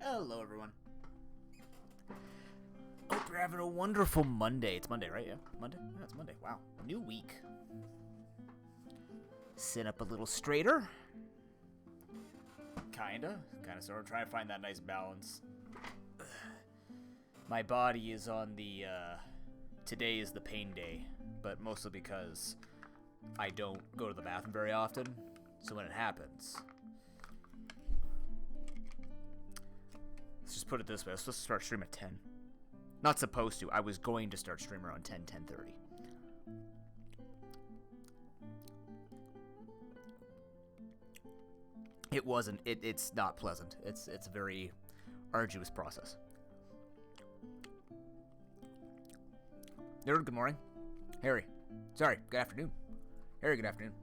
Hello, everyone. Hope you're having a wonderful Monday. It's Monday, right? Yeah, Monday? Yeah, it's Monday. Wow. New week. Sit up a little straighter. Kinda, sorta. Trying to find that nice balance. My body is on the, today is the pain day, but mostly because I don't go to the bathroom very often, so when it happens... Let's just put it this way, I was supposed to start stream at 10. Not supposed to, I was going to start stream around 10:30. It wasn't, it's not pleasant. It's a very arduous process. Nerd, good morning. Harry, sorry, good afternoon. Harry, good afternoon.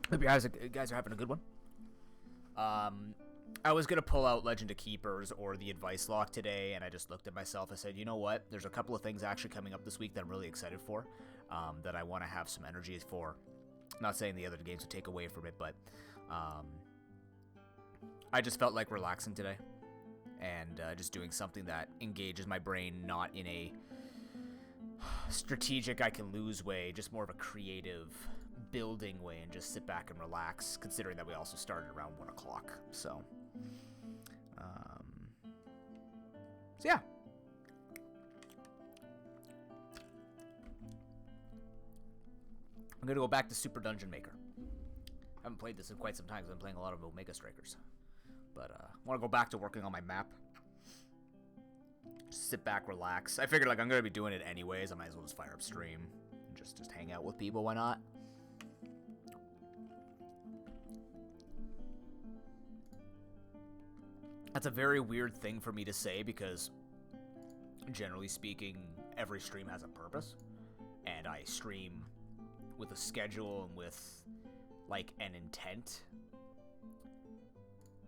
Hope you guys are having a good one. I was going to pull out Legend of Keepers or the Advice Lock today, and I just looked at myself and said, you know what? There's a couple of things actually coming up this week that I'm really excited for, that I want to have some energy for. Not saying the other games would take away from it, but I just felt like relaxing today and just doing something that engages my brain, not in a strategic I can lose way, just more of a creative building way, and just sit back and relax, considering that we also started around 1 o'clock. So yeah. I'm gonna go back to Super Dungeon Maker. I haven't played this in quite some time because I've been playing a lot of Omega Strikers. But I want to go back to working on my map. Just sit back, relax. I figured, like, I'm gonna be doing it anyways. I might as well just fire up stream and just hang out with people. Why not? That's a very weird thing for me to say because, generally speaking, every stream has a purpose. And I stream with a schedule and with, like, an intent.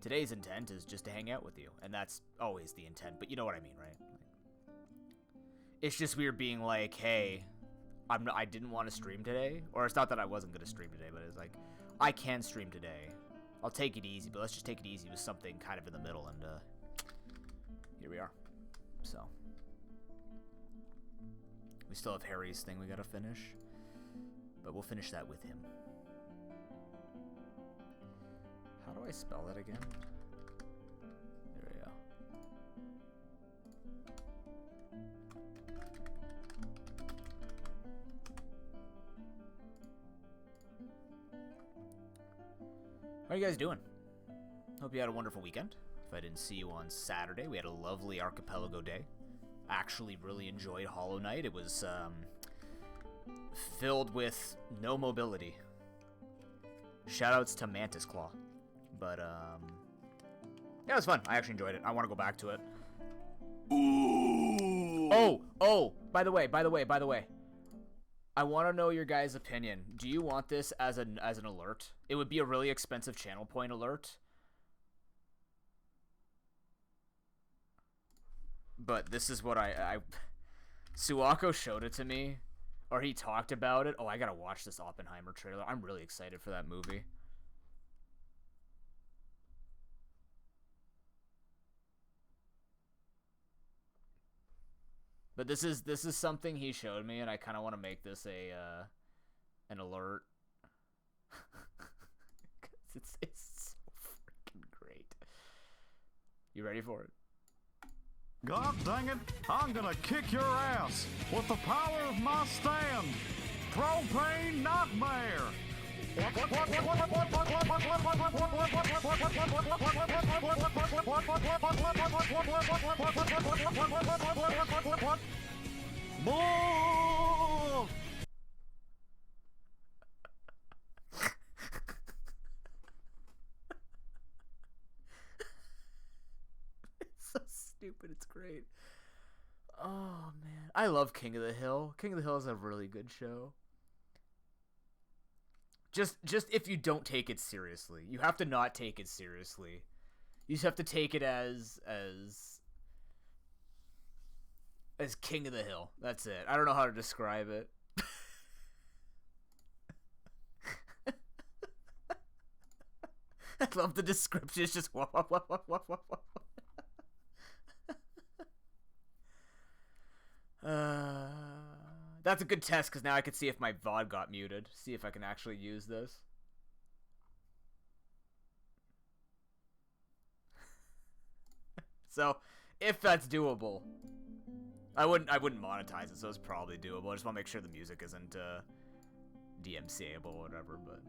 Today's intent is just to hang out with you. And that's always the intent, but you know what I mean, right? It's just weird being like, hey, I didn't want to stream today. Or it's not that I wasn't going to stream today, but it's like, I can stream today. I'll take it easy, but let's just take it easy with something kind of in the middle, and here we are. So we still have Harry's thing we gotta finish, but we'll finish that with him. How do I spell that again? There we go. How are you guys doing? Hope you had a wonderful weekend. If I didn't see you on Saturday, we had a lovely archipelago day. Actually really enjoyed Hollow Knight. It was filled with no mobility. Shoutouts to Mantis Claw. But yeah, it was fun. I actually enjoyed it. I want to go back to it. Ooh. Oh, by the way. I want to know your guys' opinion. Do you want this as an alert? It would be a really expensive channel point alert. But this is what I Suwako showed it to me, or he talked about it. Oh, I gotta watch this Oppenheimer trailer. I'm really excited for that movie. But this is something he showed me, and I kind of want to make this an alert. Cause it's so freaking great. You ready for it? God dang it, I'm gonna kick your ass with the power of my stand. Propane Nightmare. Bull! It's so stupid, it's great. Oh man, I love King of the Hill. King of the Hill is a really good show. Just if you don't take it seriously. You have to not take it seriously. You just have to take it as King of the Hill. That's it. I don't know how to describe it. I love the description. It's just wah, wah, wah, wah, wah, wah, wah. That's a good test, because now I can see if my VOD got muted. See if I can actually use this. So, if that's doable, I wouldn't monetize it, so it's probably doable. I just want to make sure the music isn't DMCA-able or whatever, but...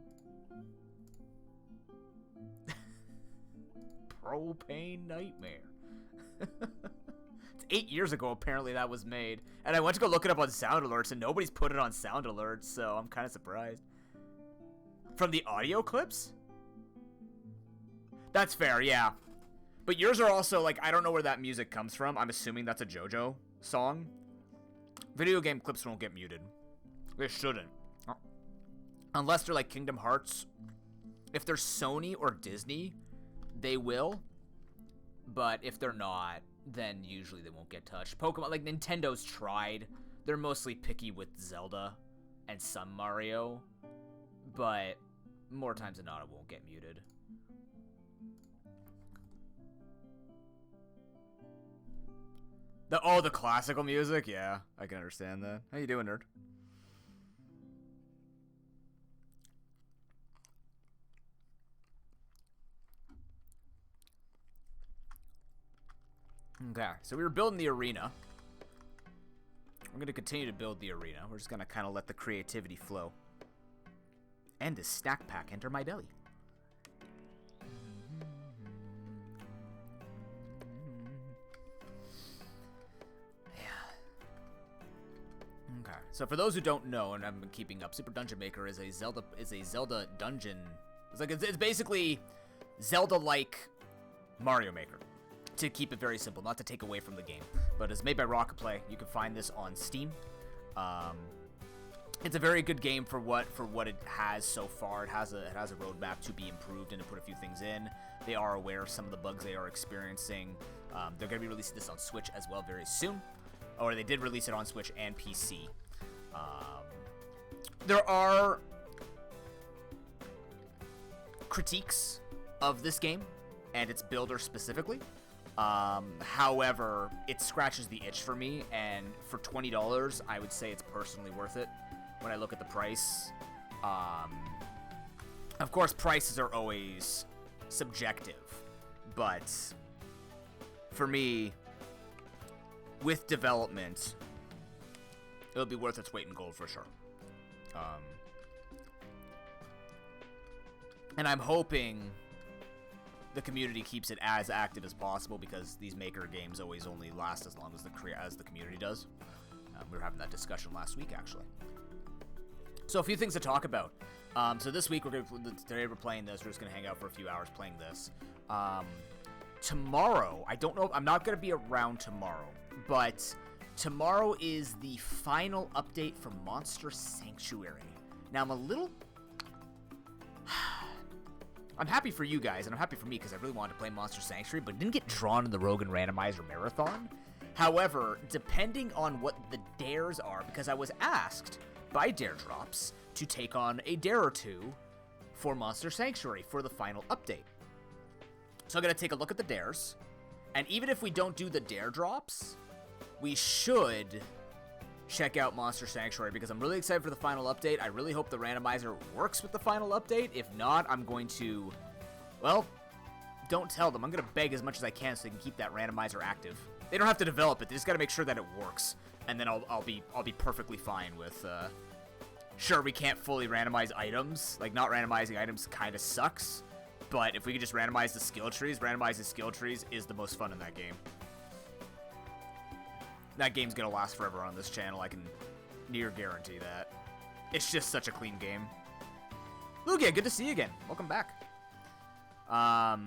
Propane Nightmare. It's 8 years ago, apparently, that was made. And I went to go look it up on Sound Alerts, and nobody's put it on Sound Alerts, so I'm kind of surprised. From the audio clips? That's fair, yeah. But yours are also, like, I don't know where that music comes from. I'm assuming that's a JoJo song. Video game clips won't get muted. They shouldn't. Unless they're like Kingdom Hearts. If they're Sony or Disney, they will. But if they're not, then usually they won't get touched. Pokemon, like, Nintendo's tried. They're mostly picky with Zelda and some Mario. But more times than not, it won't get muted. The classical music? Yeah, I can understand that. How you doing, nerd? Okay, so we were building the arena. We're going to continue to build the arena. We're just going to kind of let the creativity flow. And the snack pack enter my belly. Okay, so for those who don't know, and I've been keeping up, Super Dungeon Maker is a Zelda dungeon. It's basically Zelda-like Mario Maker. To keep it very simple, not to take away from the game, but it's made by Rocket Play. You can find this on Steam. It's a very good game for what it has so far. It has a roadmap to be improved and to put a few things in. They are aware of some of the bugs they are experiencing. They're going to be releasing this on Switch as well very soon. Or they did release it on Switch and PC. There are critiques of this game and its builder specifically. However, it scratches the itch for me, and for $20, I would say it's personally worth it when I look at the price. Of course, prices are always subjective, but for me, with development, it'll be worth its weight in gold for sure. And I'm hoping the community keeps it as active as possible, because these maker games always only last as long as the community does. We were having that discussion last week, actually. So a few things to talk about. So this week, today we're playing this. We're just going to hang out for a few hours playing this. Tomorrow, I don't know, I'm not going to be around tomorrow, but tomorrow is the final update for Monster Sanctuary. Now, I'm happy for you guys, and I'm happy for me, because I really wanted to play Monster Sanctuary, but didn't get drawn in the Rogan Randomizer Marathon. However, depending on what the dares are, because I was asked by Dare Drops to take on a dare or two for Monster Sanctuary for the final update. So I'm going to take a look at the dares, and even if we don't do the Dare Drops, we should check out Monster Sanctuary, because I'm really excited for the final update. I really hope the randomizer works with the final update. If not, I'm going to, well, don't tell them. I'm going to beg as much as I can so they can keep that randomizer active. They don't have to develop it. They just got to make sure that it works, and then I'll be perfectly fine with. Sure, we can't fully randomize items. Like, not randomizing items kind of sucks, but if we could just randomizing skill trees is the most fun in that game. That game's gonna last forever on this channel, I can near guarantee that. It's just such a clean game. Lugia, good to see you again. Welcome back. But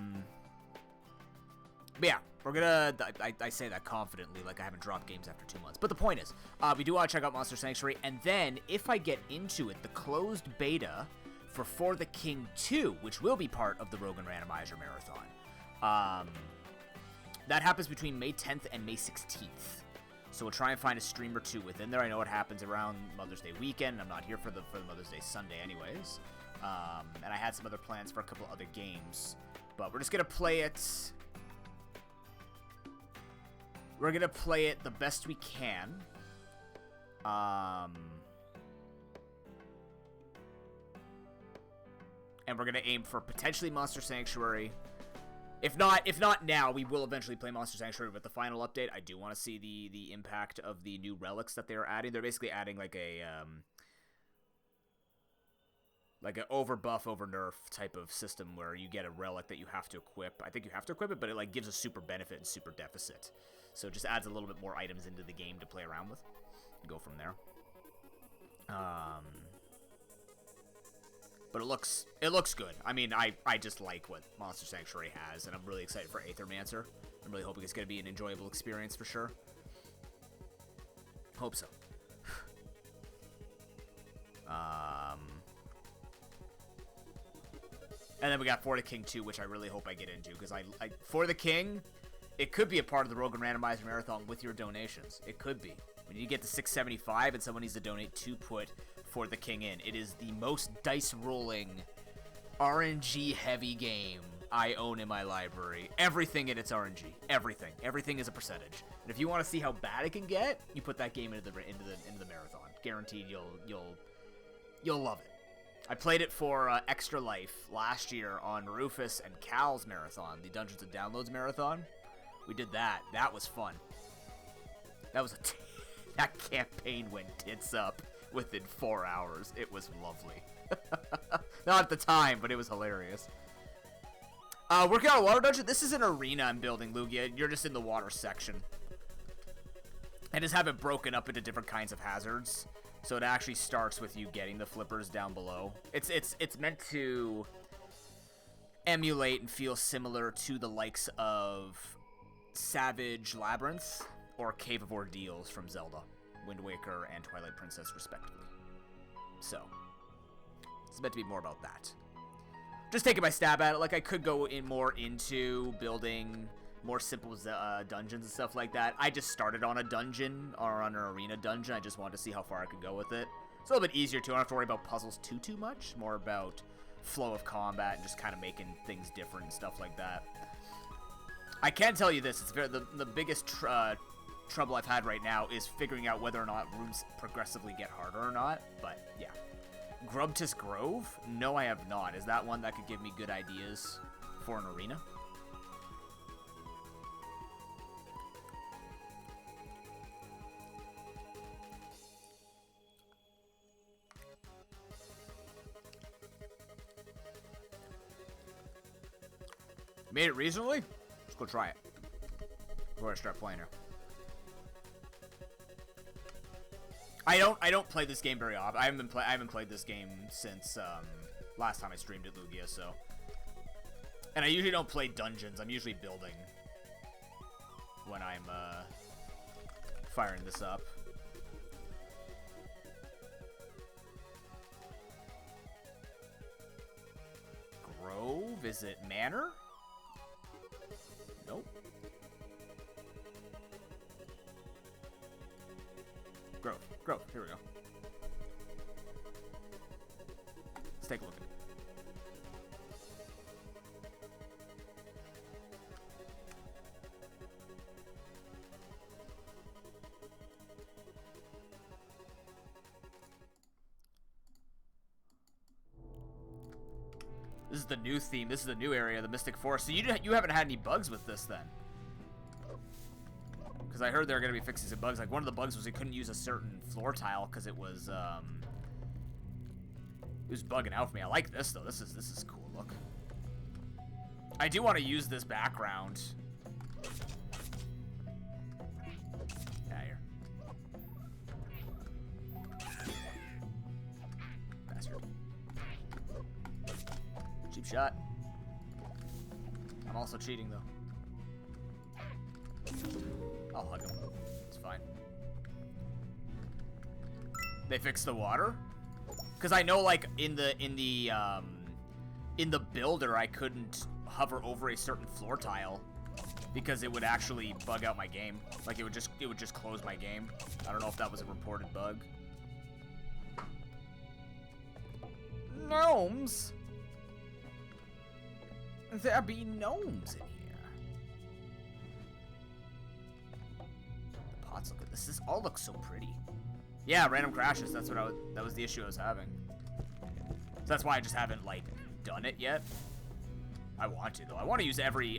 yeah, we're gonna, I say that confidently, like I haven't dropped games after 2 months. But the point is, we do want to check out Monster Sanctuary, and then, if I get into it, the closed beta for the King 2, which will be part of the Rogan Randomizer Marathon. That happens between May 10th and May 16th. So we'll try and find a stream or two within there. I know it happens around Mother's Day weekend. I'm not here for the Mother's Day Sunday anyways. And I had some other plans for a couple other games. But we're just going to play it. We're going to play it the best we can. And we're gonna aim for potentially Monster Sanctuary. If not now, we will eventually play Monster Sanctuary with the final update. I do want to see the impact of the new relics that they're adding. They're basically adding like an over buff, over nerf type of system where you get a relic that you have to equip. I think you have to equip it, but it like gives a super benefit and super deficit. So it just adds a little bit more items into the game to play around with. And go from there. But it looks good. I mean, I just like what Monster Sanctuary has, and I'm really excited for Aethermancer. I'm really hoping it's going to be an enjoyable experience for sure. Hope so. And then we got For the King 2, which I really hope I get into, because I For the King, it could be a part of the Rogue and Randomizer Marathon with your donations. It could be. When you get to 675 and someone needs to donate to put For the King in, it is the most dice-rolling, RNG-heavy game I own in my library. Everything in its RNG. Everything. Everything is a percentage. And if you want to see how bad it can get, you put that game into the marathon. Guaranteed you'll love it. I played it for Extra Life last year on Rufus and Cal's marathon, the Dungeons and Downloads marathon. We did that. That was fun. That was that campaign went tits up within 4 hours. It was lovely. Not at the time, but it was hilarious. Working on a water dungeon. This is an arena I'm building, Lugia. You're just in the water section. I just have it broken up into different kinds of hazards. So it actually starts with you getting the flippers down below. It's meant to emulate and feel similar to the likes of Savage Labyrinth or Cave of Ordeals from Zelda, Wind Waker, and Twilight Princess, respectively. So, it's meant to be more about that. Just taking my stab at it. Like, I could go more into building more simple dungeons and stuff like that. I just started on a dungeon, or on an arena dungeon. I just wanted to see how far I could go with it. It's a little bit easier, too. I don't have to worry about puzzles too much. More about flow of combat and just kind of making things different and stuff like that. I can tell you this. It's the biggest trouble I've had right now is figuring out whether or not rooms progressively get harder or not. But, yeah. Grubtus Grove? No, I have not. Is that one that could give me good ideas for an arena? Made it recently? Let's go try it before I start playing her. I don't play this game very often. I haven't played this game since last time I streamed at Lugia, so. And I usually don't play dungeons. I'm usually building when I'm firing this up. Grove? Is it Manor? Nope. Grove. Here we go. Let's take a look at it. This is the new theme. This is the new area, the Mystic Forest. So you haven't had any bugs with this then? Because I heard they were going to be fixing some bugs. Like, one of the bugs was they couldn't use a certain floor tile because it was bugging out for me. I like this, though. This is cool. Look. I do want to use this background. Yeah, here. Bastard. Cheap shot. I'm also cheating, though. I'll hug him. It's fine. They fixed the water? Because I know, like, in the builder, I couldn't hover over a certain floor tile because it would actually bug out my game. Like, it would just close my game. I don't know if that was a reported bug. Gnomes? There be gnomes in here. Look at this. This all looks so pretty. Yeah, random crashes. That's what that was the issue I was having. So that's why I just haven't like done it yet. I want to though. I want to use every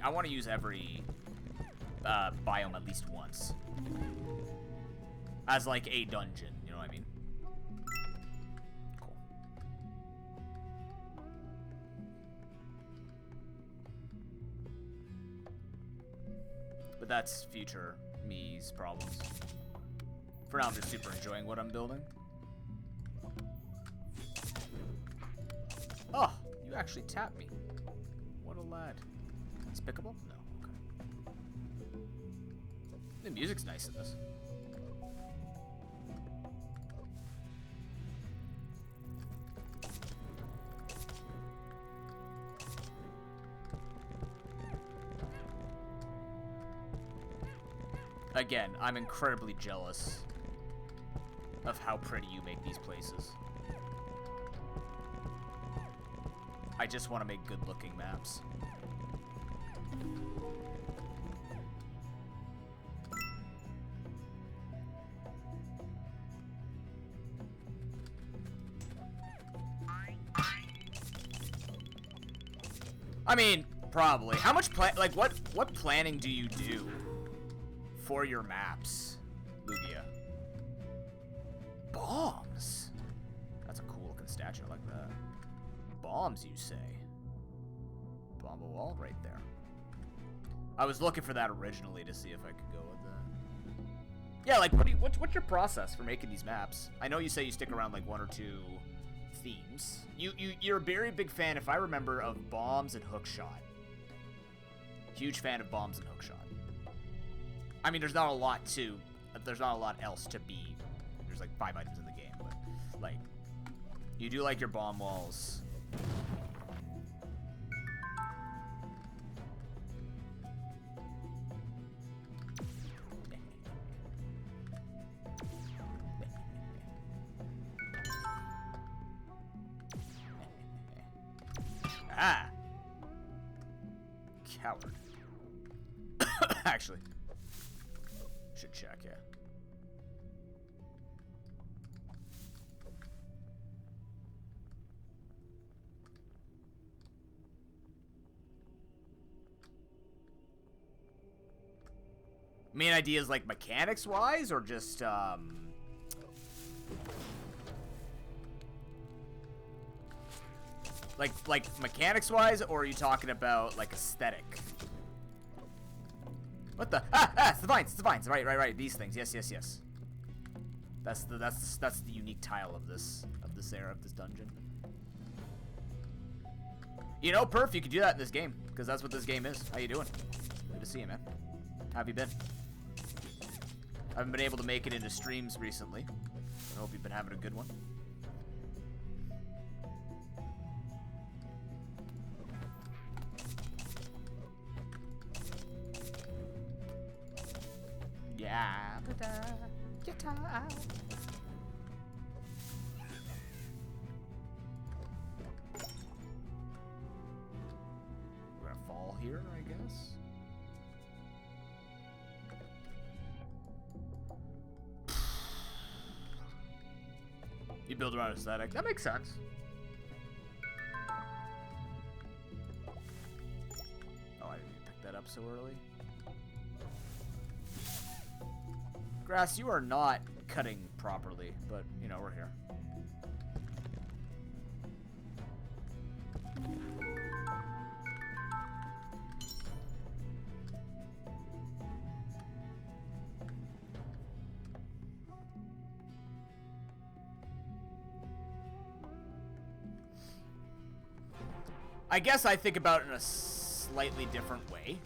biome at least once as like a dungeon. You know what I mean? Cool. But that's future me's problems. For now, I'm just super enjoying what I'm building. Oh, you actually tapped me. What a lad. Despicable? No, okay. The music's nice in this. Again, I'm incredibly jealous of how pretty you make these places. I just want to make good-looking maps. I mean, probably. How much what planning do you do for your maps, Lugia? Bombs. That's a cool looking statue. I like that. Bombs, you say? Bomb a wall right there. I was looking for that originally to see if I could go with that. Yeah, like what's your process for making these maps? I know you say you stick around like one or two themes. You're a very big fan, if I remember, of bombs and hookshot. Huge fan of bombs and hookshot. I mean, there's not a lot else to be. There's like 5 items in the game, but like, you do like your bomb walls. Ah! Coward. Actually. Should check, yeah. Main ideas like mechanics wise or just like mechanics wise, or are you talking about like aesthetic? What the? It's the vines. It's the vines. Right. These things. Yes. That's the unique tile of this era of this dungeon. You know, Perf, you could do that in this game because that's what this game is. How you doing? Good to see you, man. How have you been? I haven't been able to make it into streams recently. I hope you've been having a good one. Yeah. We're gonna fall here, I guess. You build around aesthetic. That makes sense. Oh, I didn't even pick that up so early. Grass, you are not cutting properly, but, you know, we're here. I guess I think about it in a slightly different way.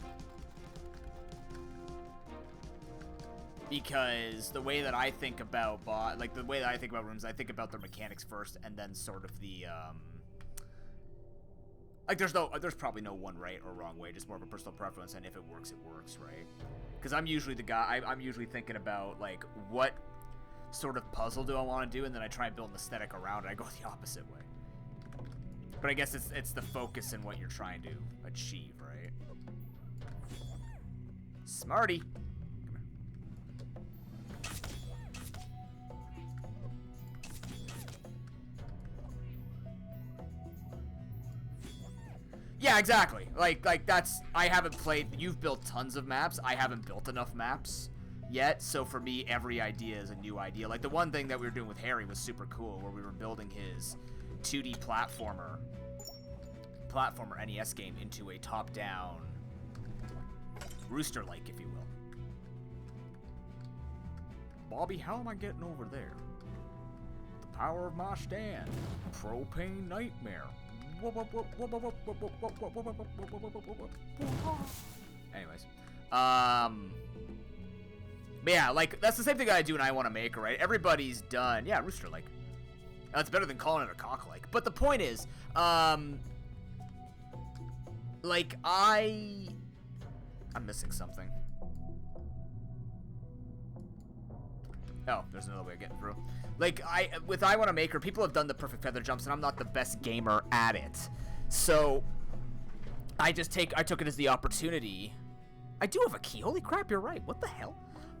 Because the way that I think about the way that I think about rooms, I think about their mechanics first, and then sort of the like there's probably no one right or wrong way, just more of a personal preference, and if it works, right? Because I'm usually the guy. I'm usually thinking about like what sort of puzzle do I want to do, and then I try and build an aesthetic around it. I go the opposite way. But I guess it's the focus in what you're trying to achieve, right? Smarty. Yeah, exactly. Like that's, I haven't played, you've built tons of maps, I haven't built enough maps yet, so for me, every idea is a new idea. Like, the one thing that we were doing with Harry was super cool, where we were building his 2D platformer NES game into a top-down Rooster-like, if you will. Bobby, how am I getting over there? The power of my stand. Propane nightmare. Anyways. But yeah, like, that's the same thing I do when I want to make, right? Everybody's done. Yeah, Rooster-like. That's better than calling it a cock-like. But the point is, like, I'm missing something. Oh, there's another way of getting through. Like, with I Wanna Maker, people have done the perfect feather jumps, and I'm not the best gamer at it. So, I took it as the opportunity. I do have a key. Holy crap, you're right. What the hell?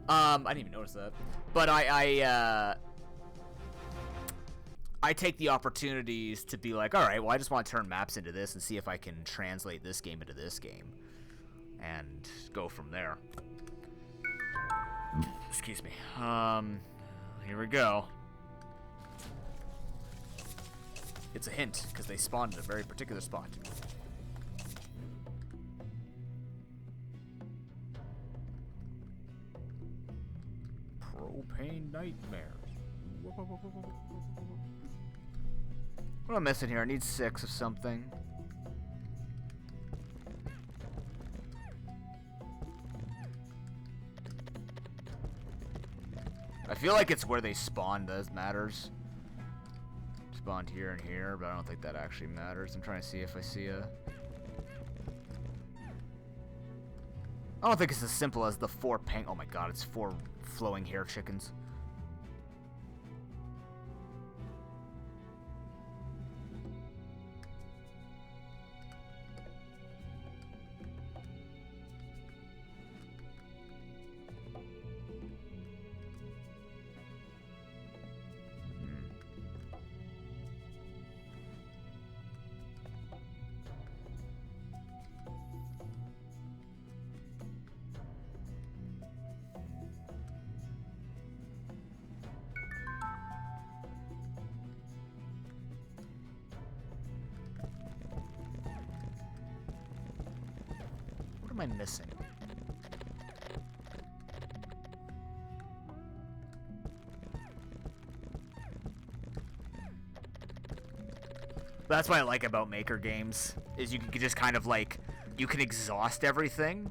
I didn't even notice that. But I take the opportunities to be like, all right, well, I just want to turn maps into this and see if I can translate this game into this game. And go from there. Excuse me. Here we go. It's a hint, because they spawned at a very particular spot. Propane nightmares. What am I missing here? I need 6 of something. I feel like it's where they spawned that matters. Spawned here and here, but I don't think that actually matters. I'm trying to see if I see a... I don't think it's as simple as the 4 pink. Oh my god, it's 4 flowing hair chickens. What am I missing? That's what I like about Maker games, is you can just kind of like, you can exhaust everything.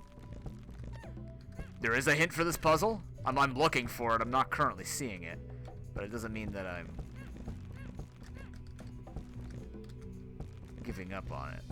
There is a hint for this puzzle. I'm looking for it. I'm not currently seeing it, but it doesn't mean that I'm giving up on it.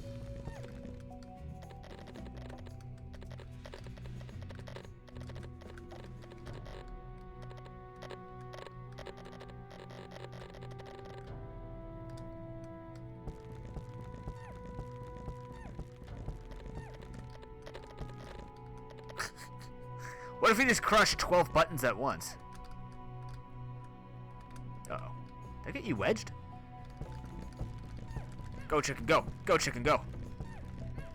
What if we just crushed 12 buttons at once? Uh-oh. Did I get you wedged? Go, chicken, go. Go, chicken, go.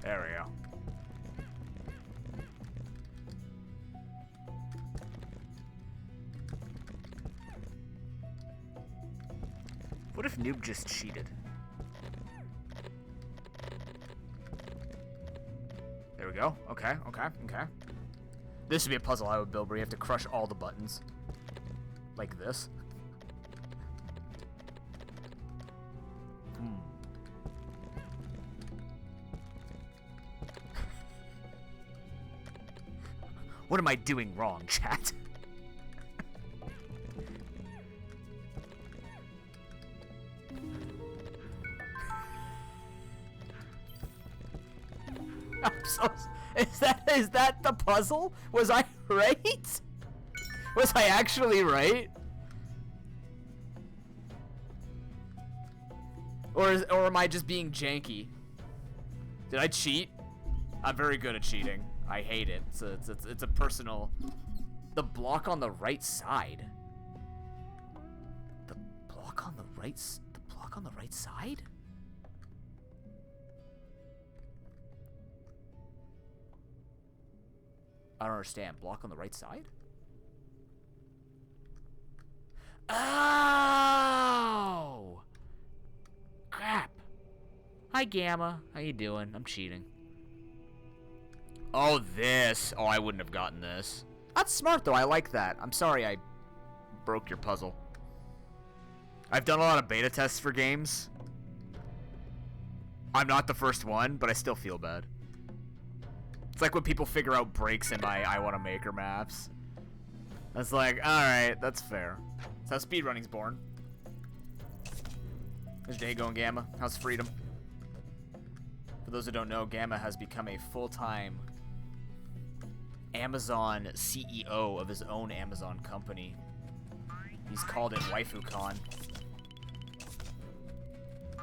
There we go. What if Noob just cheated? There we go. Okay, okay, okay. This would be a puzzle I would build where you have to crush all the buttons. Like this. What am I doing wrong, chat? I'm so... Is that the puzzle? Was I right? Was I actually right? Or am I just being janky? Did I cheat? I'm very good at cheating. I hate it. It's a personal... The block on the right side? The block on the right... The block on the right side? I don't understand. Block on the right side? Oh! Crap. Hi, Gamma. How you doing? I'm cheating. Oh, this. Oh, I wouldn't have gotten this. That's smart, though. I like that. I'm sorry I broke your puzzle. I've done a lot of beta tests for games. I'm not the first one, but I still feel bad. It's like when people figure out breaks in my I Wanna Maker maps. That's like, alright, that's fair. That's how speedrunning's born. How's your day going, Gamma? How's freedom? For those who don't know, Gamma has become a full-time Amazon CEO of his own Amazon company. He's called it WaifuCon.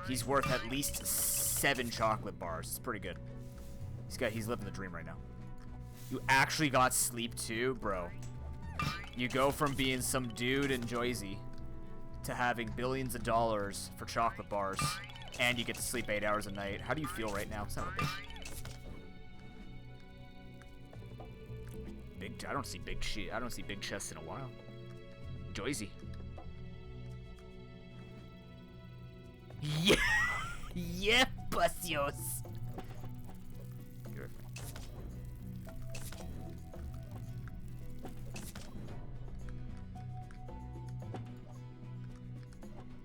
He's worth at least 7 chocolate bars. It's pretty good. He's living the dream right now. You actually got sleep too, bro. You go from being some dude in Jersey to having billions of dollars for chocolate bars, and you get to sleep 8 hours a night. How do you feel right now? Son of a bitch. I don't see big shit. I don't see big chests in a while. Jersey. Yeah, yeah, pasios.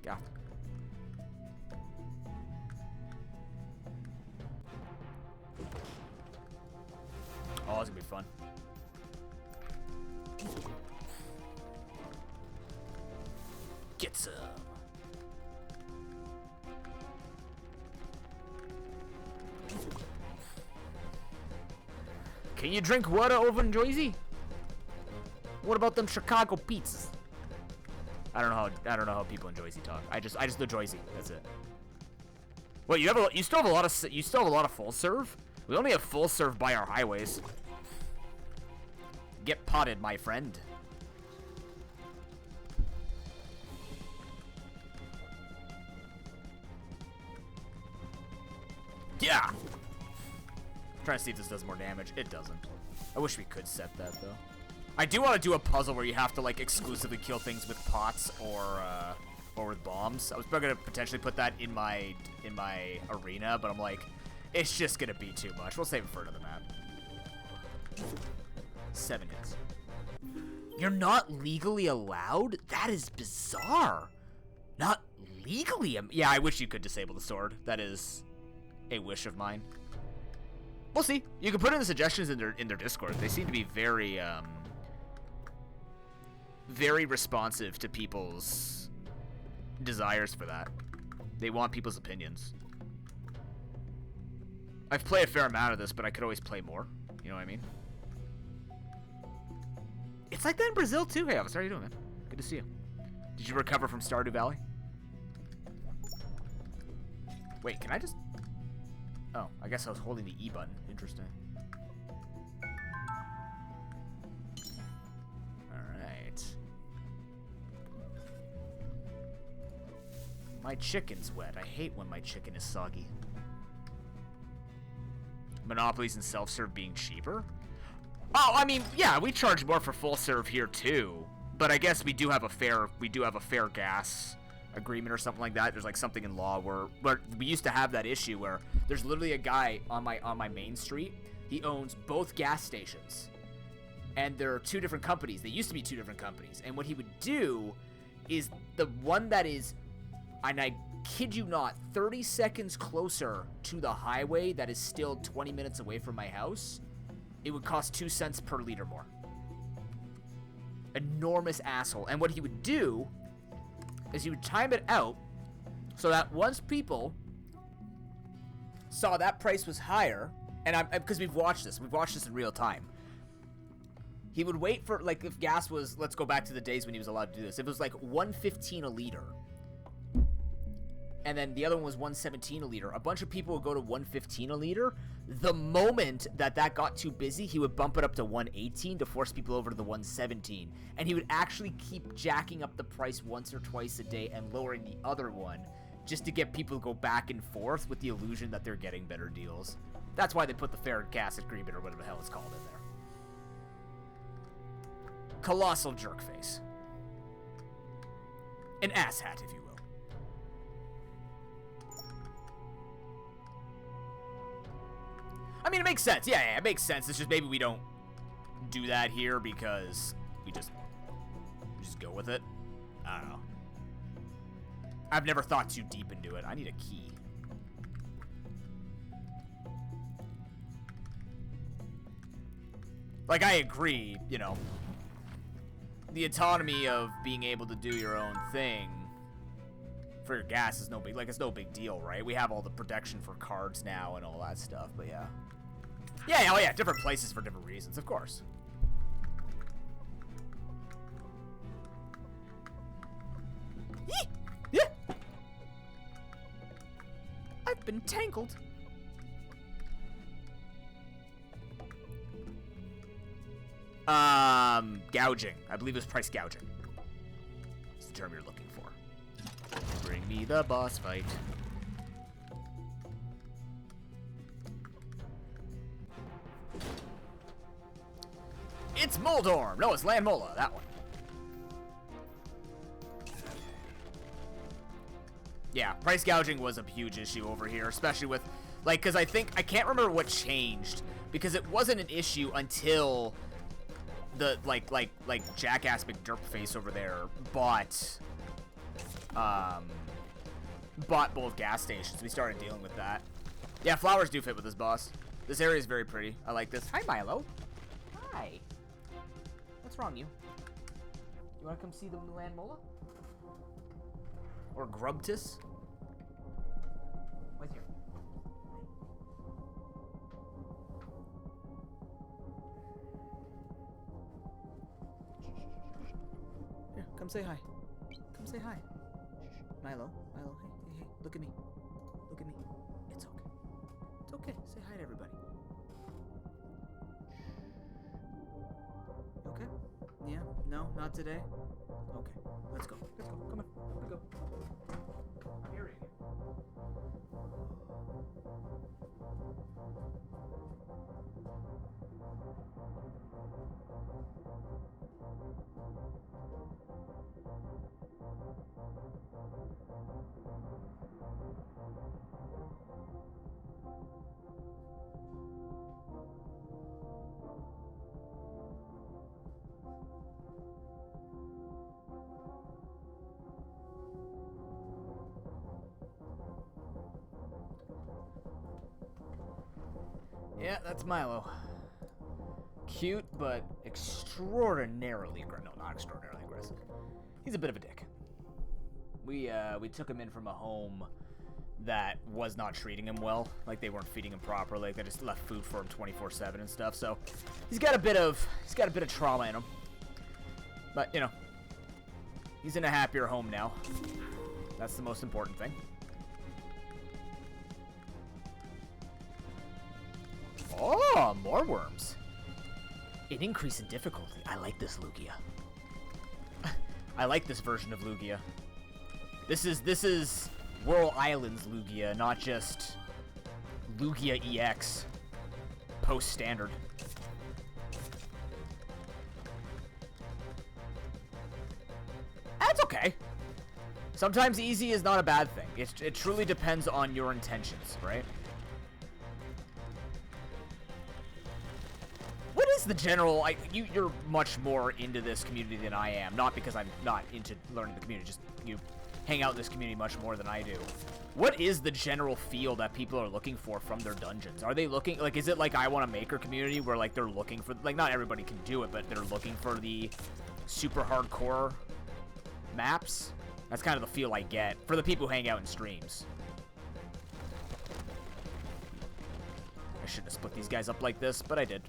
Yeah. Oh, that's gonna be fun. Get some. Can you drink water over in Jersey? What about them Chicago pizzas? I don't know how people in Jersey talk. I just know Jersey. That's it. Wait, you still have a lot of full serve? We only have full serve by our highways. Get potted, my friend. Yeah. I'm trying to see if this does more damage. It doesn't. I wish we could set that though. I do want to do a puzzle where you have to like exclusively kill things with pots or with bombs. I was probably gonna potentially put that in my arena, but I'm like, it's just gonna be too much. We'll save it for another map. 7 hits. You're not legally allowed? That is bizarre. Not legally? Yeah, I wish you could disable the sword. That is a wish of mine. We'll see. You can put in the suggestions in their Discord. They seem to be very very responsive to people's desires for that. They want people's opinions. I've played a fair amount of this, but I could always play more. You know what I mean? It's like that in Brazil too. Hey, Elvis, how are you doing, man? Good to see you. Did you recover from Stardew Valley? Wait, can I just... Oh, I guess I was holding the E button. Interesting. Alright. My chicken's wet. I hate when my chicken is soggy. Monopolies and self-serve being cheaper? Oh, I mean, yeah, we charge more for full serve here too. But I guess we do have a fair gas agreement or something like that. There's like something in law where we used to have that issue where there's literally a guy on my main street. He owns both gas stations, and there are 2 different companies. They used to be 2 different companies, and what he would do is the one that is, and I kid you not, 30 seconds closer to the highway that is still 20 minutes away from my house, it would cost 2 cents per liter more. Enormous asshole. And what he would do is he would time it out so that once people saw that price was higher, and because we've watched this in real time. He would wait for, like, if gas was, let's go back to the days when he was allowed to do this. If it was like $1.15 a liter, and then the other one was $1.17 a liter, a bunch of people would go to $1.15 a liter. The moment that got too busy, he would bump it up to $1.18 to force people over to the $1.17. And he would actually keep jacking up the price once or twice a day and lowering the other one just to get people to go back and forth with the illusion that they're getting better deals. That's why they put the fair gas agreement or whatever the hell it's called in there. colossal jerk face. An asshat, if you will. I mean, it makes sense. Yeah, it makes sense. It's just maybe we don't do that here because we just go with it. I don't know. I've never thought too deep into it. I need a key. Like, I agree, you know, the autonomy of being able to do your own thing for your gas is no big, like, it's no big deal, right? We have all the protection for cards now and all that stuff, but yeah. Yeah, oh yeah, different places for different reasons, of course. Yee! Yeah! I've been tangled. Gouging. I believe it's price gouging. It's the term you're looking for. Bring me the boss fight. It's Moldorm! No, it's Landmola, that one. Yeah, price gouging was a huge issue over here, especially with, like, because I can't remember what changed, because it wasn't an issue until the, like Jackass McDerpface over there bought both gas stations. We started dealing with that. Yeah, flowers do fit with this boss. This area is very pretty. I like this. Hi, Milo. Hi. What's wrong, you? You want to come see the Landmola? Or Grubtus? What's here? Here, come say hi. Come say hi. Milo, Milo, hey, look at me. Look at me. It's okay. It's okay. Say hi to everybody. You okay? Yeah? No? Not today? Okay. Let's go. Let's go. Come on. Let's go. I'm hearing you. Yeah, that's Milo. Cute, but extraordinarily aggressive. No, not extraordinarily aggressive. He's a bit of a dick. We took him in from a home that was not treating him well. Like, they weren't feeding him properly. They just left food for him 24/7 and stuff. So he's got a bit of trauma in him. But, you know, he's in a happier home now. That's the most important thing. Oh, more worms. An increase in difficulty. I like this Lugia. I like this version of Lugia. This is Whirl Islands Lugia, not just Lugia EX post standard. That's okay. Sometimes easy is not a bad thing. It truly depends on your intentions, right? What is the general... you're much more into this community than I am. Not because I'm not into learning the community, just you hang out in this community much more than I do. What is the general feel that people are looking for from their dungeons? Are they looking... like, is it like I Want a Maker community where, like, they're looking for... like, not everybody can do it, but they're looking for the super hardcore maps? That's kind of the feel I get for the people who hang out in streams. I shouldn't have split these guys up like this, but I did.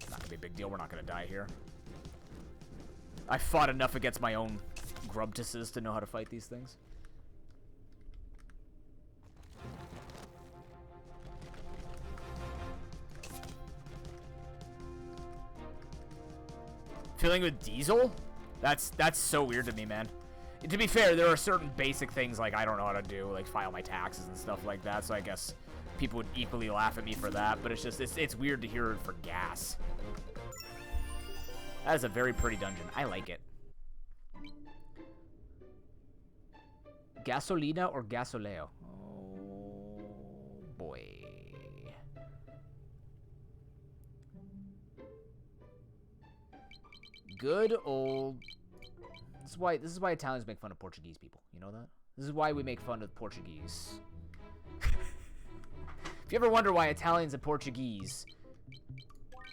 Not gonna be a big deal. We're not gonna die here. I fought enough against my own Grubtuses to know how to fight these things. Filling with diesel? That's so weird to me, man. To be fair, there are certain basic things like I don't know how to do, like file my taxes and stuff like that, so I guess people would equally laugh at me for that, but it's just, it's weird to hear it for gas. That is a very pretty dungeon. I like it. Gasolina or Gasoleo? Oh, boy. Good old... This is why Italians make fun of Portuguese people. You know that? This is why we make fun of Portuguese. If you ever wonder why Italians and Portuguese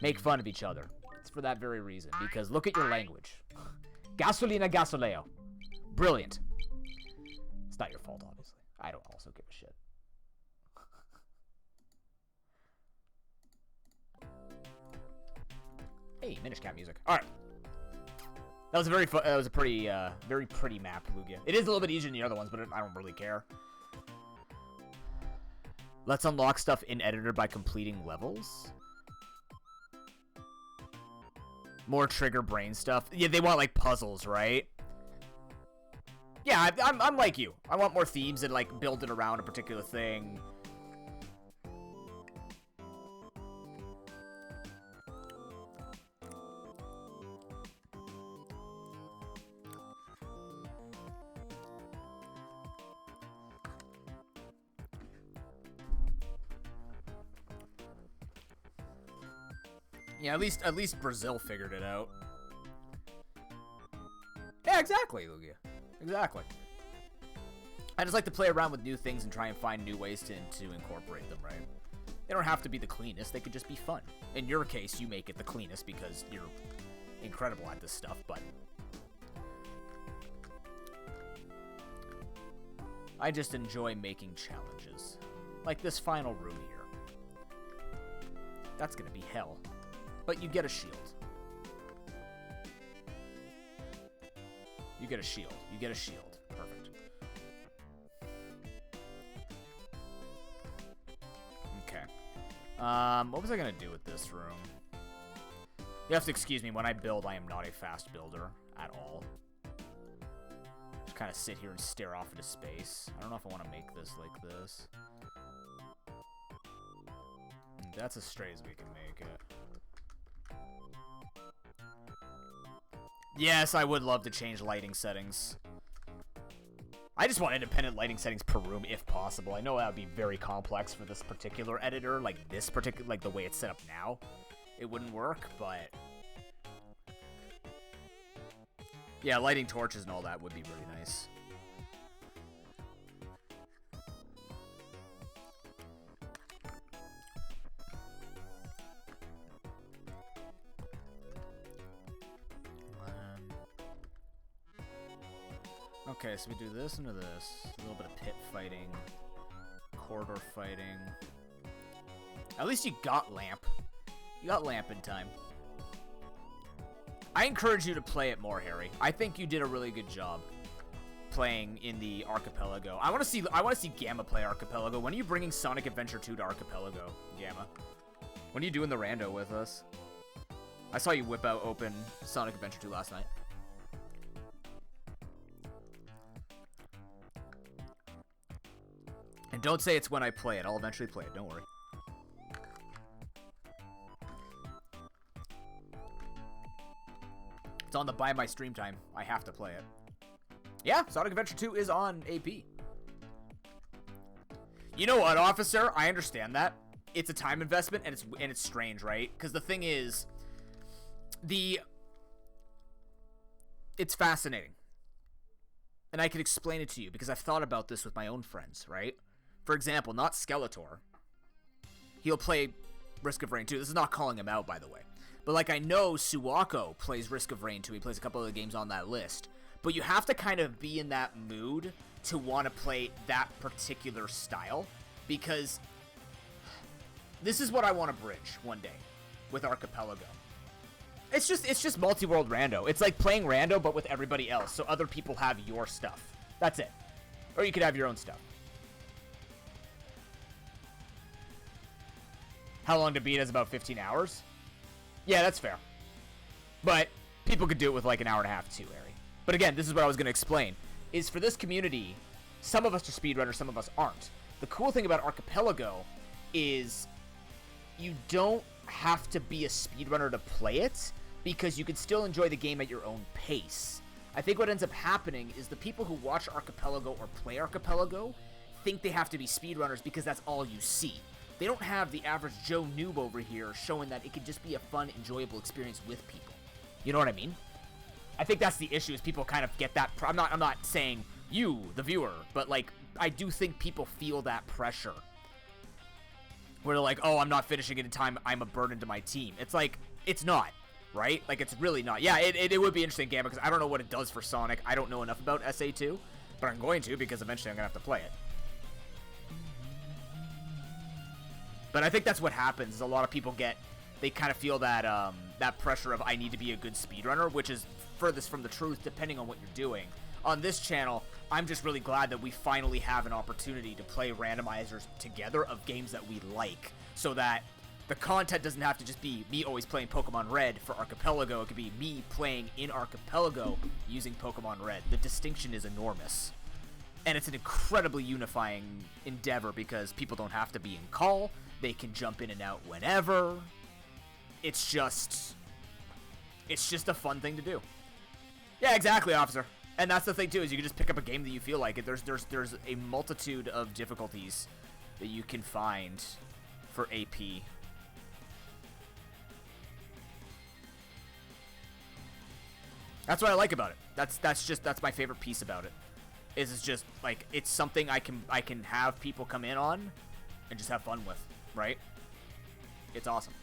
make fun of each other, it's for that very reason. Because look at your language. Gasolina, Gasoleo. Brilliant. It's not your fault, obviously. I don't also give a shit. Hey, Minish Cat music. All right. That was a very pretty map, Lugia. It is a little bit easier than the other ones, but I don't really care. Let's unlock stuff in editor by completing levels. More trigger brain stuff. Yeah, they want like puzzles, right? Yeah, I'm like you. I want more themes and like build it around a particular thing. Yeah, at least Brazil figured it out. Yeah, exactly, Lugia. Exactly. I just like to play around with new things and try and find new ways to incorporate them, right? They don't have to be the cleanest, they could just be fun. In your case, you make it the cleanest because you're incredible at this stuff, but... I just enjoy making challenges. Like this final room here. That's gonna be hell. But you get a shield. You get a shield. You get a shield. Perfect. Okay. What was I gonna do with this room? You have to excuse me, when I build, I am not a fast builder at all. Just kind of sit here and stare off into space. I don't know if I want to make this like this. That's as straight as we can make it. Yes, I would love to change lighting settings. I just want independent lighting settings per room if possible. I know that would be very complex for this particular editor, like the way it's set up now. It wouldn't work, but yeah, lighting torches and all that would be really nice. Okay, so we do this into this. A little bit of pit fighting. Corridor fighting. At least you got Lamp. You got Lamp in time. I encourage you to play it more, Harry. I think you did a really good job playing in the Archipelago. I want to see Gamma play Archipelago. When are you bringing Sonic Adventure 2 to Archipelago, Gamma? When are you doing the rando with us? I saw you whip out open Sonic Adventure 2 last night. And don't say it's when I play it. I'll eventually play it. Don't worry. It's on the buy my stream time. I have to play it. Yeah, Sonic Adventure 2 is on AP. You know what, officer? I understand that. It's a time investment and it's strange, right? Because the thing is, it's fascinating. And I can explain it to you because I've thought about this with my own friends, right? For example, not Skeletor. He'll play Risk of Rain 2. This is not calling him out, by the way. But, like, I know Suwako plays Risk of Rain 2. He plays a couple of games on that list. But you have to kind of be in that mood to want to play that particular style. Because this is what I want to bridge one day with Archipelago. It's just multi-world rando. It's like playing rando, but with everybody else. So other people have your stuff. That's it. Or you could have your own stuff. How long to beat is about 15 hours? Yeah, that's fair. But people could do it with like an hour and a half too, Harry. But again, this is what I was going to explain. Is for this community, some of us are speedrunners, some of us aren't. The cool thing about Archipelago is you don't have to be a speedrunner to play it, because you can still enjoy the game at your own pace. I think what ends up happening is the people who watch Archipelago or play Archipelago think they have to be speedrunners because that's all you see. They don't have the average Joe noob over here showing that it could just be a fun, enjoyable experience with people. You know what I mean? I think that's the issue, is people kind of get that. I'm not saying you, the viewer, but like I do think people feel that pressure. Where they're like, oh, I'm not finishing it in time, I'm a burden to my team. It's like, it's not, right? Like, it's really not. Yeah, it would be interesting, Gamma, because I don't know what it does for Sonic. I don't know enough about SA2, but I'm going to, because eventually I'm going to have to play it. But I think that's what happens, is a lot of people they kind of feel that, that pressure of, I need to be a good speedrunner, which is furthest from the truth, depending on what you're doing. On this channel, I'm just really glad that we finally have an opportunity to play randomizers together of games that we like, so that the content doesn't have to just be me always playing Pokemon Red for Archipelago. It could be me playing in Archipelago using Pokemon Red. The distinction is enormous. And it's an incredibly unifying endeavor because people don't have to be in call. They can jump in and out whenever. It's just a fun thing to do. Yeah, exactly, officer. And that's the thing too, is you can just pick up a game that you feel like it. There's a multitude of difficulties that you can find for AP. That's what I like about it. That's my favorite piece about it. It's just like it's something I can have people come in on and just have fun with, right? It's awesome.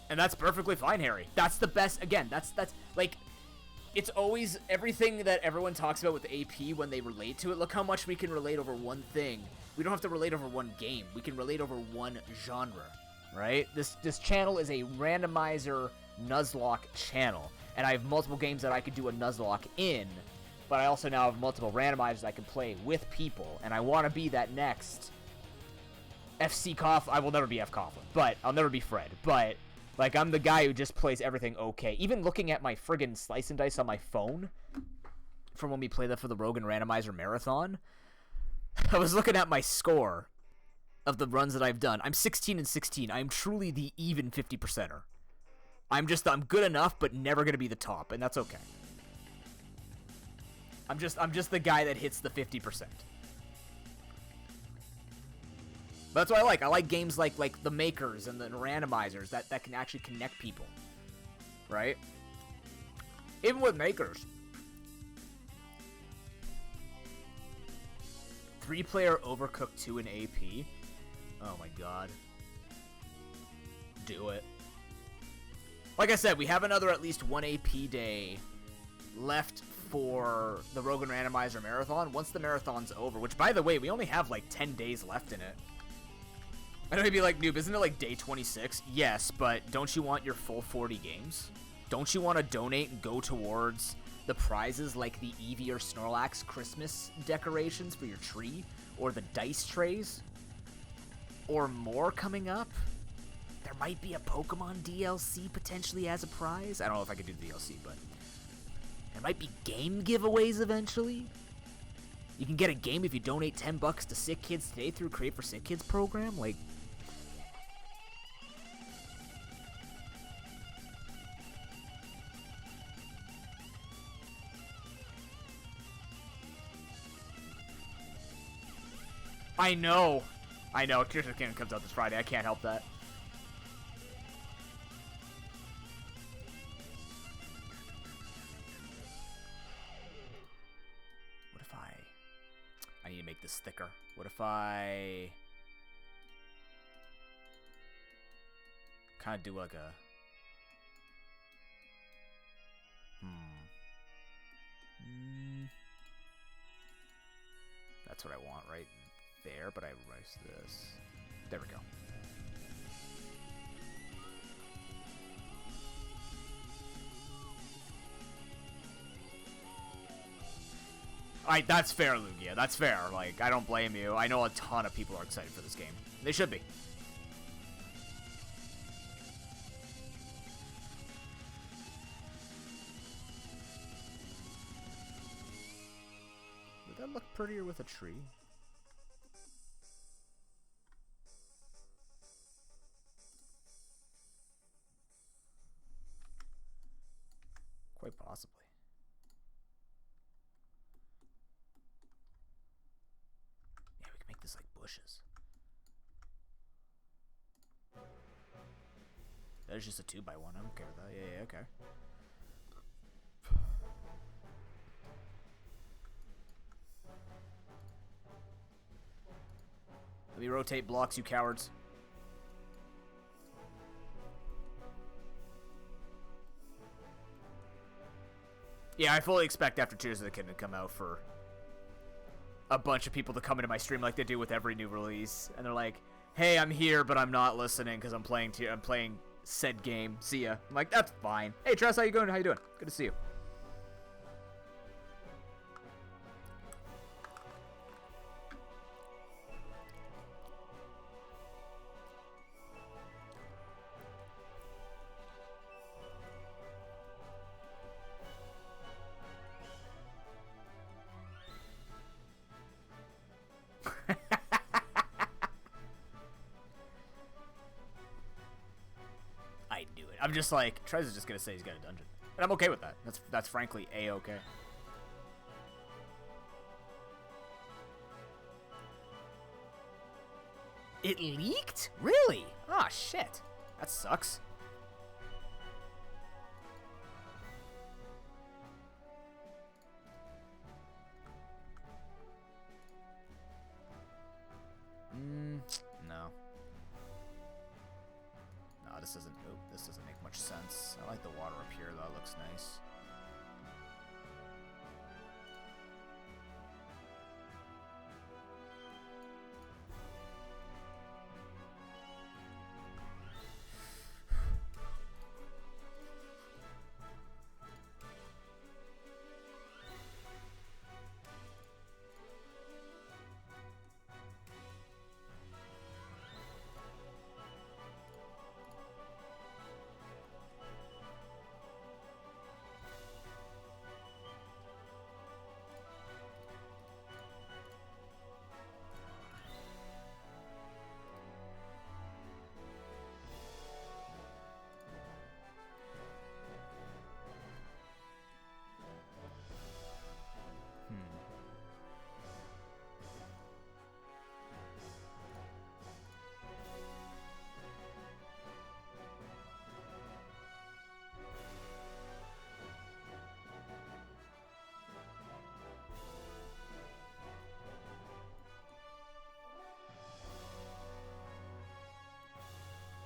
And that's perfectly fine, Harry. That's the best. Again, that's like, it's always everything that everyone talks about with AP when they relate to it. Look how much we can relate over one thing. We don't have to relate over one game. We can relate over one genre, right? This channel is a randomizer Nuzlocke channel, and I have multiple games that I could do a Nuzlocke in, but I also now have multiple randomizers I can play with people, and I want to be that next FC Coughlin. I will never be F Coughlin, but I'll never be Fred, but like, I'm the guy who just plays everything okay. Even looking at my friggin' Slice and Dice on my phone from when we played that for the Rogan Randomizer Marathon, I was looking at my score of the runs that I've done. I'm 16-16. I'm truly the even 50%er. I'm good enough, but never gonna be the top, and that's okay. I'm just the guy that hits the 50%. That's what I like. I like games like the Makers and the randomizers that can actually connect people, right? Even with Makers. 3-player Overcooked 2 in AP. Oh my god. Do it. Like I said, we have another at least one AP day left for the Rogan Randomizer Marathon. Once the marathon's over, which, by the way, we only have like 10 days left in it. I know you'd be like, noob, isn't it like day 26? Yes, but don't you want your full 40 games? Don't you want to donate and go towards the prizes like the Eevee or Snorlax Christmas decorations for your tree? Or the dice trays? Or more coming up? There might be a Pokemon DLC potentially as a prize. I don't know if I could do the DLC, but there might be game giveaways eventually. You can get a game if you donate $10 to Sick Kids Today through Create for Sick Kids program. Like, I know. Tears of the Kingdom comes out this Friday. I can't help that. What if I need to make this thicker. What if I kind of do like a That's what I want right there, but I erase this. There we go. Alright, that's fair, Lugia. That's fair. Like, I don't blame you. I know a ton of people are excited for this game. They should be. Would that look prettier with a tree? could possibly. Yeah, we can make this like bushes. That is just a 2x1. I don't care with that. Yeah, okay. Let me rotate blocks, you cowards. Yeah, I fully expect after Tears of the Kingdom to come out for a bunch of people to come into my stream like they do with every new release, and they're like, "Hey, I'm here, but I'm not listening because I'm playing said game. See ya." I'm like, "That's fine." Hey, Tress, how you going? How you doing? Good to see you. I knew it. I'm just like, Trez is just gonna say he's got a dungeon, and I'm okay with that. That's frankly a-okay. It leaked? Really? Ah, shit. That sucks. No. No, this doesn't. Oh, this doesn't make much sense. I like the water up here. That looks nice.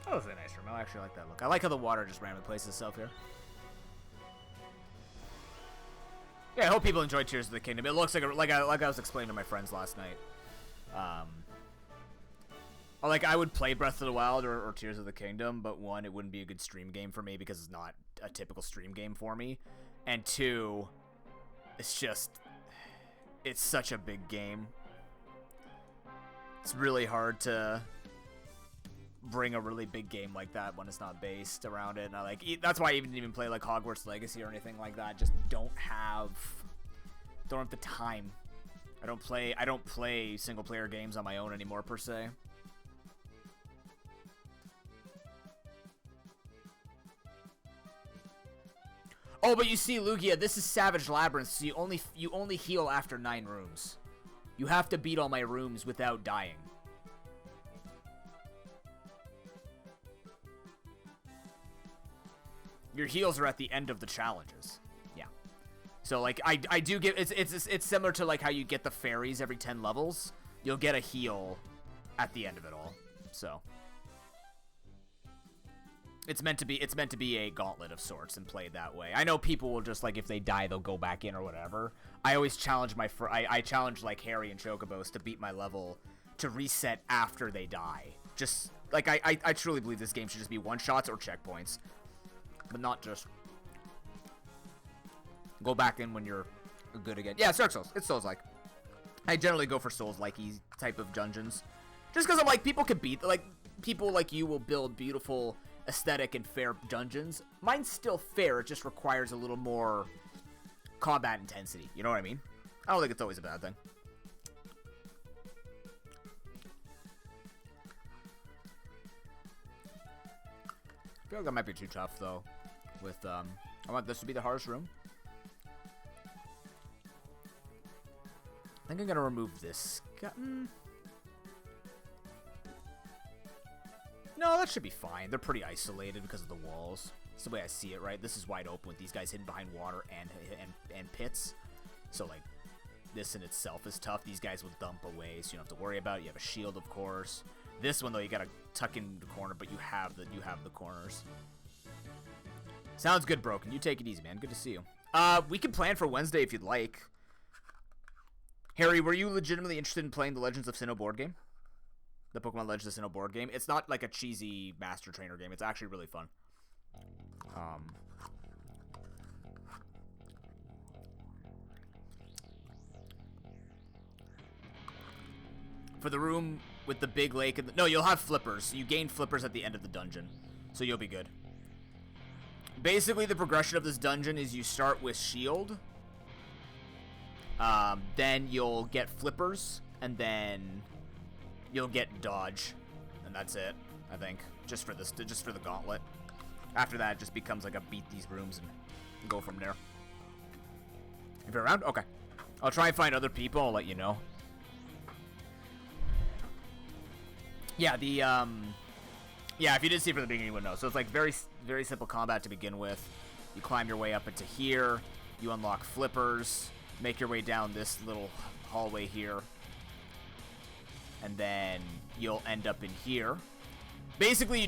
That was a nice room. I actually like that look. I like how the water just randomly places itself here. Yeah, I hope people enjoyed Tears of the Kingdom. It looks like I was explaining to my friends last night. Like I would play Breath of the Wild or Tears of the Kingdom, but one, it wouldn't be a good stream game for me because it's not a typical stream game for me, and two, it's such a big game. It's really hard to bring a really big game like that when it's not based around it, and that's why I didn't even play like Hogwarts Legacy or anything like that. Just don't have the time. I don't play single player games on my own anymore per se. Oh, but you see, Lugia, this is Savage Labyrinth, so you only heal after 9 rooms. You have to beat all my rooms without dying. Your heals are at the end of the challenges. Yeah. So like I do give it's similar to like how you get the fairies every 10 levels. You'll get a heal at the end of it all. So it's meant to be a gauntlet of sorts and played that way. I know people will just like if they die they'll go back in or whatever. I always challenge I challenge like Harry and Chocobos to beat my level to reset after they die. Just like I truly believe this game should just be one-shots or checkpoints. But not just go back in when you're good again. Yeah, Dark Souls. It's Souls-like. I generally go for Souls-like type of dungeons. Just because I'm like, people can beat, like, people like you will build beautiful, aesthetic, and fair dungeons. Mine's still fair, it just requires a little more combat intensity. You know what I mean? I don't think it's always a bad thing. I feel like that might be too tough, though. With, I want this to be the hardest room. think I'm gonna remove this. No, that should be fine. They're pretty isolated because of the walls. That's the way I see it, right? This is wide open with these guys hidden behind water and pits. So, like, this in itself is tough. These guys will dump away, so you don't have to worry about it. You have a shield, of course. This one, though, you gotta tuck in the corner, but you have the corners. Sounds good, Broken. You take it easy, man. Good to see you. We can plan for Wednesday if you'd like. Harry, were you legitimately interested in playing the Legends of Sinnoh board game? The Pokemon Legends of Sinnoh board game. It's not like a cheesy Master Trainer game. It's actually really fun. For the room with the big lake and no, you'll have flippers. You gain flippers at the end of the dungeon, so you'll be good. Basically, the progression of this dungeon is you start with shield, then you'll get flippers, and then you'll get dodge, and that's it. I think just for the gauntlet. After that, it just becomes like a beat these rooms and go from there. If you're around, okay. I'll try and find other people. I'll let you know. Yeah, yeah, if you didn't see it from the beginning, you would know. So it's like very, very simple combat to begin with. You climb your way up into here. You unlock flippers. Make your way down this little hallway here. And then you'll end up in here. Basically,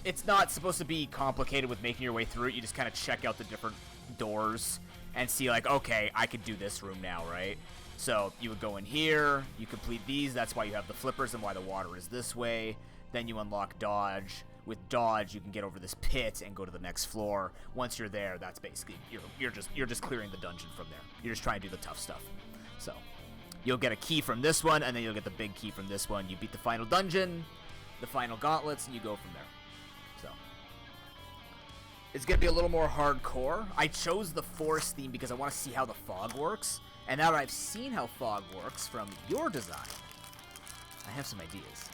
it's not supposed to be complicated with making your way through it. You just kind of check out the different doors and see like, okay, I could do this room now, right? So you would go in here, you complete these, that's why you have the flippers and why the water is this way. Then you unlock dodge. With dodge, you can get over this pit and go to the next floor. Once you're there, that's basically you're just clearing the dungeon from there. You're just trying to do the tough stuff. So you'll get a key from this one, and then you'll get the big key from this one. You beat the final dungeon, the final gauntlets, and you go from there. So it's gonna be a little more hardcore. I chose the forest theme because I want to see how the fog works. And now that I've seen how fog works from your design, I have some ideas.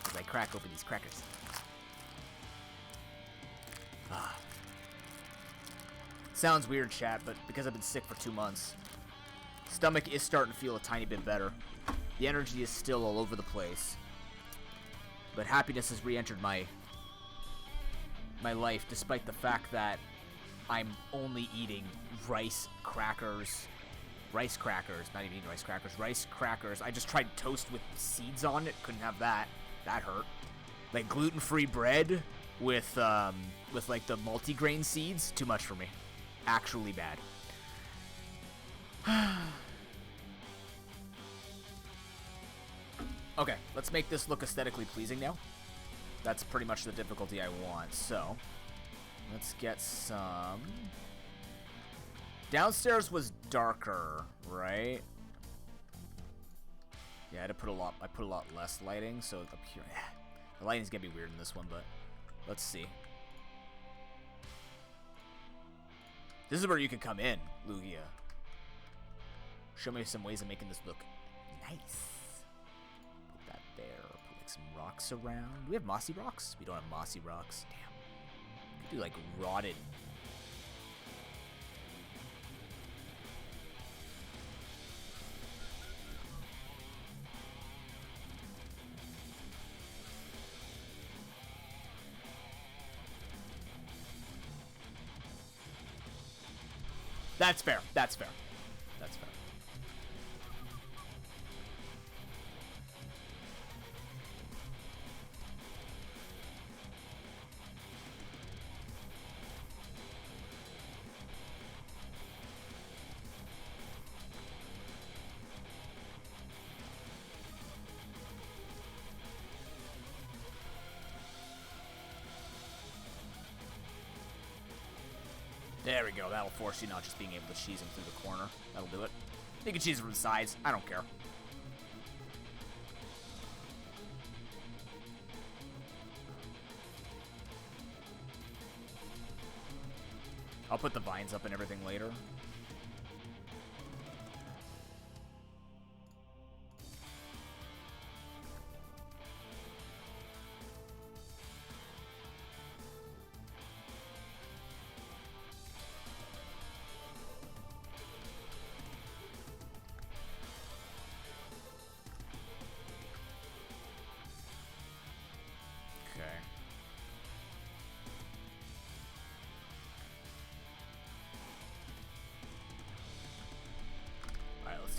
As I crack open these crackers. Sounds weird, chat, but because I've been sick for 2 months, stomach is starting to feel a tiny bit better. The energy is still all over the place. But happiness has re-entered my life, despite the fact that I'm only eating rice crackers, not even eating rice crackers. I just tried toast with seeds on it, couldn't have that. That hurt. Like gluten-free bread with like the multigrain seeds, too much for me. Actually bad. Okay, let's make this look aesthetically pleasing now. That's pretty much the difficulty I want, so let's get some. Downstairs was darker, right? Yeah, I put a lot less lighting, so up here, the lighting's gonna be weird in this one, but let's see. This is where you can come in, Lugia. Show me some ways of making this look nice. Put that there. Put like some rocks around. Do we have mossy rocks? We don't have mossy rocks. Damn. We could do like rotted. That's fair. That's fair. That's fair. There we go. That'll force you not just being able to cheese him through the corner. That'll do it. You can cheese him from the sides. I don't care. I'll put the vines up and everything later.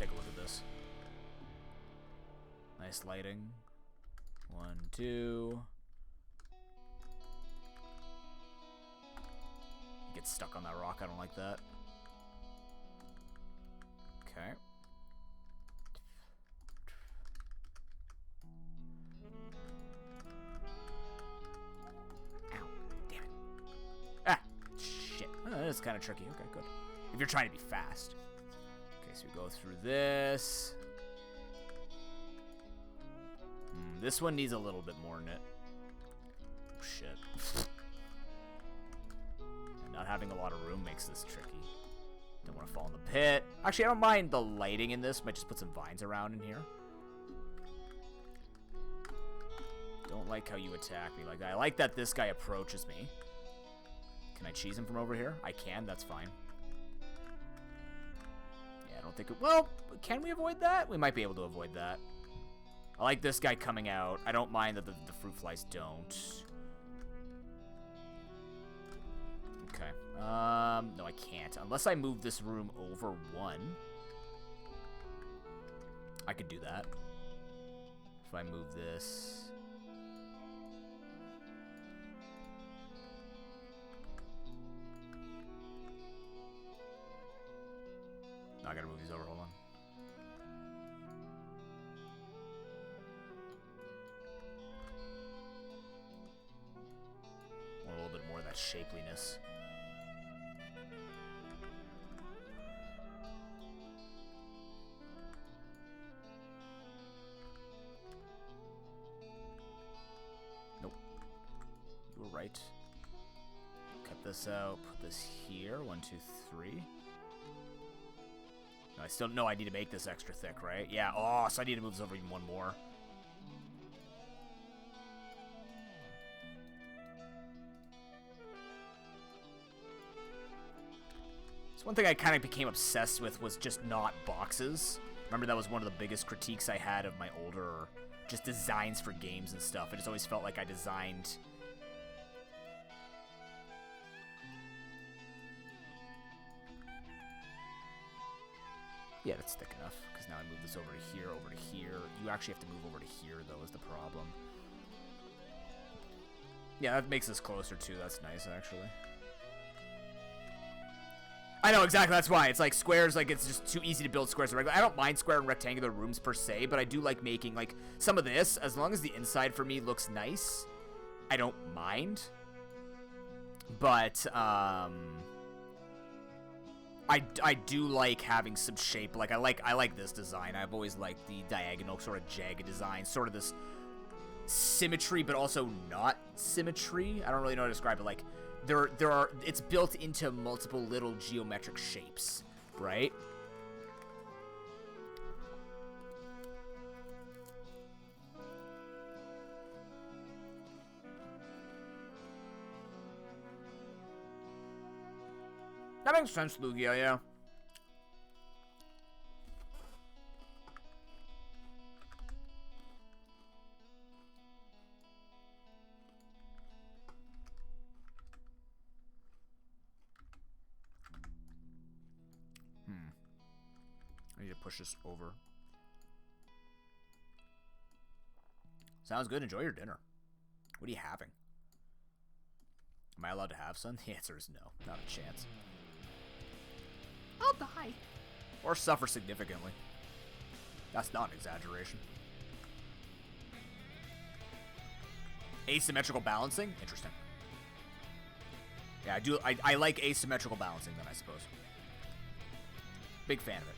take a look at this. Nice lighting. 1, 2. Get stuck on that rock. I don't like that. Okay. Ow. Damn it. Ah. Shit. Oh, that is kind of tricky. Okay, good. If you're trying to be fast. Okay, so we go through this. This one needs a little bit more in it. Oh, shit. And not having a lot of room makes this tricky. Don't want to fall in the pit. Actually, I don't mind the lighting in this. Might just put some vines around in here. Don't like how you attack me like that. I like that this guy approaches me. Can I cheese him from over here? I can. That's fine. Yeah, I don't think it... Well, can we avoid that? We might be able to avoid that. I like this guy coming out. I don't mind that the fruit flies don't. Okay. No, I can't. Unless I move this room over 1. I could do that. If I move this... No, I gotta move these over. Hold on. Want a little bit more of that shapeliness. Nope. You were right. Cut this out. Put this here. 1, 2, 3. No, I still... No, I need to make this extra thick, right? Yeah. Oh, so I need to move this over even 1 more. So one thing I kind of became obsessed with was just not boxes. Remember, that was one of the biggest critiques I had of my older... just designs for games and stuff. I just always felt like I designed... Yeah, that's thick enough, because now I move this over to here, over to here. You actually have to move over to here, though, is the problem. Yeah, that makes us closer, too. That's nice, actually. I know, exactly, that's why. It's like squares, like, it's just too easy to build squares. I don't mind square and rectangular rooms, per se, but I do like making, like, some of this. As long as the inside, for me, looks nice, I don't mind. But, I do like having some shape. Like I like this design. I've always liked the diagonal sort of jagged design, sort of this symmetry, but also not symmetry. I don't really know how to describe it. Like there are it's built into multiple little geometric shapes, right? That makes sense, Lugia, yeah. I need to push this over. Sounds good. Enjoy your dinner. What are you having? Am I allowed to have some? The answer is no. Not a chance. I'll die. Or suffer significantly. That's not an exaggeration. Asymmetrical balancing? Interesting. Yeah, I like asymmetrical balancing then, I suppose. Big fan of it.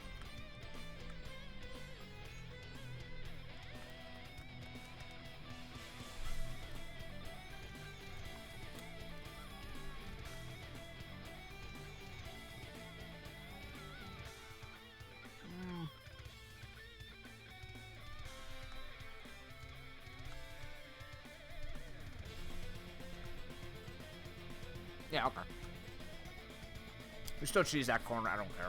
Yeah, okay. We still choose that corner, I don't care.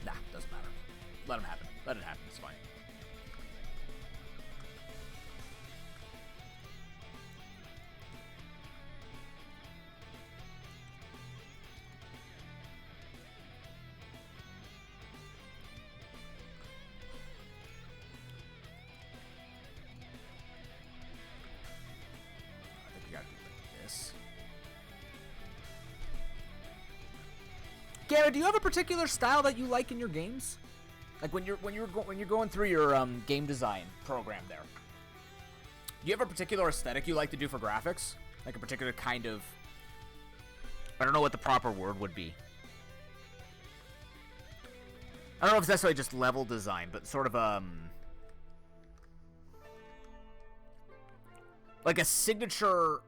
Nah, doesn't matter. Let him happen. Let it happen, it's fine. Garrett, do you have a particular style that you like in your games? Like when you're going through your game design program there. Do you have a particular aesthetic you like to do for graphics? Like a particular kind of, I don't know what the proper word would be. I don't know if it's necessarily just level design, but sort of like a signature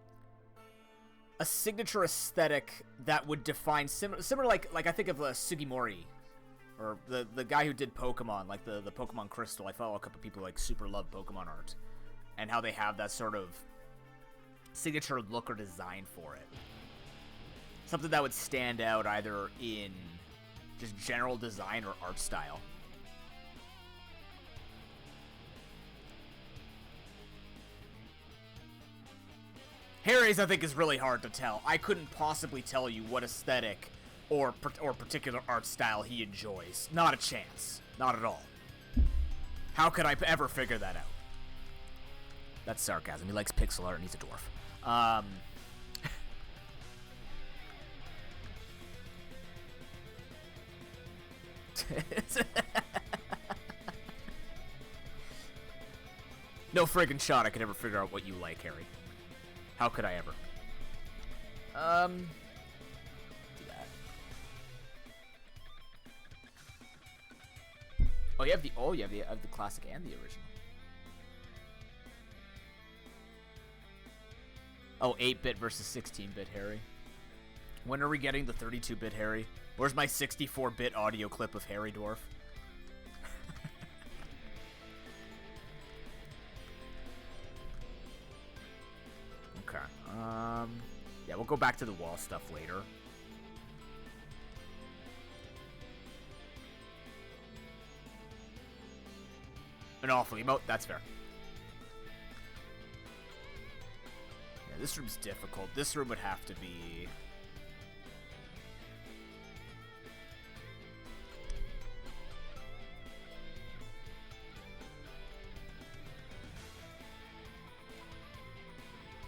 aesthetic that would define similar like I think of Sugimori, or the guy who did Pokemon, like the Pokemon Crystal. I follow a couple people like super love Pokemon art, and how they have that sort of signature look or design for it. Something that would stand out either in just general design or art style. Harry's, I think, is really hard to tell. I couldn't possibly tell you what aesthetic or particular art style he enjoys. Not a chance. Not at all. How could I ever figure that out? That's sarcasm. He likes pixel art and he's a dwarf. No friggin' shot I could ever figure out what you like, Harry. How could I ever? Do that. Oh, you have the classic and the original. Oh, 8-bit versus 16-bit Harry. When are we getting the 32-bit Harry? Where's my 64-bit audio clip of Harry Dwarf? Okay. Yeah, we'll go back to the wall stuff later. An awful emote, that's fair. Yeah, this room's difficult. This room would have to be...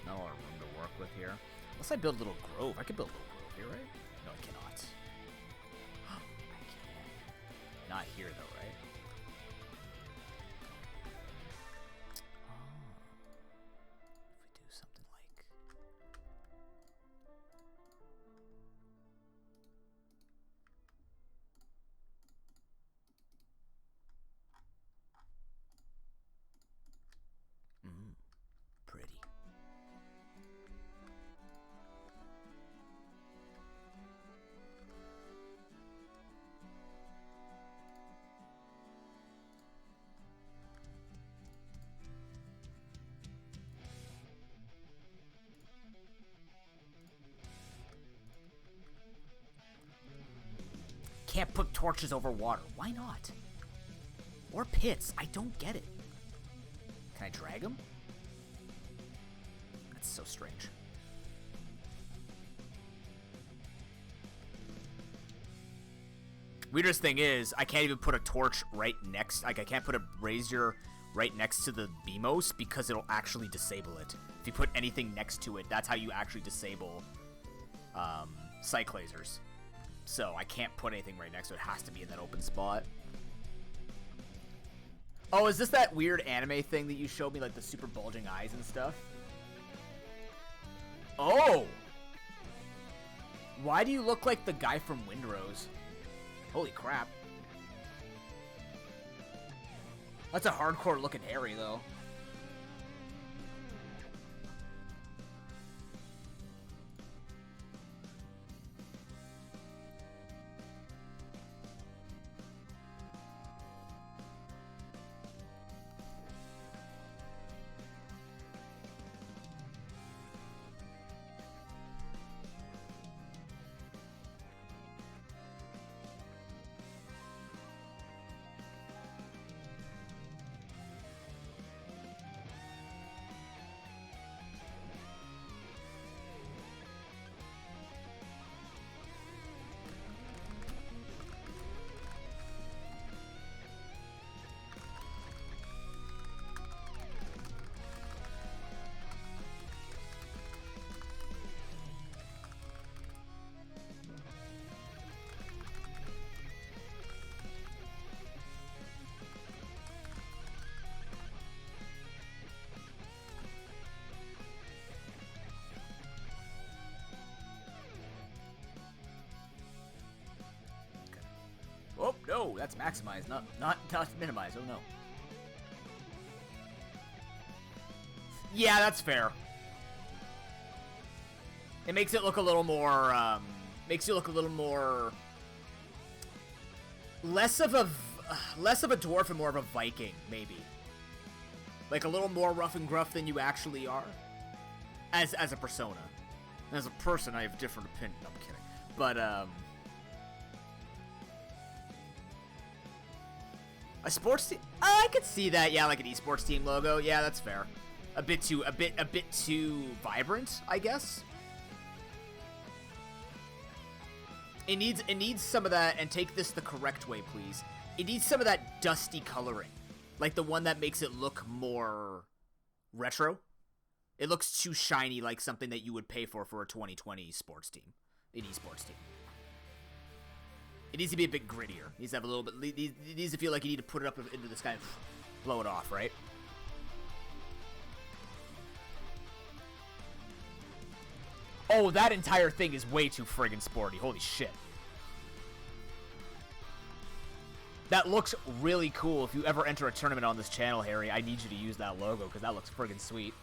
Not a lot of room to work with here. Unless I build a little grove. I could build a little grove here, right? No, I cannot. I can. Not here, though, right? Oh. If we do something like... Pretty. Can't put torches over water. Why not? Or pits. I don't get it. Can I drag them? That's so strange. Weirdest thing is, I can't even put a torch right next... Like, I can't put a brazier right next to the BMOS because it'll actually disable it. If you put anything next to it, that's how you actually disable sight lasers. So I can't put anything right next to it. It has to be in that open spot. Oh, is this that weird anime thing that you showed me, like the super bulging eyes and stuff? Oh! Why do you look like the guy from Windrose? Holy crap. That's a hardcore looking Harry, though. no, that's maximize, not minimize. Oh no. Yeah, that's fair. It makes it look a little more, less of a dwarf and more of a Viking, maybe. Like a little more rough and gruff than you actually are. As a persona. As a person, I have different opinions. No, I'm kidding. But, a sports team? I could see that, yeah, like an esports team logo. Yeah, that's fair. A bit too vibrant, I guess. It needs some of that, and take this the correct way, please. It needs some of that dusty coloring. Like the one that makes it look more retro. It looks too shiny, like something that you would pay for a 2020 sports team. An esports team. It needs to be a bit grittier. It needs to have a little bit, it needs to feel like you need to put it up into the sky and blow it off, right? Oh, that entire thing is way too friggin' sporty. Holy shit. That looks really cool. If you ever enter a tournament on this channel, Harry, I need you to use that logo, because that looks friggin' sweet.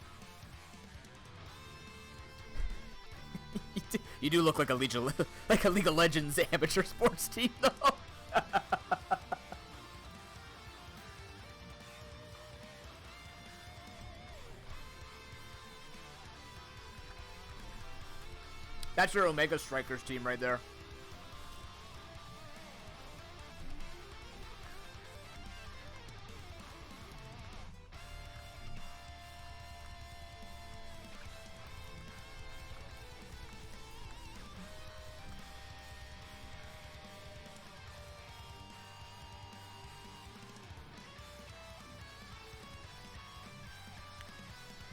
You do look like a League of Legends amateur sports team, though. That's your Omega Strikers team right there.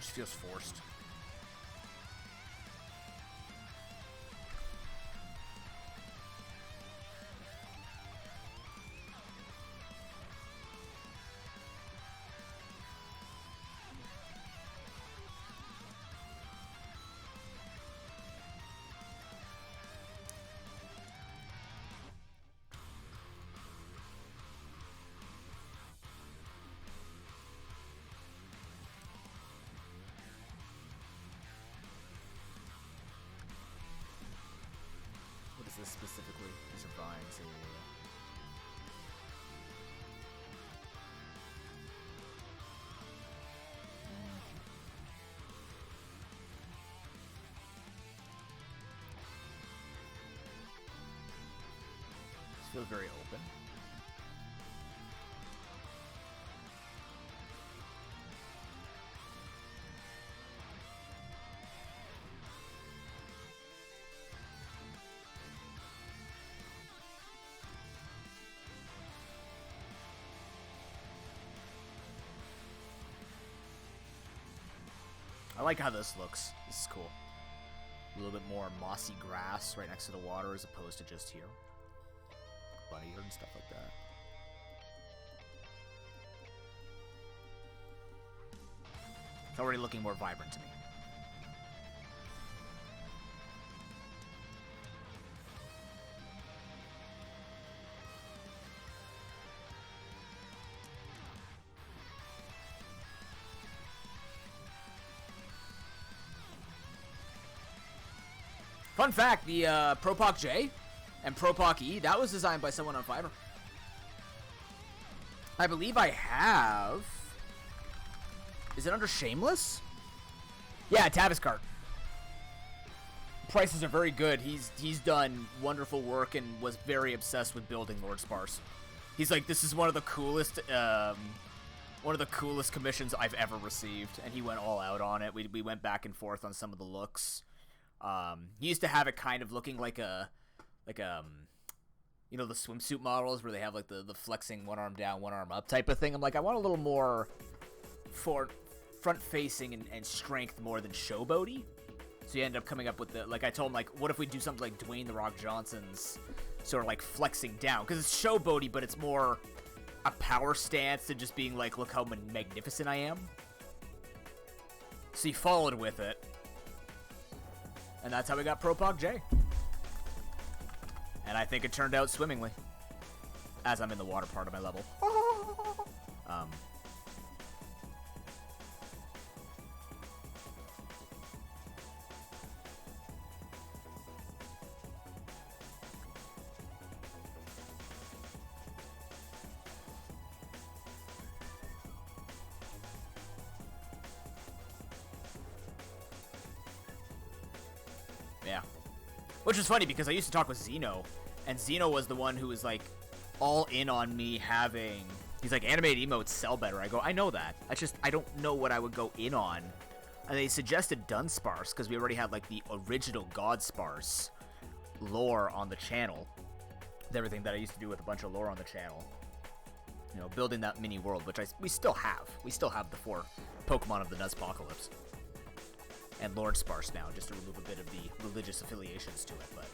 Just feels forced. This specifically, these are vines. This feels very open. I like how this looks. This is cool. A little bit more mossy grass right next to the water as opposed to just here. Bunny and stuff like that. It's already looking more vibrant to me. Fun fact, the Propoc J and Propoc E, that was designed by someone on Fiverr. I believe I have... Is it under Shameless? Yeah, Taviscart. Prices are very good. He's done wonderful work and was very obsessed with building Lord Sparse. He's like, this is one of the coolest commissions I've ever received, and he went all out on it. We went back and forth on some of the looks. He used to have it kind of looking like you know, the swimsuit models where they have like the flexing one arm down, one arm up type of thing. I'm like, I want a little more for front facing and strength more than showboaty. So you end up coming up with the, like I told him, like, what if we do something like Dwayne The Rock Johnson's sort of like flexing down? Because it's showboaty, but it's more a power stance than just being like, look how magnificent I am. So he followed with it. And that's how we got Propoc J. And I think it turned out swimmingly. as I'm in the water part of my level. Um, yeah. Which is funny because I used to talk with Xeno, and Xeno was the one who was like all in on me having. He's like, animated emotes sell better. I go, I know that. I don't know what I would go in on. And they suggested Dunsparce because we already had like the original Godsparce lore on the channel. With everything that I used to do with a bunch of lore on the channel. You know, building that mini world, which we still have. We still have the 4 Pokemon of the Nuzpocalypse. And Lord Sparse now, just to remove a bit of the religious affiliations to it, but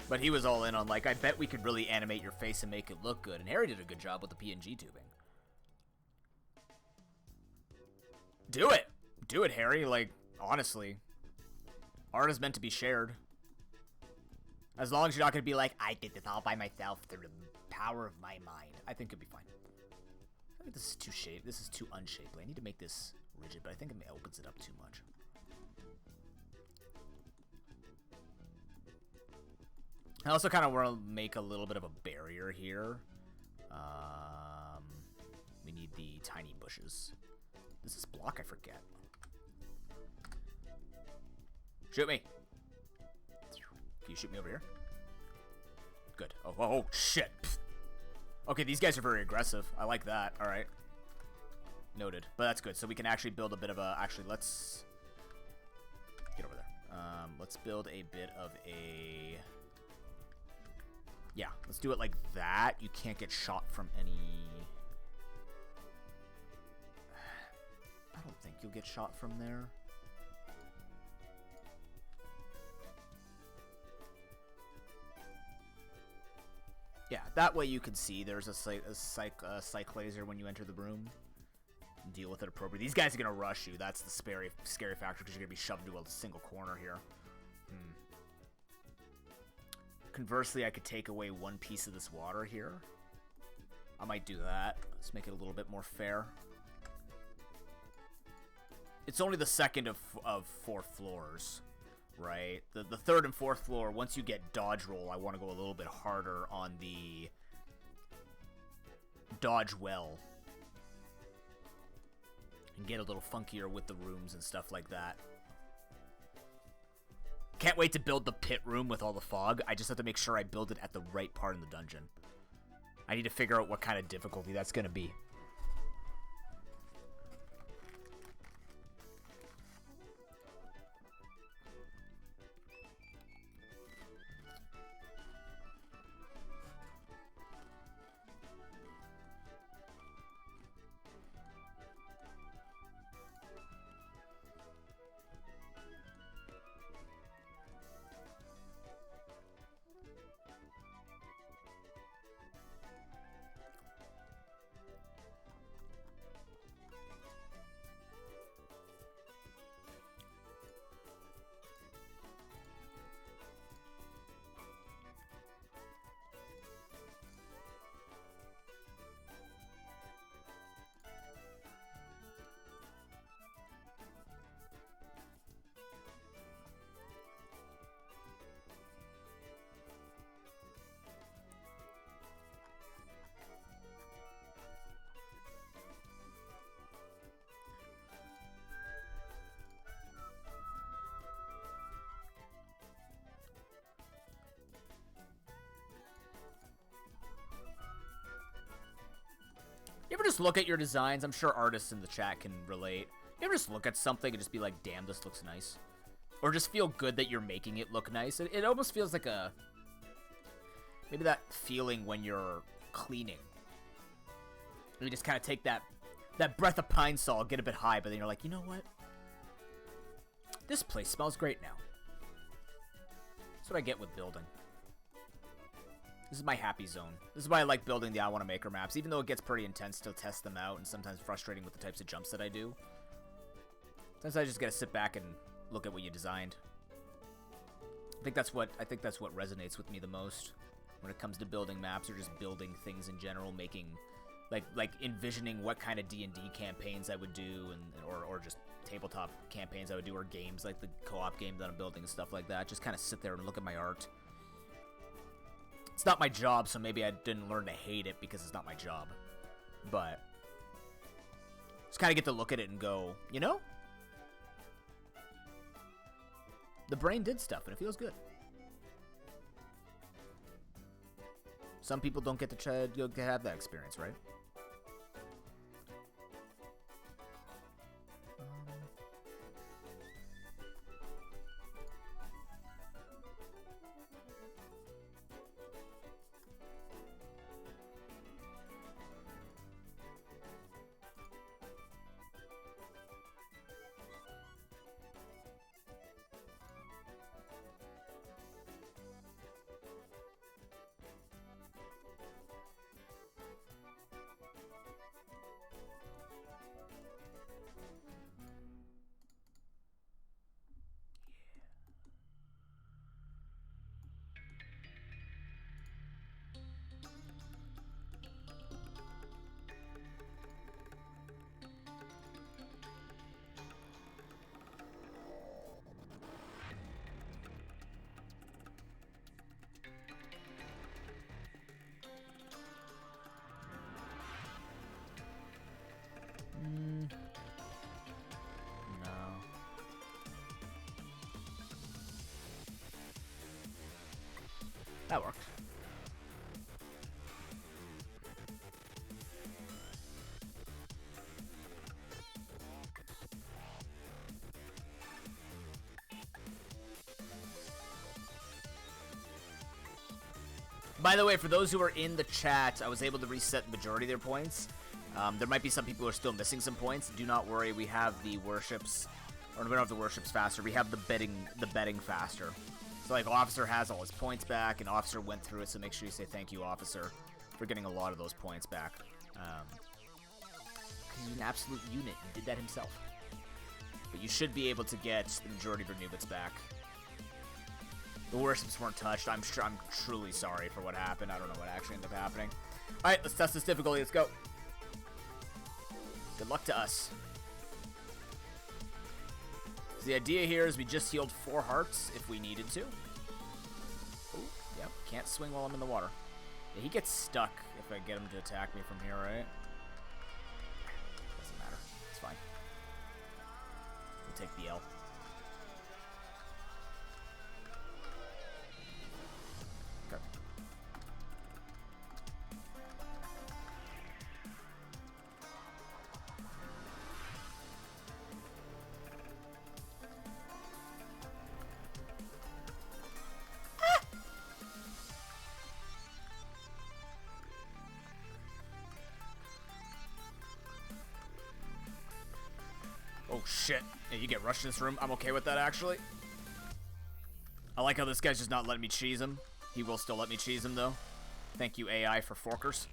but he was all in on, like, I bet we could really animate your face and make it look good, and Harry did a good job with the PNG tubing. Do it! Do it, Harry. Like, honestly. Art is meant to be shared. As long as you're not going to be like, I did this all by myself through the power of my mind. I think it'll be fine. I think this is too shaped. This is too unshapely. I need to make this rigid, but I think it opens it up too much. I also kind of want to make a little bit of a barrier here. We need the tiny bushes. Does this block? I forget. Shoot me. Can you shoot me over here? Good. Oh, shit. Okay, these guys are very aggressive. I like that. All right. Noted. But that's good. So we can actually build a bit of a... Actually, let's... Get over there. Let's build a bit of a... Yeah, let's do it like that. You can't get shot from any... I don't think you'll get shot from there. Yeah, that way you can see there's a psych laser when you enter the room. Deal with it appropriately. These guys are going to rush you. That's the scary factor because you're going to be shoved into a single corner here. Conversely, I could take away one piece of this water here. I might do that. Let's make it a little bit more fair. It's only the second of 4 floors, right? The third and fourth floor, once you get dodge roll, I want to go a little bit harder on the dodge well. And get a little funkier with the rooms and stuff like that. Can't wait to build the pit room with all the fog. I just have to make sure I build it at the right part in the dungeon. I need to figure out what kind of difficulty that's going to be. You ever just look at your designs? I'm sure artists in the chat can relate. You ever just look at something and just be like, damn, this looks nice? Or just feel good that you're making it look nice? It almost feels like a... Maybe that feeling when you're cleaning. You just kind of take that breath of pine sol, get a bit high, but then you're like, you know what? This place smells great now. That's what I get with building. This is my happy zone. This is why I like building the I Wanna Maker maps, even though it gets pretty intense to test them out and sometimes frustrating with the types of jumps that I do. Sometimes I just gotta sit back and look at what you designed. I think that's what resonates with me the most when it comes to building maps or just building things in general, making like envisioning what kind of D&D campaigns I would do or just tabletop campaigns I would do, or games like the co-op game that I'm building and stuff like that. Just kind of sit there and look at my art. It's not my job, so maybe I didn't learn to hate it because it's not my job. But just kind of get to look at it and go, you know? The brain did stuff, and it feels good. Some people don't get to have that experience, right? No. That worked. By the way, for those who are in the chat, I was able to reset the majority of their points. There might be some people who are still missing some points. Do not worry, we have the worships, or we don't have the worships faster. We have the betting faster. So like, Officer has all his points back, and Officer went through it. So make sure you say thank you, Officer, for getting a lot of those points back. He's an absolute unit. He did that himself. But you should be able to get the majority of your Nubits back. The worships weren't touched. I'm truly sorry for what happened. I don't know what actually ended up happening. All right, let's test this difficulty. Let's go. Good luck to us. So the idea here is we just healed 4 hearts if we needed to. Ooh, yep, can't swing while I'm in the water. Yeah, he gets stuck if I get him to attack me from here, right? Doesn't matter. It's fine. We'll take the L. Okay. Oh shit. Yeah, you get rushed in this room. I'm okay with that, actually. I like how this guy's just not letting me cheese him. He will still let me cheese him, though. Thank you, AI, for forkers.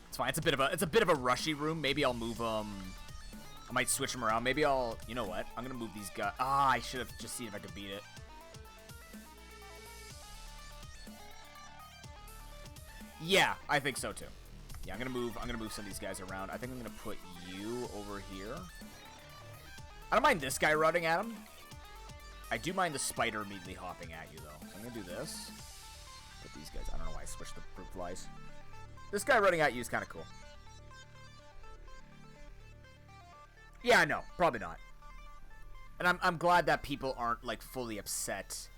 It's fine. It's a bit of a rushy room. Maybe I'll move I might switch them around. Maybe I'll, you know what? I'm gonna move these guys. Ah, I should have just seen if I could beat it. Yeah, I think so too. Yeah, I'm gonna move some of these guys around. I think I'm gonna put you over here. I don't mind this guy running at him. I do mind the spider immediately hopping at you, though. So I'm gonna do this. Put these guys. I don't know why I switched the fruit flies. This guy running at you is kind of cool. Yeah, no, probably not. And I'm glad that people aren't like fully upset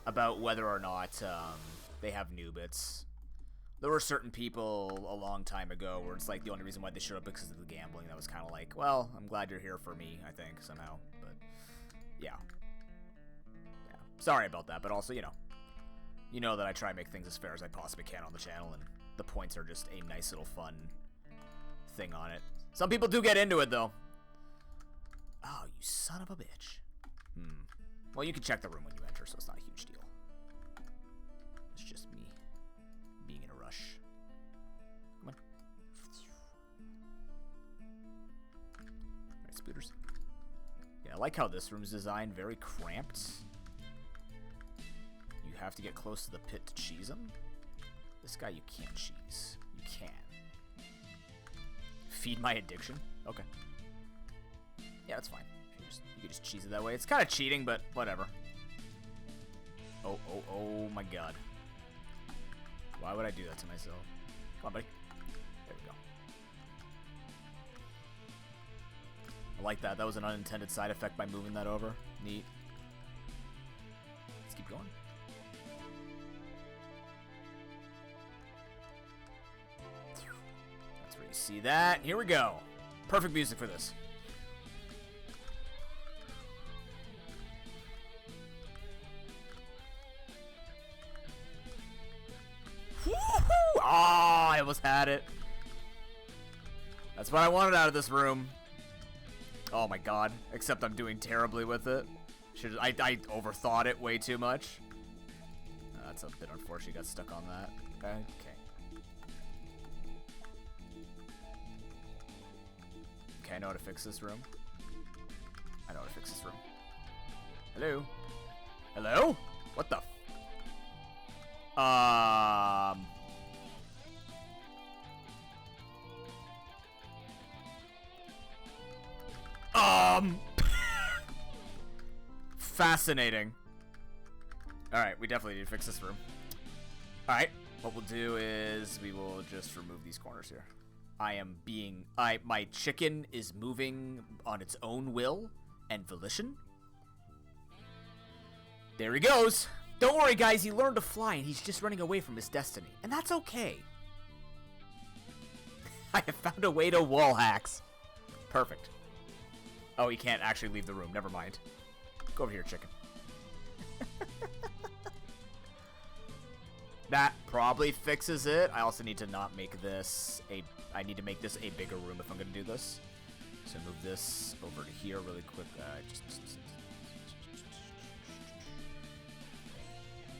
about whether or not they have Nubits. There were certain people a long time ago where it's like the only reason why they showed up because of the gambling. That was kind of like, well, I'm glad you're here for me, I think, somehow. But, yeah. Yeah. Sorry about that, but also, you know that I try and make things as fair as I possibly can on the channel, and the points are just a nice little fun thing on it. Some people do get into it, though. Oh, you son of a bitch. Well, you can check the room when you enter, so it's not a huge deal. It's just me being in a rush. Come on. Alright, spooters. Yeah, I like how this room's designed. Very cramped. You have to get close to the pit to cheese him. This guy you can't cheese. You can. Feed my addiction? Okay. Yeah, that's fine. You can just cheese it that way. It's kind of cheating, but whatever. Oh my god. Why would I do that to myself? Come on, buddy. There we go. I like that. That was an unintended side effect by moving that over. Neat. Let's keep going. That's where you see that. Here we go. Perfect music for this. Ah, I almost had it. That's what I wanted out of this room. Oh my god. Except I'm doing terribly with it. I overthought it way too much. That's a bit unfortunate. Got stuck on that. Okay. Okay, I know how to fix this room. Hello? Hello? What the? Fascinating. Alright, we definitely need to fix this room. Alright, what we'll do is we will just remove these corners here. My chicken is moving on its own will and volition. There he goes. Don't worry, guys, he learned to fly and he's just running away from his destiny. And that's okay. I have found a way to wall hacks. Perfect. Oh, he can't actually leave the room. Never mind. Go over here, chicken. That probably fixes it. I also need to not make this I need to make this a bigger room if I'm going to do this. So move this over to here really quick.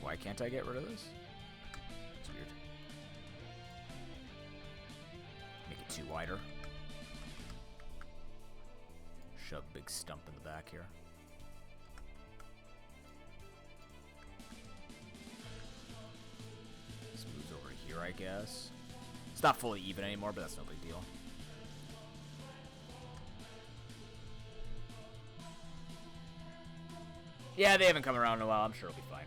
Why can't I get rid of this? It's weird. Make it too wider. Shove big stump in the back here. This moves over here, I guess. It's not fully even anymore, but that's no big deal. Yeah, they haven't come around in a while. I'm sure it'll be fine.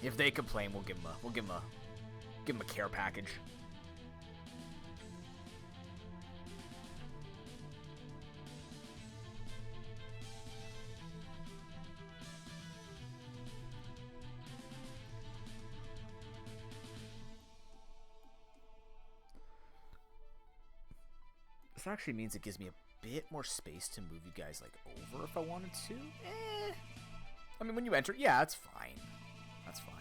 If they complain, we'll give them a care package. This actually means it gives me a bit more space to move you guys like over if I wanted to. I mean, when you enter, yeah, it's fine. That's fine.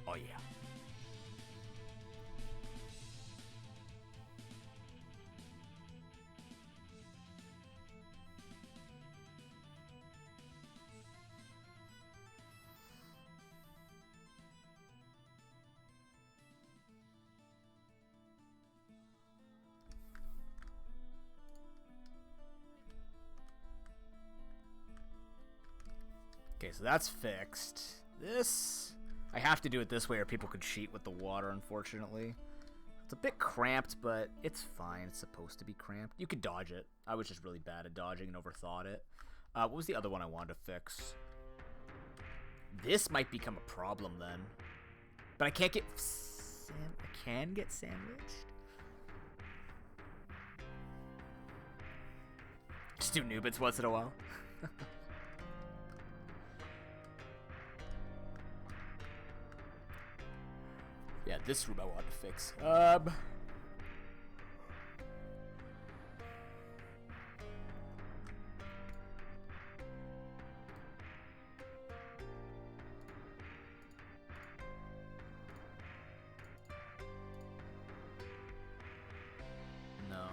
Oh, yeah. Okay, so that's fixed. This... I have to do it this way or people could cheat with the water, unfortunately. It's a bit cramped, but it's fine. It's supposed to be cramped. You could dodge it. I was just really bad at dodging and overthought it. What was the other one I wanted to fix? This might become a problem then. But I can't get... I can get sandwiched? Just do Nubits once in a while. Yeah, this room I want to fix. No,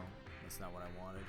that's not what I wanted.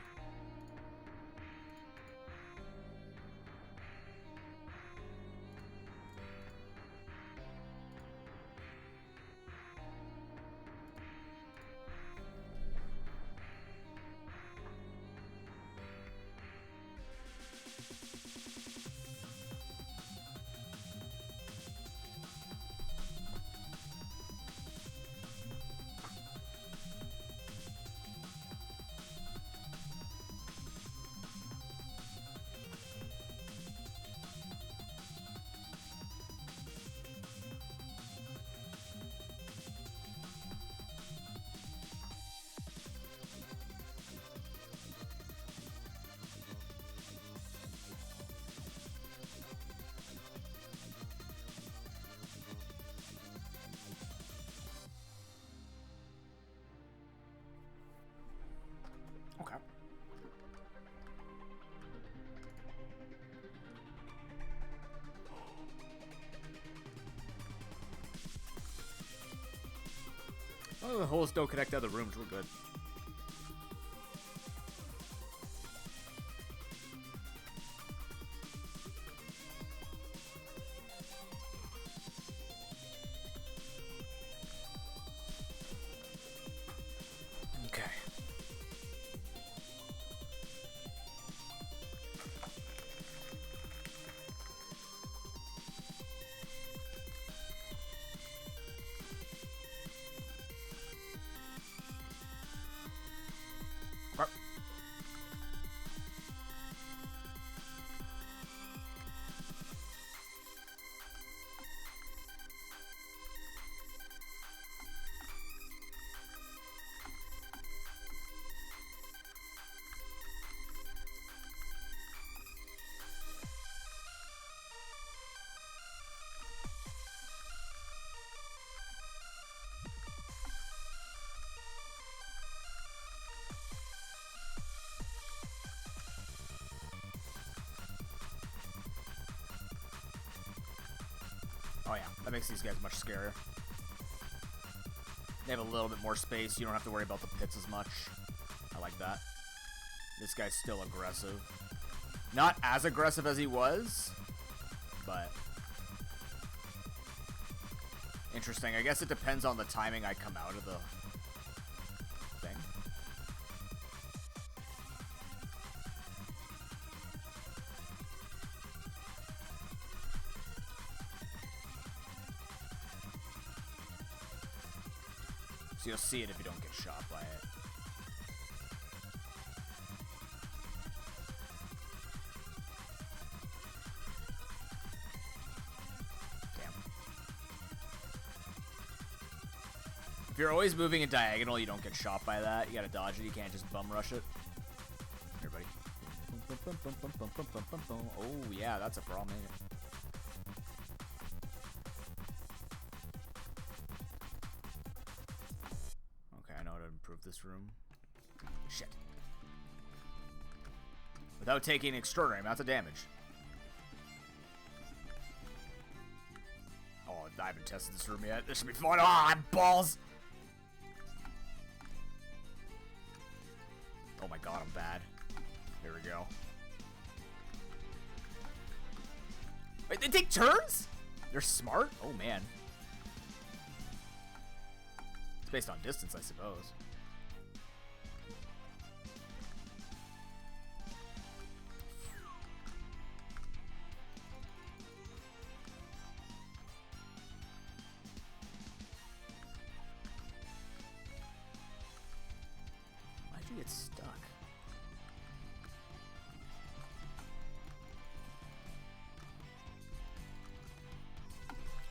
Okay. Oh, the holes don't connect to other rooms. We're good. Okay. Oh yeah, that makes these guys much scarier. They have a little bit more space. You don't have to worry about the pits as much. I like that. This guy's still aggressive. Not as aggressive as he was, but interesting. I guess it depends on the timing I come out of the thing. So you'll see it if you don't get shot by it. Damn. If you're always moving in diagonal, you don't get shot by that. You gotta dodge it. You can't just bum rush it. Here, buddy. Oh, yeah, that's a problem, ain't it? This room. Shit. Without taking extraordinary amounts of damage. Oh, I haven't tested this room yet. This should be fun. Ah, balls! Oh my god, I'm bad. Here we go. Wait, they take turns? They're smart? Oh man. It's based on distance, I suppose.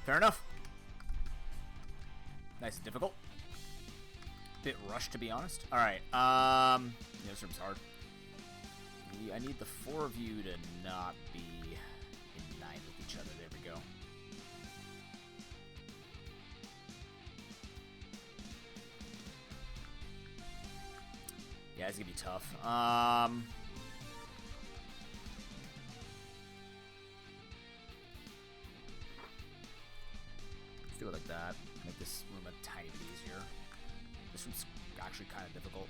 Fair enough. Nice and difficult. Bit rushed, to be honest. Alright, yeah, this room's hard. I need the 4 of you to not be in line with each other. There we go. Yeah, it's gonna be tough. Let's do it like that. Make this room a tiny bit easier. This room's actually kind of difficult.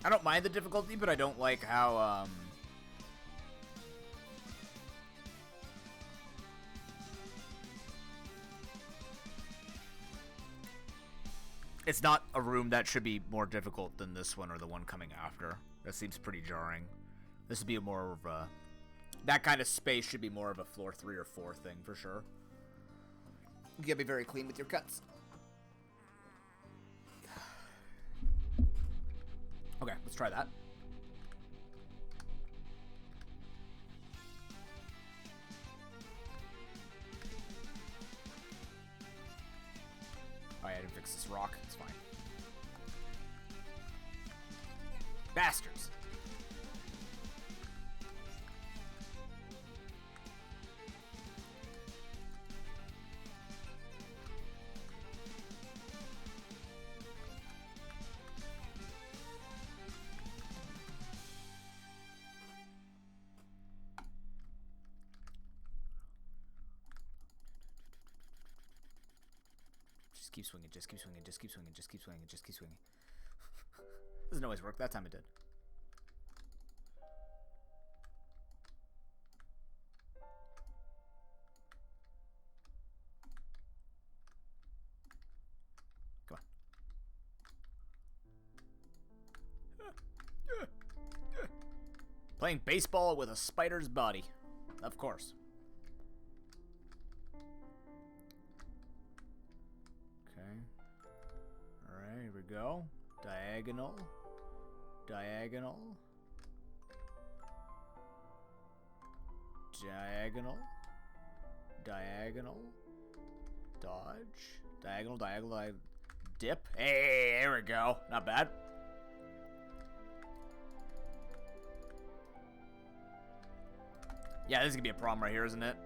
I don't mind the difficulty, but I don't like how, it's not a room that should be more difficult than this one or the one coming after. That seems pretty jarring. This would be more of a... That kind of space should be more of a floor 3 or 4 thing, for sure. You gotta be very clean with your cuts. Okay, let's try that. Oh, yeah, I didn't fix this rock. It's fine. Bastards. Just keep swinging, just keep swinging, just keep swinging, just keep swinging, just keep swinging. Doesn't always work. That time it did. Come on. Playing baseball with a spider's body. Of course. Alright, here we go. Diagonal. Diagonal. Diagonal. Diagonal. Dodge. Diagonal, diagonal, dip. Hey, there we go. Not bad. Yeah, this is gonna be a problem right here, isn't it?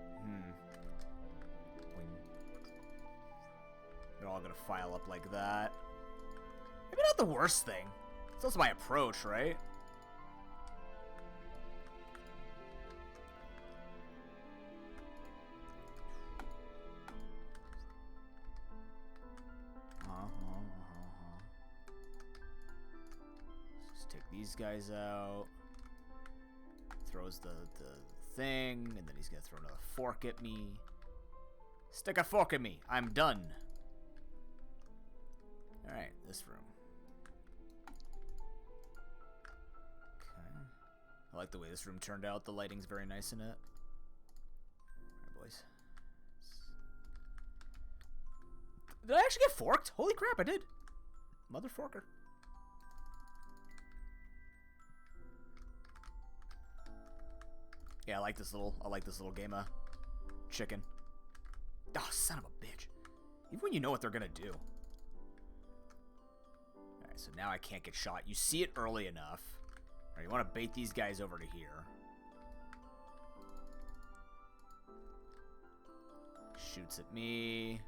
They're all gonna file up like that. Maybe not the worst thing. It's also my approach, right? Just take these guys out. Throws the thing, and then he's gonna throw another fork at me. Stick a fork at me. I'm done. Alright, this room. Okay. I like the way this room turned out. The lighting's very nice in it. Alright, boys. Did I actually get forked? Holy crap, I did. Mother forker. Yeah, I like this little game of chicken. Oh, son of a bitch. Even when you know what they're gonna do. Alright, so now I can't get shot. You see it early enough. Alright, you want to bait these guys over to here. Shoots at me.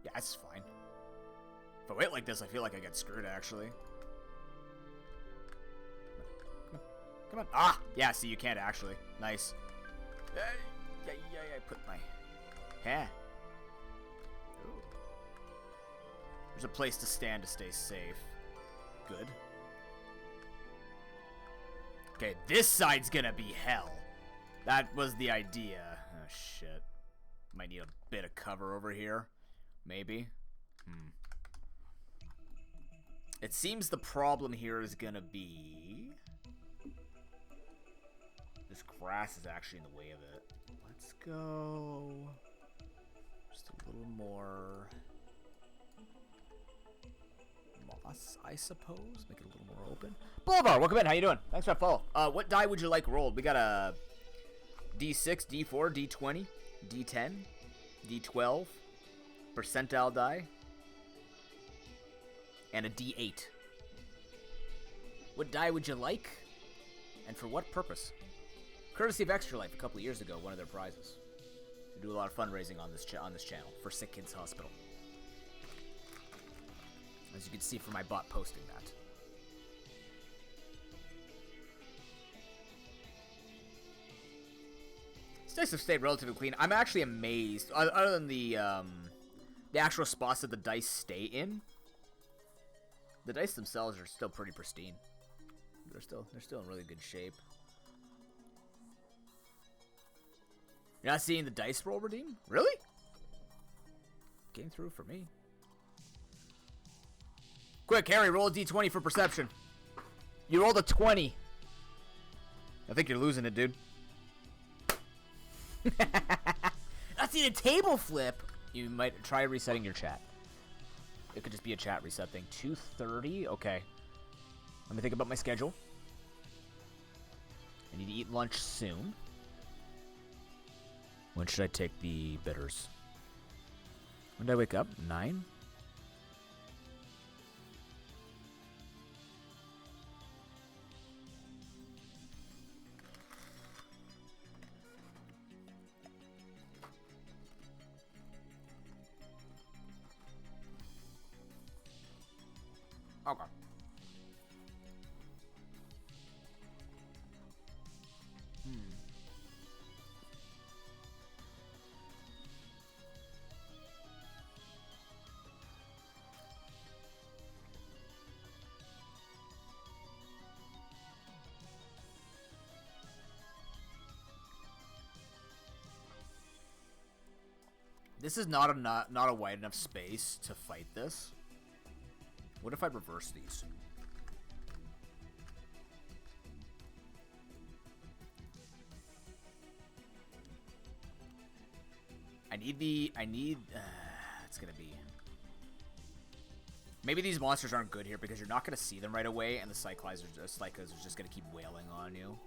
Yeah, that's fine. If I wait like this, I feel like I get screwed, actually. Come on. Ah! Yeah, see, you can't actually. Nice. Yeah, I put my... Yeah. Ooh. There's a place to stand to stay safe. Good. Okay, this side's gonna be hell. That was the idea. Oh, shit. Might need a bit of cover over here. Maybe. It seems the problem here is gonna be... This grass is actually in the way of it. Let's go... Just a little more... moss, I suppose? Make it a little more open. Boulevard, welcome in. How you doing? Thanks for that follow. What die would you like rolled? We got a D6, D4, D20, D10, D12, percentile die, and a D8. What die would you like, and for what purpose? Courtesy of Extra Life a couple of years ago, one of their prizes. We do a lot of fundraising on this channel for Sick Kids Hospital. As you can see from my bot posting that. These dice have stayed relatively clean. I'm actually amazed. Other than the actual spots that the dice stay in, the dice themselves are still pretty pristine. They're still in really good shape. You're not seeing the dice roll redeem? Really? Came through for me. Quick, Harry, roll a d20 for perception. You rolled a 20. I think you're losing it, dude. Not seeing a table flip. You might try resetting your chat. It could just be a chat reset thing. 2:30? Okay. Let me think about my schedule. I need to eat lunch soon. When should I take the bitters? When did I wake up? 9? Okay. This is not a wide enough space to fight this. What if I reverse these? It's gonna be... Maybe these monsters aren't good here because you're not gonna see them right away, and the Cyclizers are just gonna keep wailing on you.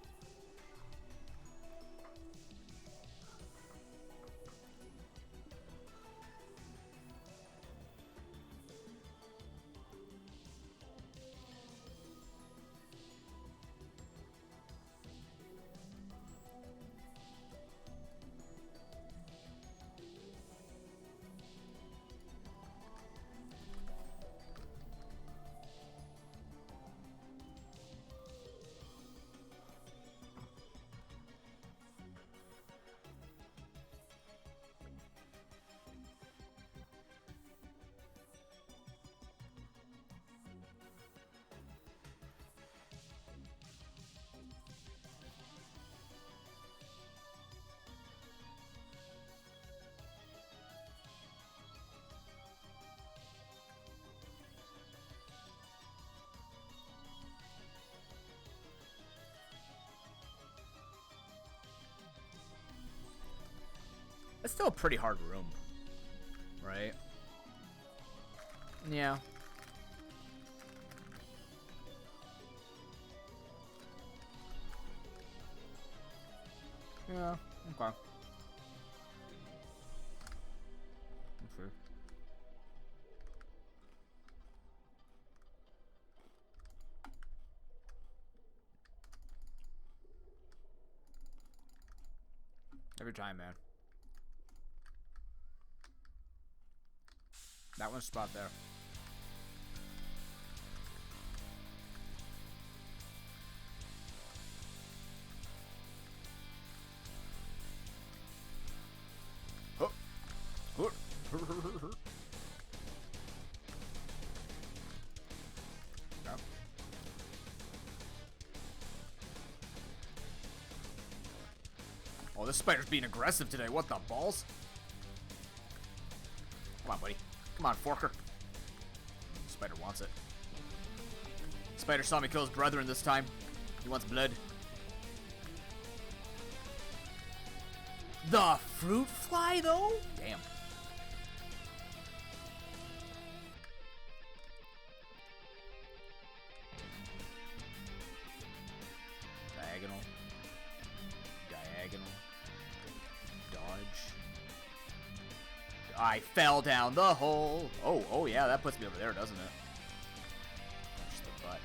It's still a pretty hard room, right? Yeah. Yeah, okay. Okay. Every time, man. That one's spot there. Oh. Oh. Yep. Oh, this spider's being aggressive today. What the balls? Come on, buddy. Come on, Forker. Spider wants it. Spider saw me kill his brethren this time. He wants blood. The fruit fly, though? Damn. Diagonal. Diagonal. Dodge. I fell down the hole. Oh yeah, that puts me over there, doesn't it? Push the button.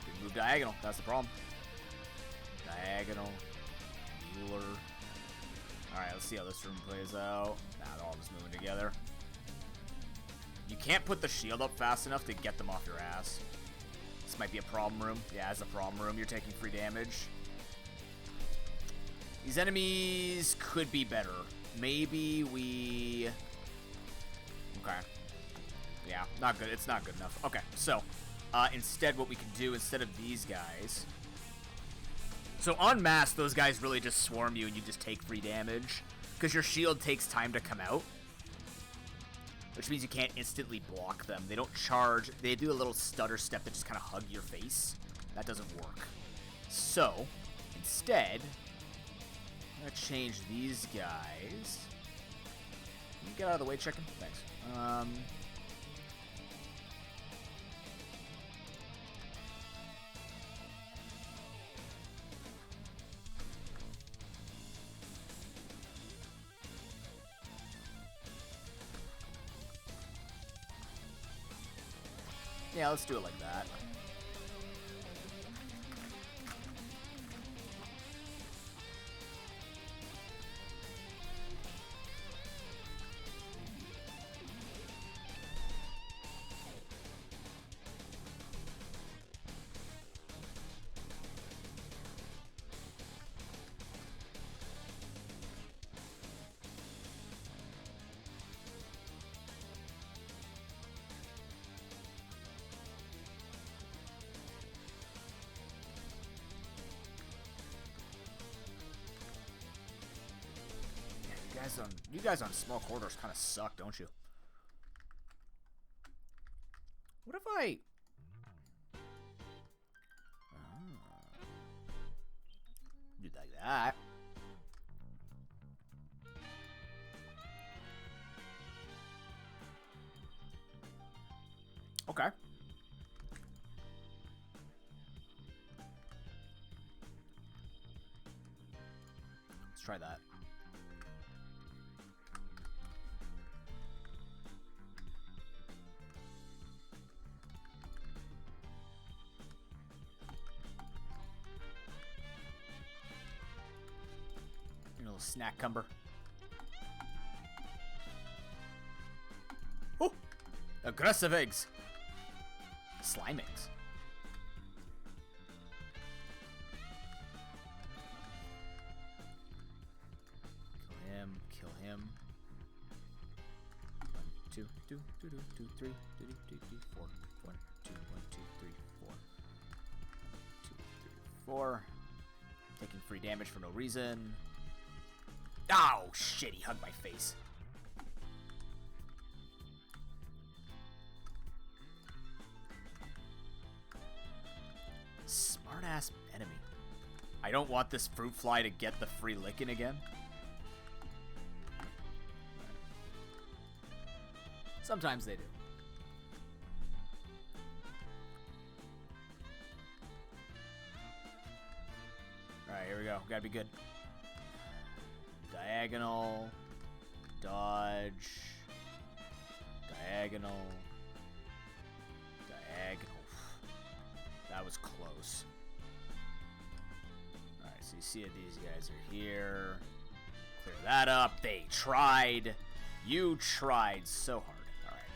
Didn't move diagonal. That's the problem. Diagonal. Mueller. Alright, let's see how this room plays out. Nah, they're all just moving together. You can't put the shield up fast enough to get them off your ass. This might be a problem room. Yeah, it's a problem room. You're taking free damage. These enemies could be better. Maybe we... Okay. Yeah, not good. It's not good enough. Okay, so instead what we can do, instead of these guys... So on mass, those guys really just swarm you and you just take free damage. Because your shield takes time to come out. Which means you can't instantly block them. They don't charge. They do a little stutter step that just kind of hug your face. That doesn't work. So, instead, I'm going to change these guys. Can you get out of the way, chicken? Thanks. Yeah, let's do it like that. You guys on small corridors kind of suck, don't you? What if I... do like that. Okay. Let's try that. Snack cumber. Oh! Aggressive eggs. Slime eggs. Kill him. Kill him. 1, 2, 2, 2, 2, 2, 3, 2, 2, 2, 4. 1, 2, 1, 2, 3, 4. 2, 3, 4. Taking free damage for no reason. Oh, shit, he hugged my face. Smart-ass enemy. I don't want this fruit fly to get the free licking again. Sometimes they do. Alright, here we go. Gotta be good. Diagonal, dodge, diagonal, diagonal. That was close. Alright, so you see that these guys are here. Clear that up. They tried. You tried so hard. Alright.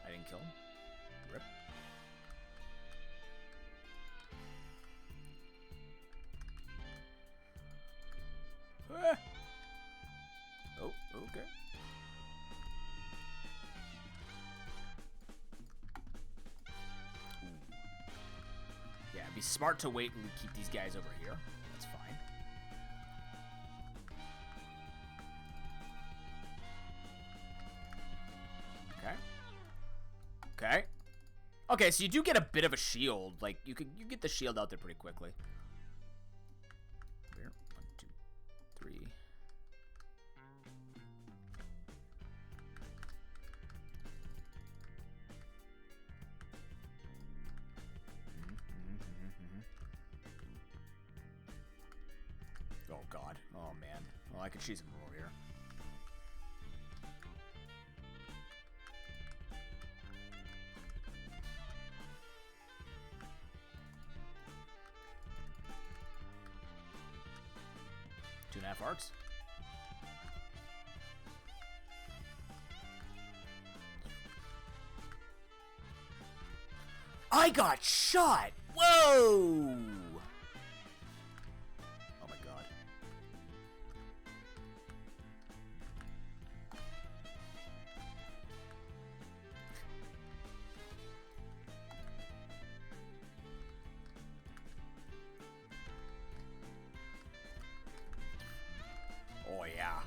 I didn't kill him. Rip. Oh, okay. Ooh. Yeah, it'd be smart to wait and keep these guys over here. That's fine. Okay, so you do get a bit of a shield. Like, you get the shield out there pretty quickly. Here, 1, 2, 3. Oh, God. Oh, man. Well, I could cheese him over here. Two and a half arcs. I got shot! Whoa! Oh my God. Oh yeah.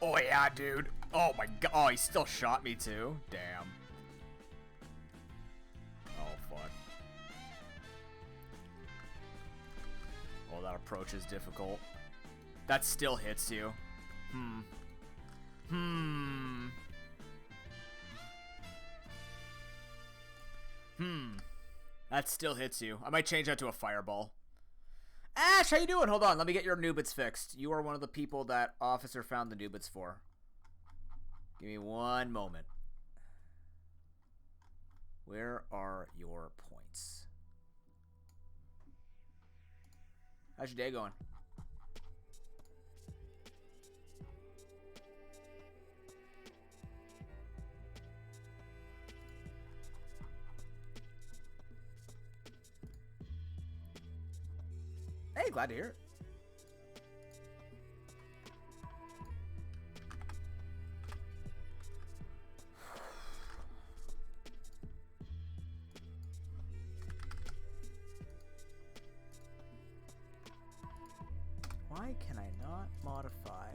Oh yeah, dude. Oh my God. Oh, he still shot me too. Damn. Oh fuck. Oh, that approach is difficult. That still hits you. That still hits you. I might change that to a fireball. Ash, how you doing? Hold on, let me get your Nubits fixed. You are one of the people that officer found the Nubits for. Give me one moment. Where are your points? How's your day going? Hey, glad to hear it. Why can I not modify?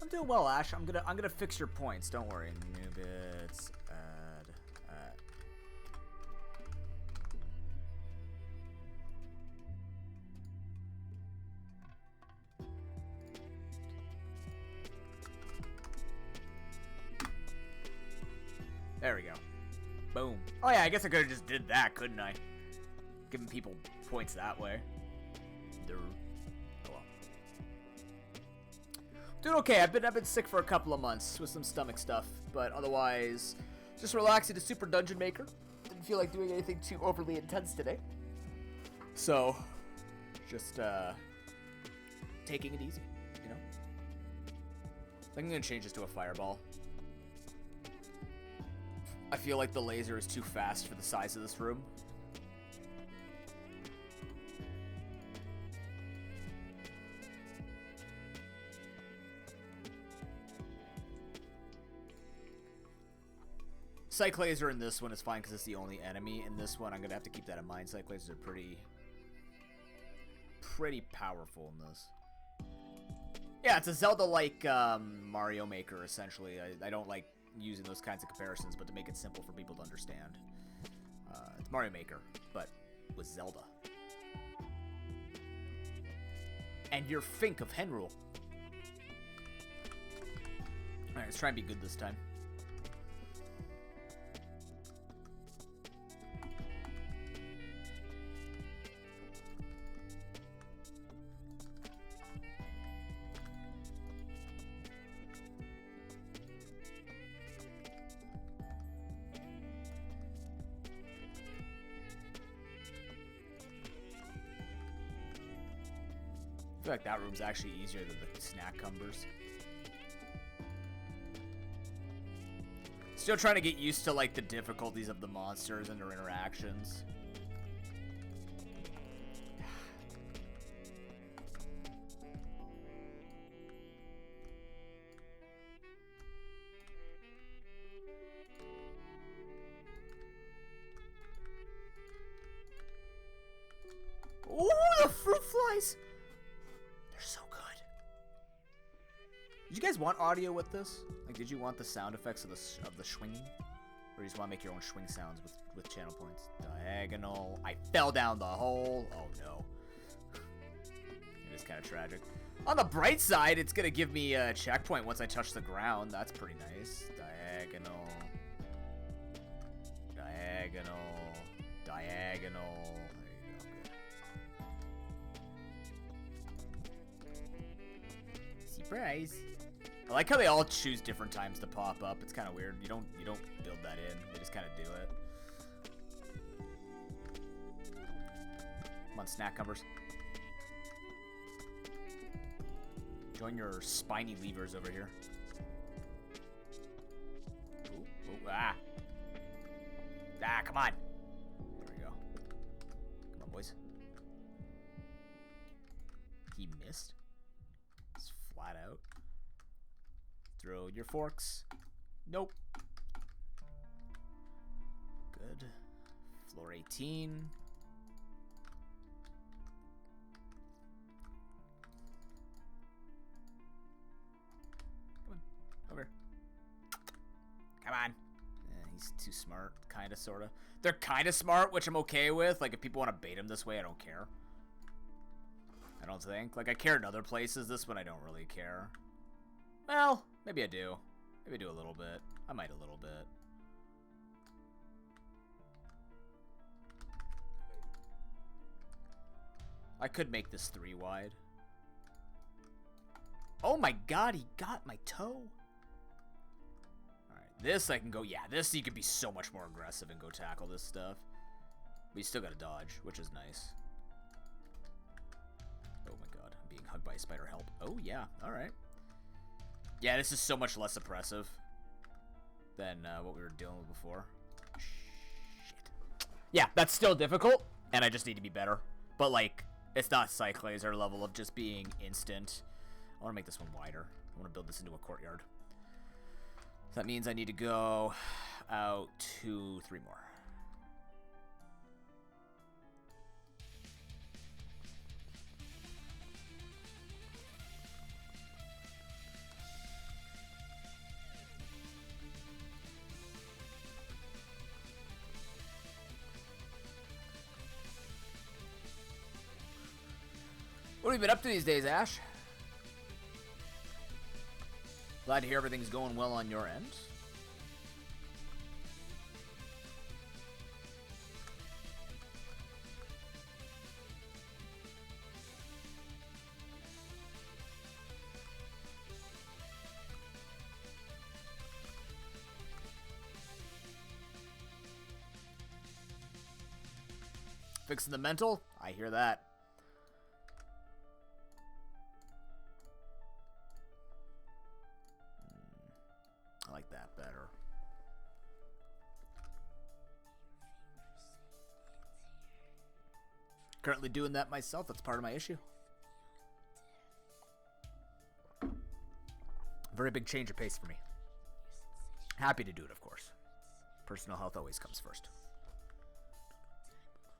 I'm doing well, Ash. I'm gonna fix your points. Don't worry. New bits. Add. There we go. Boom. Oh yeah, I guess I could have just did that, couldn't I? Giving people points that way. Oh well. Doing okay. I've been sick for a couple of months with some stomach stuff, but otherwise, just relaxing to Super Dungeon Maker. Didn't feel like doing anything too overly intense today, so just taking it easy, you know. I think I'm gonna change this to a fireball. I feel like the laser is too fast for the size of this room. Psych laser in this one is fine because it's the only enemy. In this one, I'm going to have to keep that in mind. Psych lasers are pretty powerful in this. Yeah, it's a Zelda-like Mario Maker, essentially. I don't like using those kinds of comparisons, but to make it simple for people to understand. It's Mario Maker, but with Zelda. And your Fink of Henrule. Alright, let's try and be good this time. I feel like that room's actually easier than the snack cumbers. Still trying to get used to like the difficulties of the monsters and their interactions. Ooh, the fruit flies! They're so good. Did you guys want audio with this? Like, did you want the sound effects of the swinging? Or you just want to make your own swing sounds with channel points. Diagonal. I fell down the hole. Oh, no. It is kind of tragic. On the bright side, it's going to give me a checkpoint once I touch the ground. That's pretty nice. Diagonal. Diagonal. Diagonal. There you go. Surprise. I like how they all choose different times to pop up. It's kind of weird. You don't build that in. They just kind of do it. Come on, snack covers. Join your spiny levers over here. Ooh, ooh, ah. Ah, come on. There we go. Come on, boys. He missed. He's flat out. Throw your forks. Nope. Good. Floor 18. Over. Come on. He's too smart, kind of, sort of. They're kind of smart, which I'm okay with. Like, if people want to bait him this way, I don't care. I don't think. Like, I care in other places. This one, I don't really care. Well, maybe I do. Maybe I do a little bit. I might a little bit. I could make this 3 wide. Oh my god, he got my toe. This I can go, yeah, this you can be so much more aggressive and go tackle this stuff. But you still gotta dodge, which is nice. Oh my god, I'm being hugged by a spider, help. Oh yeah, alright. Yeah, this is so much less oppressive than what we were dealing with before. Shit. Yeah, that's still difficult, and I just need to be better. But like, it's not Cyclaser level of just being instant. I wanna make this one wider. I wanna build this into a courtyard. That means I need to go out 2, 3 more. What have you been up to these days, Ash? Glad to hear everything's going well on your end. Fixing the mental? I hear that. I like that better. Currently doing that myself. That's part of my issue. Very big change of pace for me. Happy to do it, of course. Personal health always comes first.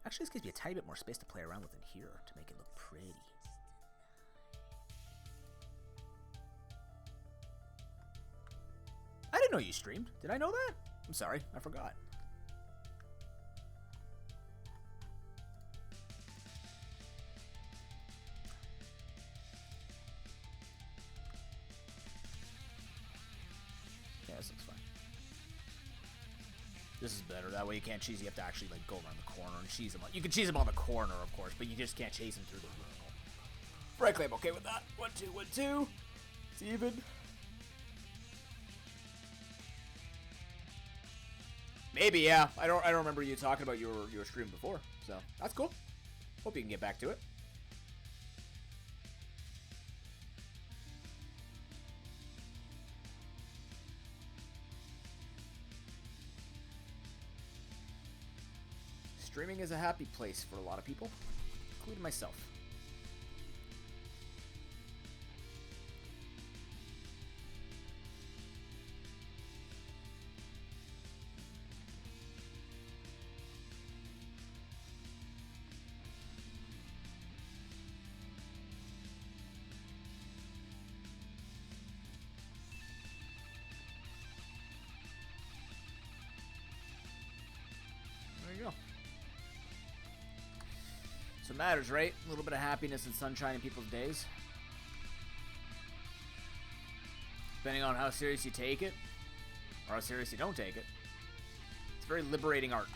Actually, this gives me a tiny bit more space to play around with in here to make it look pretty. I didn't know you streamed. Did I know that? I'm sorry, I forgot. Yeah, this looks fine. This is better. That way you can't cheese. You have to actually like go around the corner and cheese him. You can cheese him on the corner, of course, but you just can't chase him through the room. Frankly, I'm okay with that. 1, 2, 1, 2. It's even. Maybe, yeah. I don't remember you talking about your stream before, so that's cool. Hope you can get back to it. Streaming is a happy place for a lot of people, including myself. So it matters, right? A little bit of happiness and sunshine in people's days. Depending on how serious you take it, or how serious you don't take it. It's very liberating art.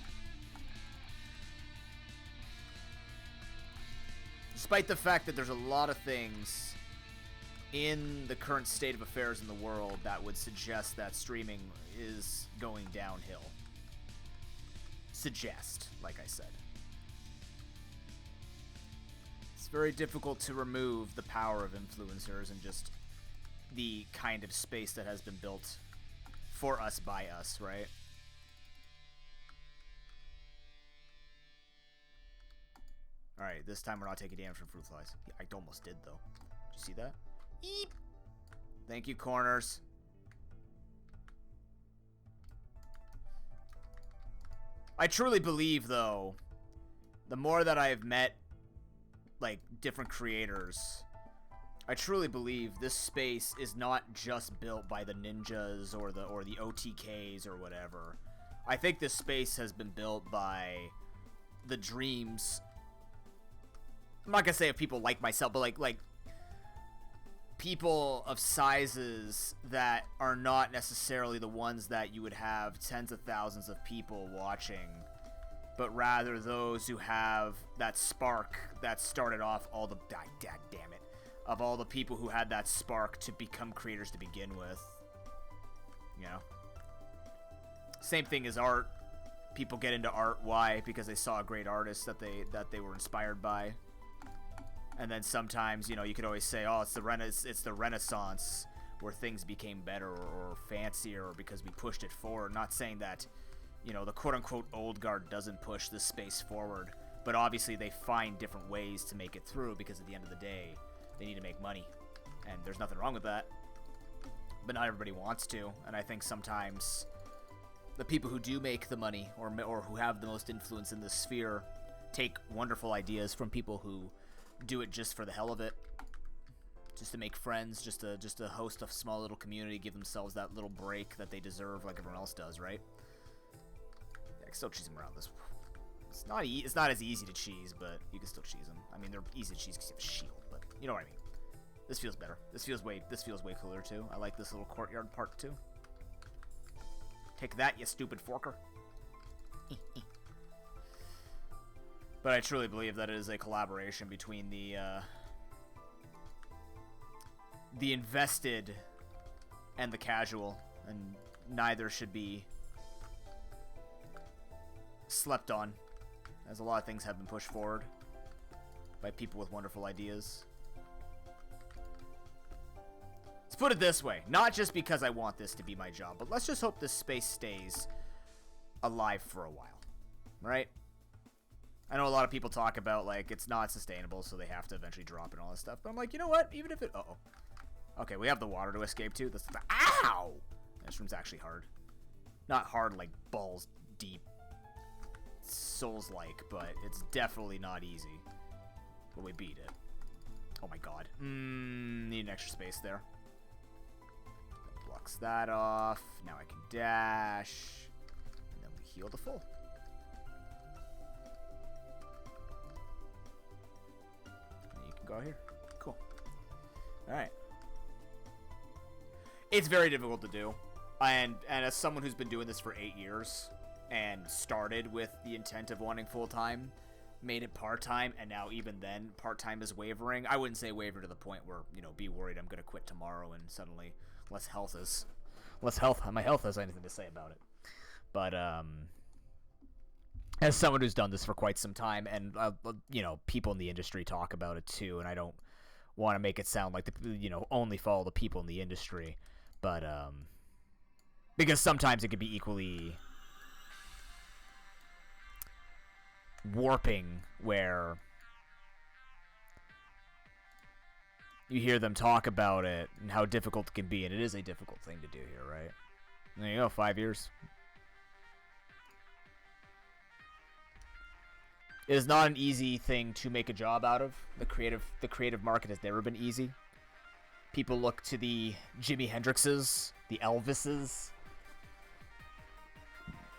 Despite the fact that there's a lot of things in the current state of affairs in the world that would suggest that streaming is going downhill. Suggest, like I said. It's very difficult to remove the power of influencers and just the kind of space that has been built for us by us, right? Alright, this time we're not taking damage from fruit flies. Yeah, I almost did, though. Did you see that? Eep! Thank you, corners. I truly believe, though, the more that I've met, like, different creators, I truly believe this space is not just built by the ninjas or the OTKs or whatever. I think this space has been built by the dreams. I'm not gonna say of people like myself, but like people of sizes that are not necessarily the ones that you would have tens of thousands of people watching, but rather those who have that spark that started off all the damn it, of all the people who had that spark to become creators to begin with. You know, same thing as art. People get into art. Why? Because they saw a great artist that they were inspired by. And then sometimes, you know, you could always say, oh, it's the Renaissance where things became better or fancier or because we pushed it forward. Not saying that, you know, the quote-unquote old guard doesn't push this space forward. But obviously they find different ways to make it through because at the end of the day, they need to make money. And there's nothing wrong with that. But not everybody wants to. And I think sometimes the people who do make the money or who have the most influence in this sphere take wonderful ideas from people who do it just for the hell of it, just to make friends, just to host a small little community, give themselves that little break that they deserve, like everyone else does, right? Yeah, I can still cheese them around this. It's not as easy to cheese, but you can still cheese them. I mean, they're easy to cheese because you have a shield, but you know what I mean. This feels better. This feels way cooler too. I like this little courtyard part too. Take that, you stupid forker. But I truly believe that it is a collaboration between the invested and the casual, and neither should be slept on, as a lot of things have been pushed forward by people with wonderful ideas. Let's put it this way, not just because I want this to be my job, but let's just hope this space stays alive for a while, right? I know a lot of people talk about, like, it's not sustainable, so they have to eventually drop it and all this stuff. But I'm like, you know what? Even if it... Uh-oh. Okay, we have the water to escape to. This... Ow! This room's actually hard. Not hard, like, balls deep. Souls-like, but it's definitely not easy. But we beat it. Oh my god. Need an extra space there. That blocks that off. Now I can dash. And then we heal the full. Go here. Cool. Alright. It's very difficult to do. And as someone who's been doing this for 8 years and started with the intent of wanting full-time, made it part-time, and now even then part-time is wavering. I wouldn't say waver to the point where, you know, be worried I'm going to quit tomorrow and suddenly my health has anything to say about it. But as someone who's done this for quite some time, and you know, people in the industry talk about it too, and I don't want to make it sound like only follow the people in the industry, but because sometimes it can be equally warping where you hear them talk about it and how difficult it can be, and it is a difficult thing to do here, right? There you go, 5 years. It is not an easy thing to make a job out of. The creative market has never been easy. People look to the Jimi Hendrixes, the Elvises,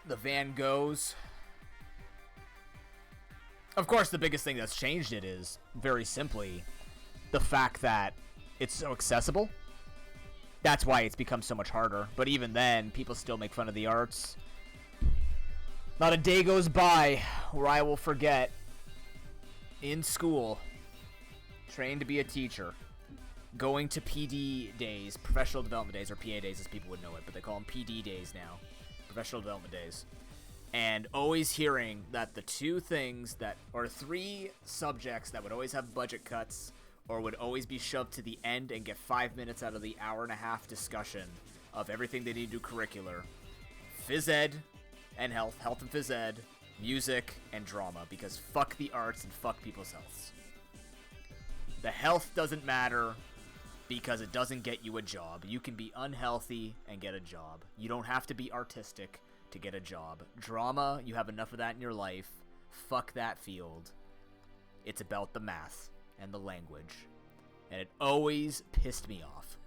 the Van Goghs Of course, the biggest thing that's changed it is, very simply, the fact that it's so accessible. That's why it's become so much harder. But even then, people still make fun of the arts. Not a day goes by where I will forget, in school, trained to be a teacher, going to PD days, professional development days, or PA days as people would know it, but they call them PD days now, professional development days, and always hearing that the two things that, or three subjects that would always have budget cuts, or would always be shoved to the end and get 5 minutes out of the hour-and-a-half discussion of everything they need to do curricular: phys ed and health and phys ed, music, and drama, because fuck the arts and fuck people's healths. The health doesn't matter because it doesn't get you a job. You can be unhealthy and get a job. You don't have to be artistic to get a job. Drama, you have enough of that in your life. Fuck that field. It's about the math and the language. And it always pissed me off.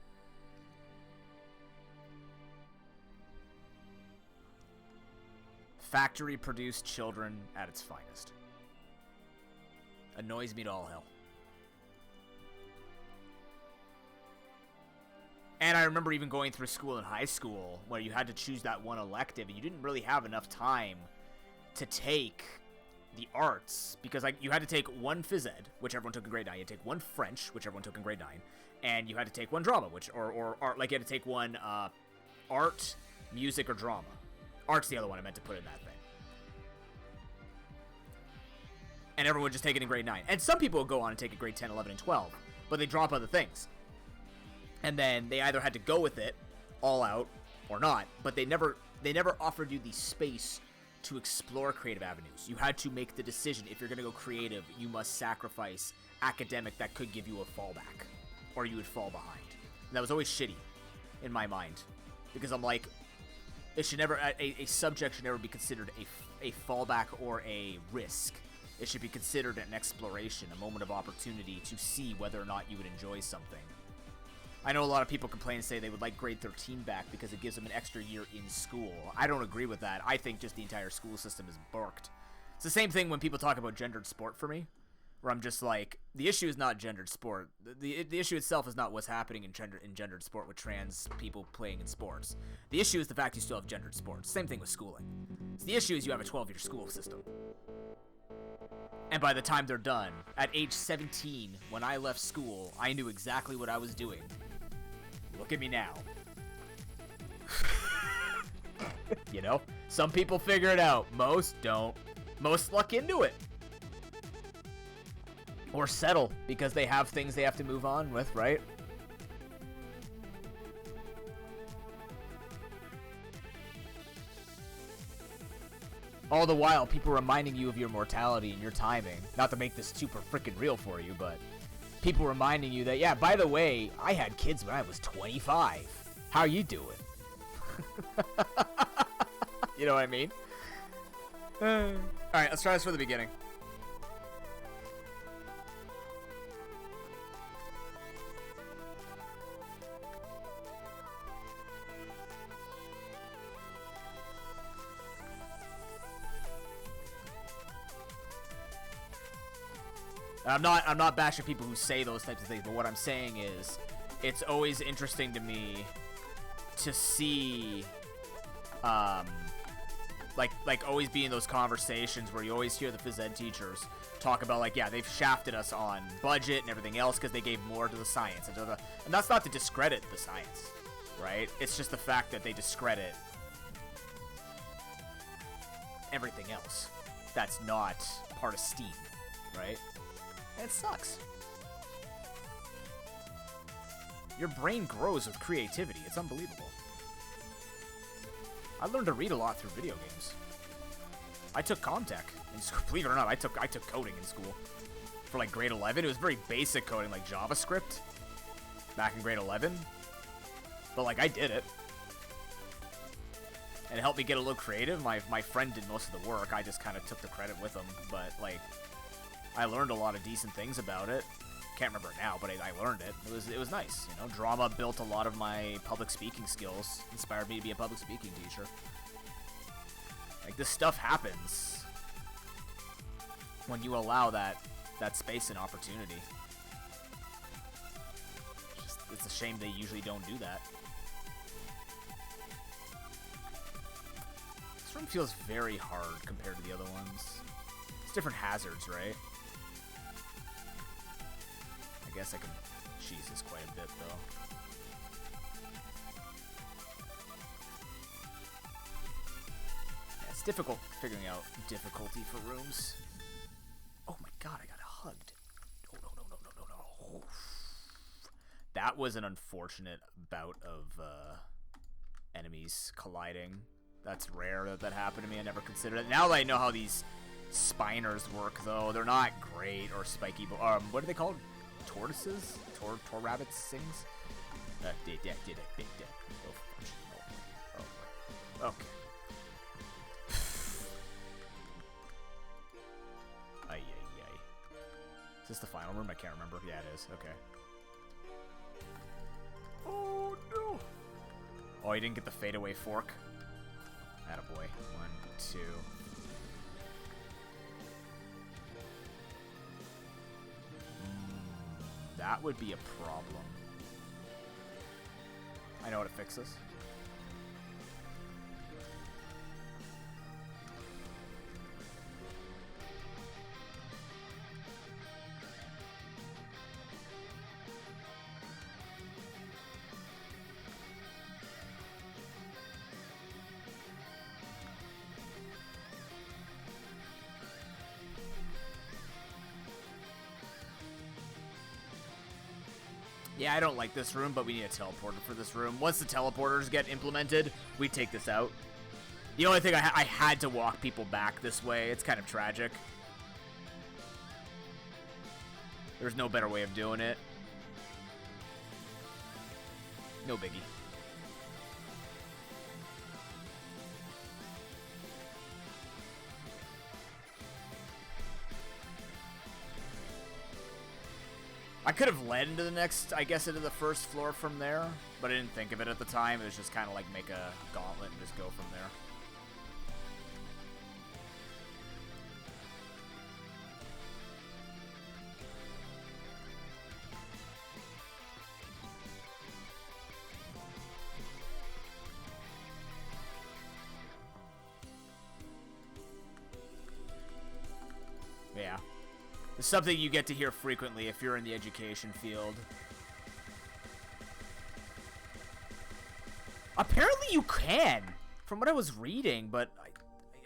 Factory-produced children at its finest. Annoys me to all hell. And I remember even going through school in high school where you had to choose that one elective and you didn't really have enough time to take the arts, because like you had to take one phys ed, which everyone took in grade 9, you had to take one French, which everyone took in grade 9, and you had to take one drama, which or art, like you had to take one art, music, or drama. Art's the other one I meant to put in that thing. And everyone would just take it in grade 9. And some people would go on and take it grade 10, 11, and 12, but they drop other things. And then they either had to go with it all out or not, but they never offered you the space to explore creative avenues. You had to make the decision. If you're going to go creative, you must sacrifice academic that could give you a fallback, or you would fall behind. And that was always shitty in my mind, because I'm like, it should never, a subject should never be considered a fallback or a risk. It should be considered an exploration, a moment of opportunity to see whether or not you would enjoy something. I know a lot of people complain and say they would like grade 13 back because it gives them an extra year in school. I don't agree with that. I think just the entire school system is borked. It's the same thing when people talk about gendered sport for me, where I'm just like, the issue is not gendered sport. The issue itself is not what's happening in gendered sport with trans people playing in sports. The issue is the fact you still have gendered sports. Same thing with schooling. So the issue is you have a 12-year school system. And by the time they're done, at age 17, when I left school, I knew exactly what I was doing. Look at me now. You know? Some people figure it out. Most don't. Most luck into it. Or settle because they have things they have to move on with, right? All the while, people reminding you of your mortality and your timing. Not to make this super freaking real for you, but people reminding you that, yeah, by the way, I had kids when I was 25. How you doing? You know what I mean? Alright, let's try this from the beginning. I'm not bashing people who say those types of things, but what I'm saying is, it's always interesting to me to see, like always be in those conversations where you always hear the phys ed teachers talk about, like, yeah, they've shafted us on budget and everything else because they gave more to the science. And that's not to discredit the science, right? It's just the fact that they discredit everything else that's not part of STEAM, right? And it sucks. Your brain grows with creativity. It's unbelievable. I learned to read a lot through video games. I took Comtech in school. Believe it or not, I took coding in school for like grade 11. It was very basic coding, like JavaScript, back in grade 11. But like I did it, and it helped me get a little creative. My friend did most of the work. I just kind of took the credit with him. But like, I learned a lot of decent things about it. Can't remember it now, but I learned it. It was nice, you know. Drama built a lot of my public speaking skills. Inspired me to be a public speaking teacher. Like, this stuff happens. when you allow that space and opportunity. It's a shame they usually don't do that. This room feels very hard compared to the other ones. It's different hazards, right? I guess I can cheese this quite a bit, though. Yeah, it's difficult figuring out difficulty for rooms. Oh my god, I got hugged. Oh, no. That was an unfortunate bout of enemies colliding. That's rare that happened to me. I never considered it. Now that I know how these spiners work, though, they're not great, or spiky. What are they called? Tortoises? Tor rabbits? Things? Did it. Oh, okay. Ay. Is this the final room? I can't remember. Yeah, it is. Okay. Oh, no. Oh, you didn't get the fadeaway fork? Attaboy. 1, 2. That would be a problem. I know how to fix this. Yeah, I don't like this room, but we need a teleporter for this room. Once the teleporters get implemented, we take this out. The only thing I had to walk people back this way. It's kind of tragic. There's no better way of doing it. No biggie. I could have led into the next, I guess, into the first floor from there, but I didn't think of it at the time. It was just kind of like make a gauntlet and just go from there. Yeah. It's something you get to hear frequently if you're in the education field. Apparently you can, from what I was reading, but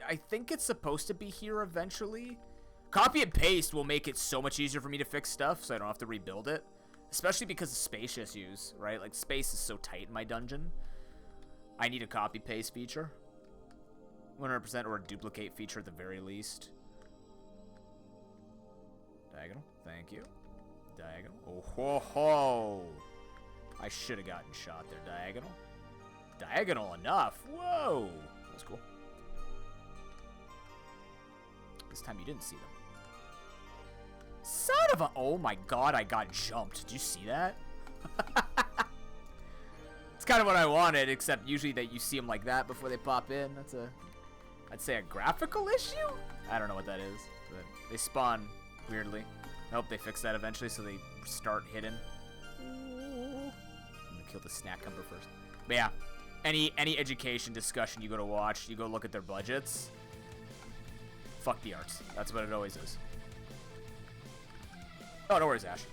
I think it's supposed to be here eventually. Copy and paste will make it so much easier for me to fix stuff, so I don't have to rebuild it. Especially because of space issues, right? Like, space is so tight in my dungeon. I need a copy-paste feature. 100% or a duplicate feature at the very least. Diagonal, thank you. Diagonal. Oh ho ho! I should have gotten shot there. Diagonal. Diagonal enough. Whoa! That's cool. This time you didn't see them. Son of a... Oh my god, I got jumped. Did you see that? It's kind of what I wanted, except usually that you see them like that before they pop in. That's a... I'd say a graphical issue? I don't know what that is, but they spawn weirdly. I hope they fix that eventually so they start hidden. I'm gonna kill the snack cumber first. But yeah, any education discussion you go to watch, you go look at their budgets. Fuck the arts. That's what it always is. Oh, no worries, Ash.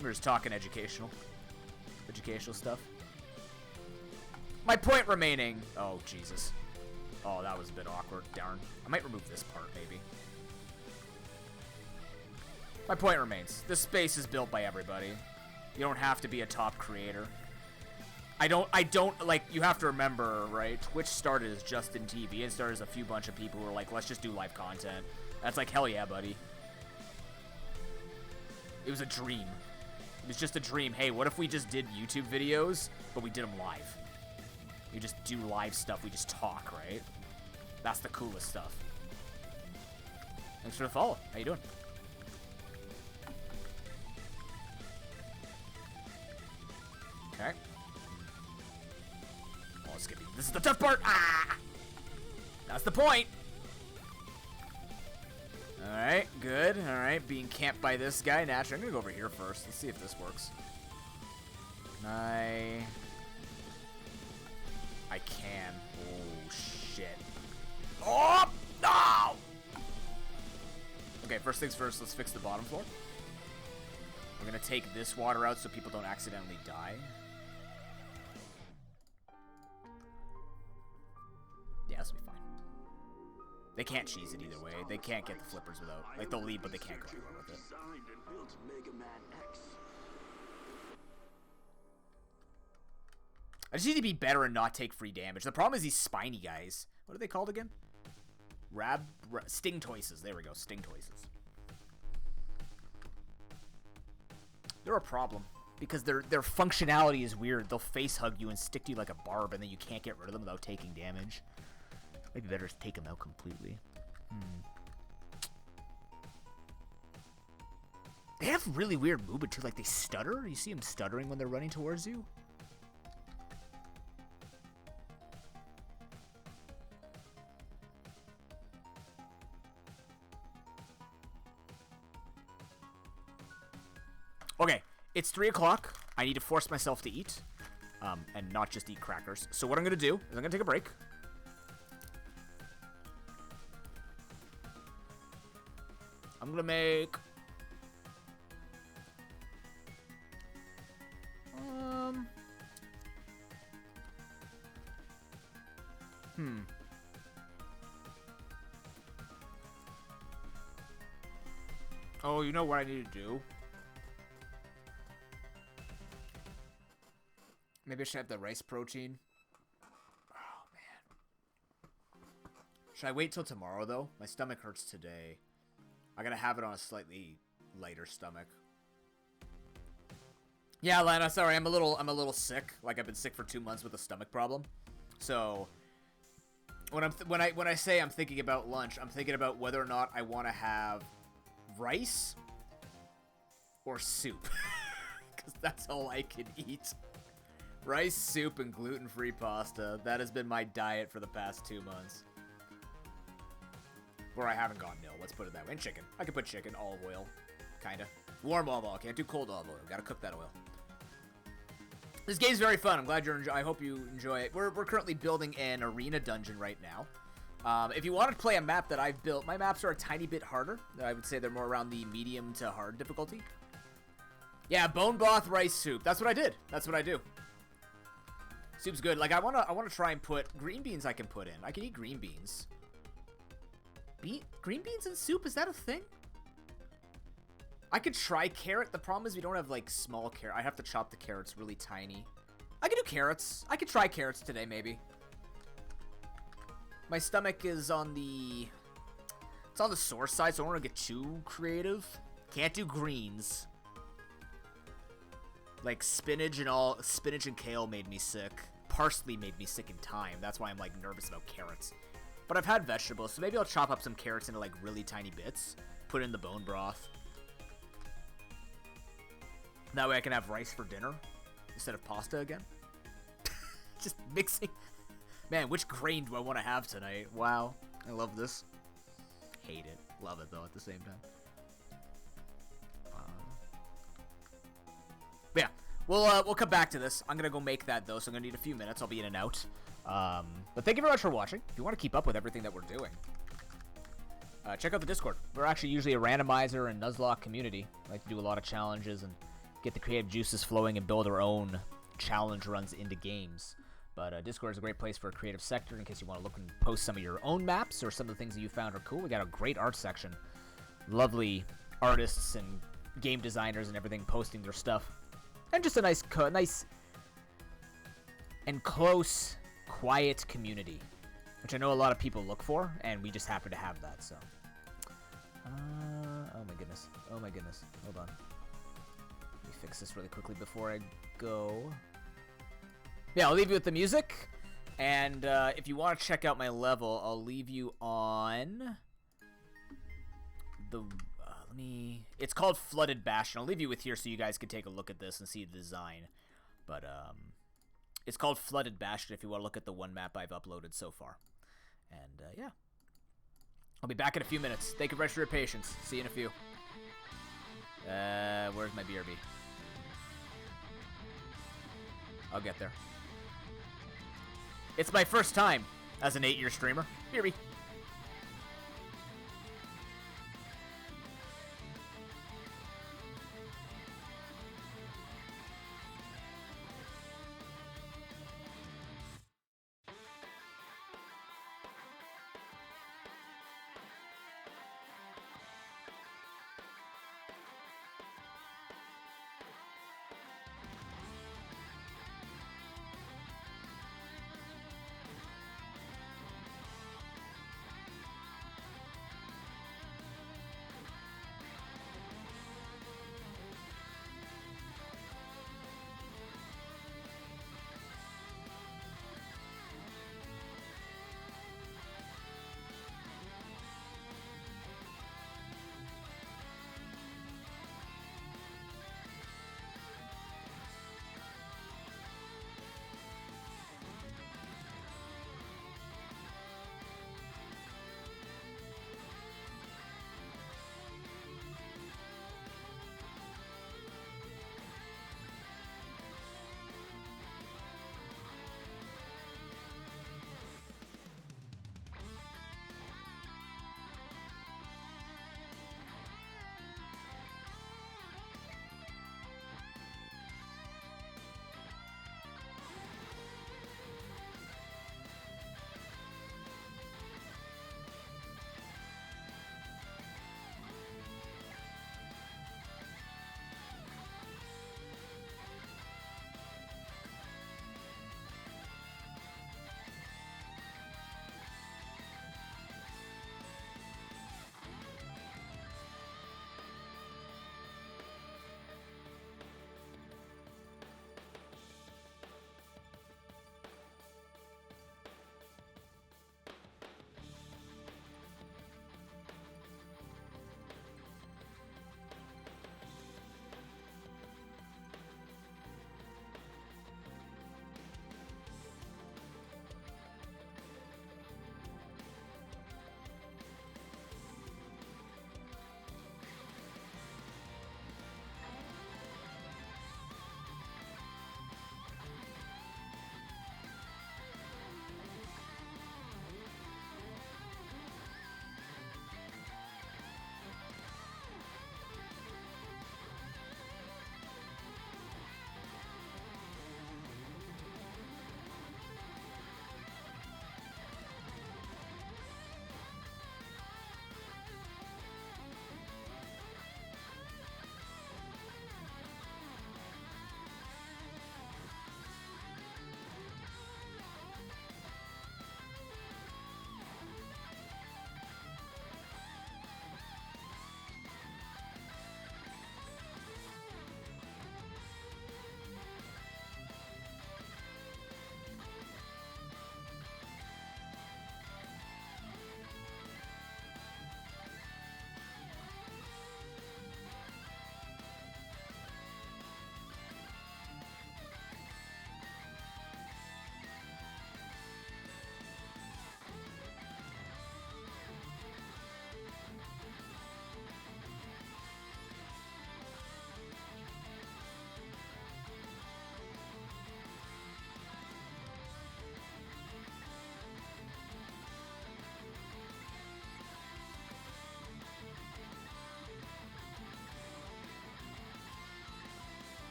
We're just talking educational stuff. My point remaining. Oh, Jesus. Oh, that was a bit awkward. Darn. I might remove this part, maybe. My point remains. This space is built by everybody. You don't have to be a top creator. I don't, like, you have to remember, right? Twitch started as Justin TV and started as a few bunch of people who were like, let's just do live content. That's like, hell yeah, buddy. It was a dream. It was just a dream. Hey, what if we just did YouTube videos, but we did them live? We just do live stuff. We just talk, right? That's the coolest stuff. Thanks for the follow. How you doing? Okay. Oh, it's gonna be... This is the tough part! Ah! That's the point! Alright, good. Alright, being camped by this guy. Naturally, I'm gonna go over here first. Let's see if this works. Can I can. Oh, shit. Oh, no! Okay, first things first, let's fix the bottom floor. We're gonna take this water out so people don't accidentally die. Yeah, this will be fine. They can't cheese it either way. They can't get the flippers without... Like, they'll leave, but they can't go anywhere with it. I just need to be better and not take free damage. The problem is these spiny guys. What are they called again? Stingtoises. There we go. Stingtoises. They're a problem. Because their functionality is weird. They'll face hug you and stick to you like a barb, and then you can't get rid of them without taking damage. Maybe better just take them out completely. They have really weird movement too. Like they stutter. You see them stuttering when they're running towards you. Okay, it's 3 o'clock. I need to force myself to eat, and not just eat crackers. So what I'm gonna do is I'm gonna take a break. I'm gonna make Oh, you know what I need to do? Maybe I should have the rice protein. Oh, man. Should I wait till tomorrow, though? My stomach hurts today. I gotta have it on a slightly lighter stomach. Yeah, Lana, sorry, I'm a little sick. Like, I've been sick for 2 months with a stomach problem. So, when I say I'm thinking about lunch, I'm thinking about whether or not I want to have rice or soup. Because that's all I can eat. Rice, soup, and gluten-free pasta. That has been my diet for the past 2 months. Where I haven't gone nil, let's put it that way. And chicken. I can put chicken, olive oil. Kinda. Warm olive oil. Can't do cold olive oil. Gotta cook that oil. This game's very fun. I'm glad you're I hope you enjoy it. We're currently building an arena dungeon right now. If you want to play a map that I've built, my maps are a tiny bit harder. I would say they're more around the medium to hard difficulty. Yeah, bone broth rice soup. That's what I did. That's what I do. Soup's good. Like I wanna try and put green beans. I can put in. I can eat green beans. Green beans and soup, is that a thing? I could try carrot. The problem is we don't have like small carrot. I have to chop the carrots really tiny. I could do carrots. I could try carrots today maybe. My stomach is on the... It's on the sore side, so I don't want to get too creative. Can't do greens. Like spinach and kale made me sick. Parsley made me sick in time. That's why I'm like nervous about carrots. But I've had vegetables, so maybe I'll chop up some carrots into like really tiny bits. Put in the bone broth. That way I can have rice for dinner instead of pasta again. Just mixing. Man, which grain do I want to have tonight? Wow, I love this. Hate it. Love it though at the same time. But yeah, we'll come back to this. I'm gonna go make that though, so I'm gonna need a few minutes. I'll be in and out. But thank you very much for watching. If you want to keep up with everything that we're doing, check out the Discord. We're actually usually a randomizer and Nuzlocke community. I like to do a lot of challenges and get the creative juices flowing and build our own challenge runs into games. But Discord is a great place for a creative sector in case you want to look and post some of your own maps or some of the things that you found are cool. We got a great art section. Lovely artists and game designers and everything posting their stuff. And just a nice and close, quiet community, which I know a lot of people look for, and we just happen to have that, so. Oh my goodness. Oh my goodness. Hold on. Let me fix this really quickly before I go. Yeah, I'll leave you with the music, and if you want to check out my level, I'll leave you on the, it's called Flooded Bastion. I'll leave you with here so you guys can take a look at this and see the design, but, it's called Flooded Bastion if you want to look at the one map I've uploaded so far, and, yeah. I'll be back in a few minutes. Thank you for your patience. See you in a few. Where's my BRB? I'll get there. It's my first time as an 8-year streamer. BRB.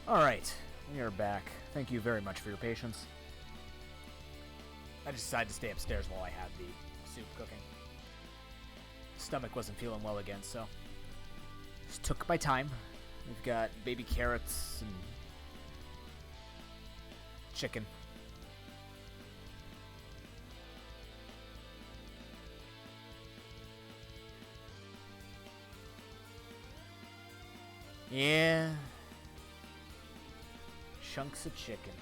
Alright, we are back. Thank you very much for your patience. I just decided to stay upstairs while I had the soup cooking. Stomach wasn't feeling well again, so just took my time. We've got baby carrots and chicken. Yeah. Chunks of chicken.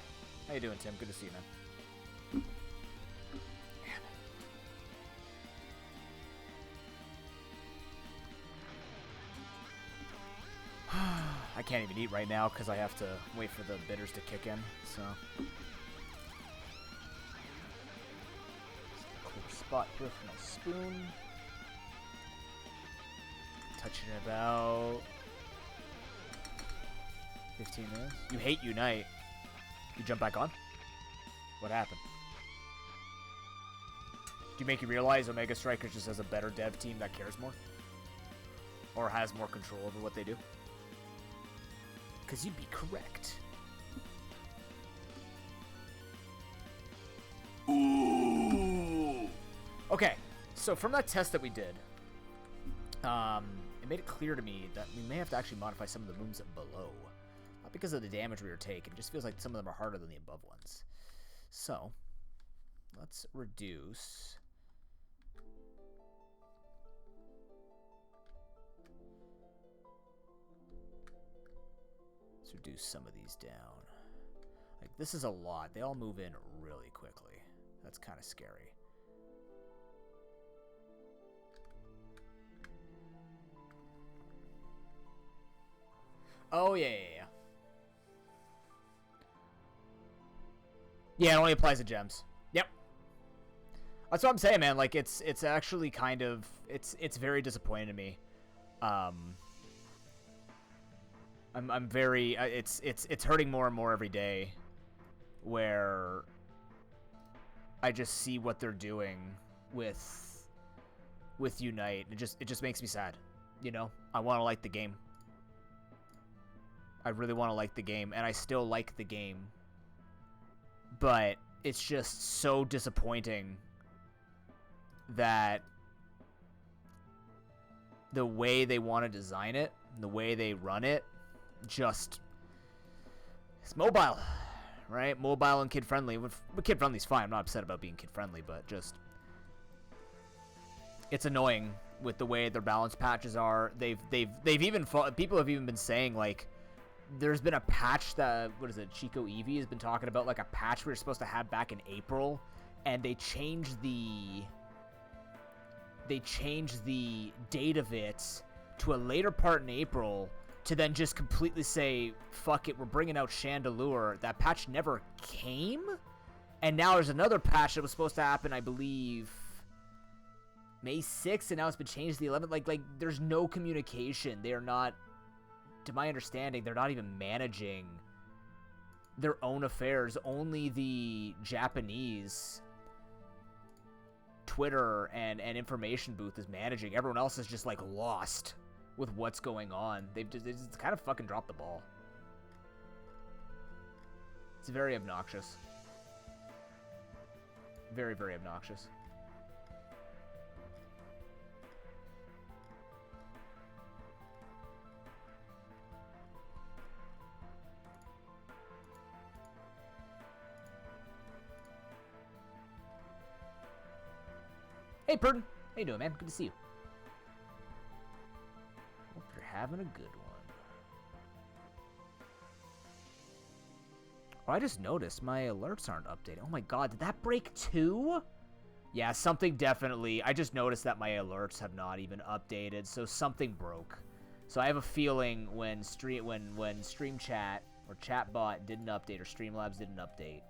How you doing, Tim? Good to see you, man. I can't even eat right now because I have to wait for the bitters to kick in, so. Clear spot here for my spoon. Touching it about 15 minutes. You hate Unite. You jump back on? What happened? Do you make you realize Omega Strikers just has a better dev team that cares more? Or has more control over what they do? Because you'd be correct. Ooh. Okay, so from that test that we did, it made it clear to me that we may have to actually modify some of the moves below. Not because of the damage we were taking, it just feels like some of them are harder than the above ones. So, let's reduce... reduce some of these down. Like, this is a lot. They all move in really quickly. That's kind of scary. Oh, yeah. Yeah, it only applies to gems. Yep. That's what I'm saying, man. Like, it's actually kind of... It's very disappointing to me. I'm very it's hurting more and more every day, where I just see what they're doing with Unite. It just makes me sad, you know. I want to like the game. I really want to like the game, and I still like the game, but it's just so disappointing that the way they want to design it, the way they run it, just it's mobile, right? Mobile and kid friendly. Kid friendly's fine. I'm not upset about being kid friendly, but just it's annoying with the way their balance patches are. They've even people have even been saying, like, there's been a patch that, what is it, Chico Eevee has been talking about, like a patch we were supposed to have back in April, and they changed the date of it to a later part in April, to then just completely say, fuck it, we're bringing out Chandelure. That patch never came? And now there's another patch that was supposed to happen, I believe, May 6th, and now it's been changed to the 11th. Like, there's no communication. They are not, to my understanding, they're not even managing their own affairs. Only the Japanese Twitter and information booth is managing. Everyone else is just, like, lost with what's going on. They just kind of fucking dropped the ball. It's very obnoxious. Very, very obnoxious. Hey, Purdon. How you doing, man? Good to see you. Hope you're having a good one. Oh, I just noticed my alerts aren't updated. Oh my god, did that break too? Yeah, something definitely. I just noticed that my alerts have not even updated, so something broke. So I have a feeling when Stream Chat or Chatbot didn't update or Streamlabs didn't update,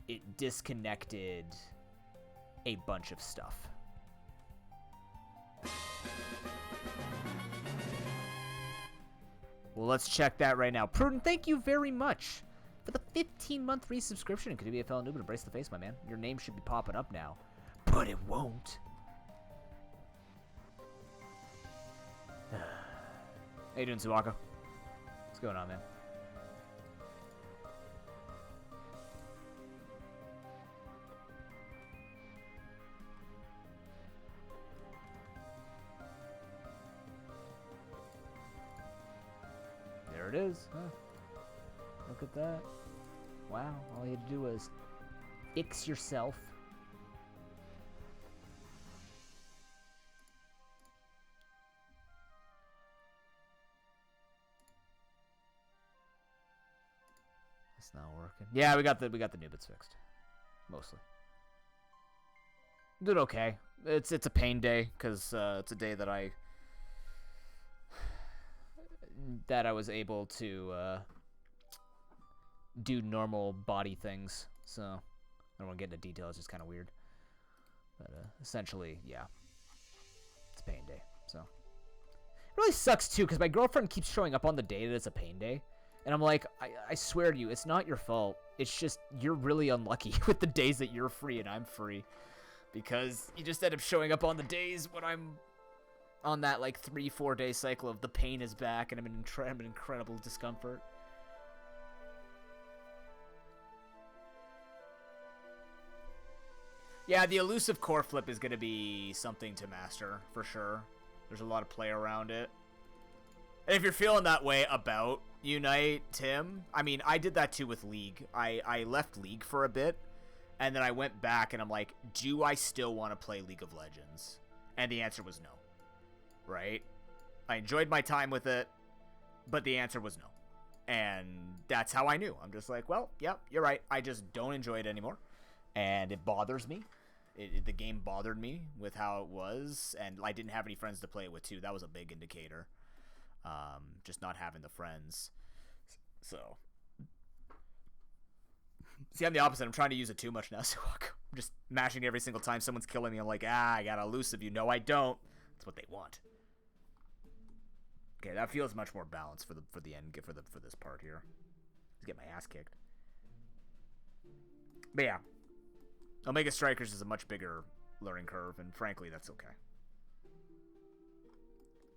it disconnected a bunch of stuff. Well, let's check that right now. Prudent, thank you very much for the 15-month resubscription. Could you be a fellow noob and embrace the face, my man? Your name should be popping up now, but it won't. How you doing, Suwaka? What's going on, man? There it is. Huh. Look at that. Wow, all you had to do was fix yourself. It's not working. Yeah, we got the new bits fixed. Mostly. Did okay. It's a pain day because it's a day that I was able to do normal body things. So I don't want to get into detail. It's just kind of weird. But essentially, yeah, it's a pain day. So it really sucks too because my girlfriend keeps showing up on the day that it's a pain day. And I'm like, I swear to you, it's not your fault. It's just you're really unlucky with the days that you're free and I'm free. Because you just end up showing up on the days when I'm on that like 3-4 day cycle of the pain is back and I'm in incredible discomfort. Yeah, the elusive core flip is going to be something to master for sure. There's a lot of play around it. And if you're feeling that way about Unite, Tim, I mean, I did that too with League. I left League for a bit, and then I went back, and I'm like, do I still want to play League of Legends? And the answer was no, right? I enjoyed my time with it, but the answer was no. And that's how I knew. I'm just like, well, yeah, you're right. I just don't enjoy it anymore, and it bothers me. The game bothered me with how it was, and I didn't have any friends to play it with, too. That was a big indicator. Just not having the friends. So, see, I'm the opposite. I'm trying to use it too much now, so I'm just mashing every single time someone's killing me. I'm like, I got elusive you. No, I don't. That's what they want. Okay, that feels much more balanced for the end for this part here. Let's get my ass kicked. But yeah, Omega Strikers is a much bigger learning curve, and frankly, that's okay.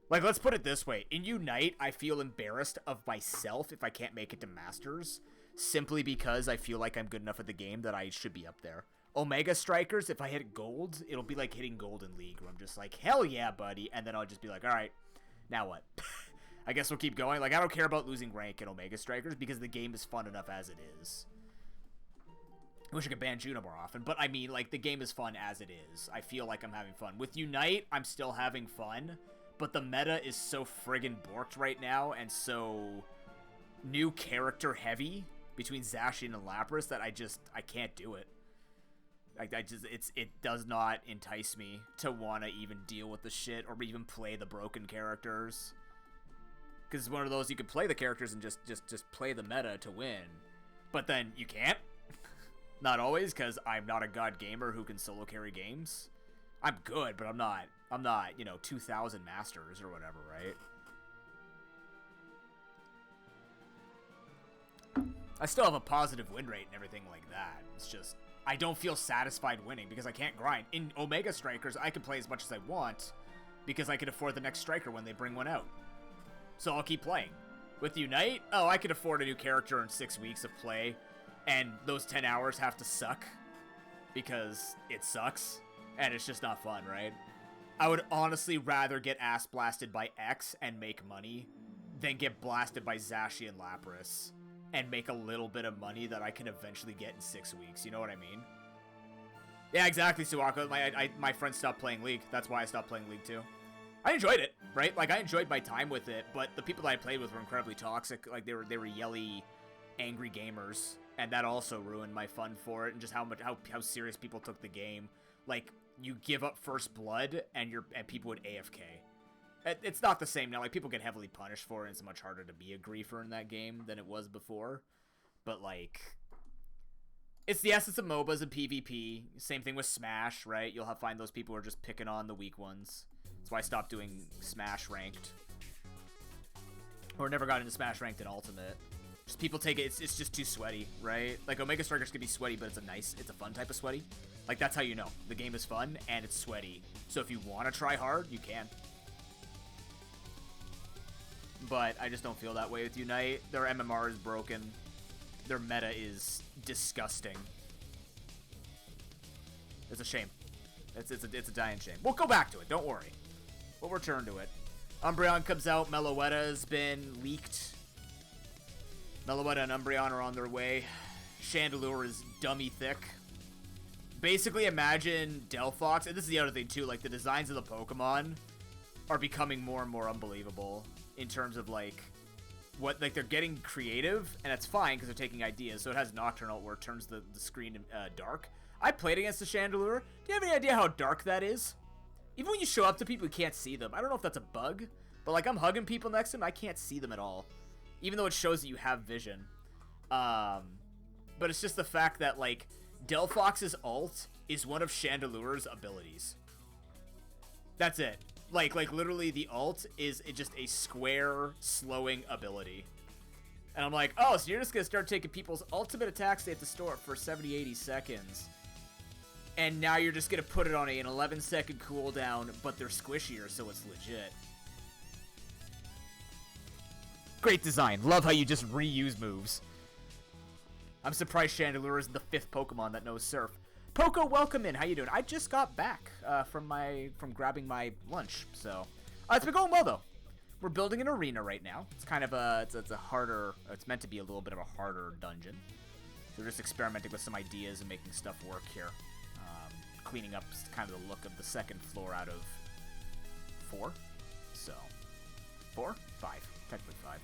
Like, let's put it this way. In Unite, I feel embarrassed of myself if I can't make it to Masters, simply because I feel like I'm good enough at the game that I should be up there. Omega Strikers, if I hit gold, it'll be like hitting gold in League, where I'm just like, hell yeah, buddy, and then I'll just be like, alright, now what? I guess we'll keep going. Like, I don't care about losing rank in Omega Strikers, because the game is fun enough as it is. I wish I could ban Juno more often, but I mean, like, the game is fun as it is. I feel like I'm having fun. With Unite, I'm still having fun, but the meta is so friggin' borked right now and so new character heavy between Zacian and Lapras that I can't do it. Like, it does not entice me to want to even deal with the shit or even play the broken characters. Because it's one of those you can play the characters and just play the meta to win. But then you can't. Not always, because I'm not a god gamer who can solo carry games. I'm good, but I'm not, 2,000 masters or whatever, right? I still have a positive win rate and everything like that. It's just, I don't feel satisfied winning because I can't grind. In Omega Strikers, I can play as much as I want because I can afford the next striker when they bring one out. So I'll keep playing. With Unite, I could afford a new character in 6 weeks of play, and those 10 hours have to suck because it sucks. And it's just not fun, right? I would honestly rather get ass blasted by X and make money than get blasted by Zacian Lapras and make a little bit of money that I can eventually get in 6 weeks. You know what I mean? Yeah, exactly, Suwako. My friends stopped playing League. That's why I stopped playing League too. I enjoyed it, right? Like, I enjoyed my time with it, but the people that I played with were incredibly toxic. Like, they were yelly, angry gamers, and that also ruined my fun for it and just how serious people took the game. Like, you give up first blood and people would AFK. It's not the same now. Like, people get heavily punished for it, and it's much harder to be a griefer in that game than it was before. But, like, it's the essence of MOBAs and PvP. Same thing with Smash, right? You'll find those people who are just picking on the weak ones. That's why I stopped doing Smash Ranked. Or never got into Smash Ranked in Ultimate. Just people take it, it's just too sweaty, right? Like, Omega Strikers can be sweaty, but it's a fun type of sweaty. Like, that's how you know. The game is fun, and it's sweaty. So if you want to try hard, you can. but I just don't feel that way with Unite. Their MMR is broken. Their meta is disgusting. It's a shame. It's a dying shame. We'll go back to it. Don't worry. We'll return to it. Umbreon comes out. Meloetta has been leaked. Meloetta and Umbreon are on their way. Chandelure is dummy thick. Basically, imagine Delphox, and this is the other thing too, like the designs of the Pokemon are becoming more and more unbelievable in terms of like what, like they're getting creative, and that's fine because they're taking ideas. So it has Nocturnal where it turns the screen dark. I played against the Chandelure. Do you have any idea how dark that is? Even when you show up to people, you can't see them. I don't know if that's a bug, but like I'm hugging people next to them, I can't see them at all, even though it shows that you have vision. But it's just the fact that like Delphox's ult is one of Chandelure's abilities. That's it. Like literally the ult is just a square slowing ability. And I'm like, oh, so you're just going to start taking people's ultimate attacks they have to store for 70, 80 seconds. And now you're just going to put it on an 11-second cooldown, but they're squishier, so it's legit. Great design. Love how you just reuse moves. I'm surprised Chandelure isn't the 5th Pokemon that knows Surf. Poco, welcome in. How you doing? I just got back from grabbing my lunch, so it's been going well though. We're building an arena right now. It's kind of it's a harder. It's meant to be a little bit of a harder dungeon. So we're just experimenting with some ideas and making stuff work here. Cleaning up kind of the look of the 2nd floor out of 4. So 4, 5, technically 5.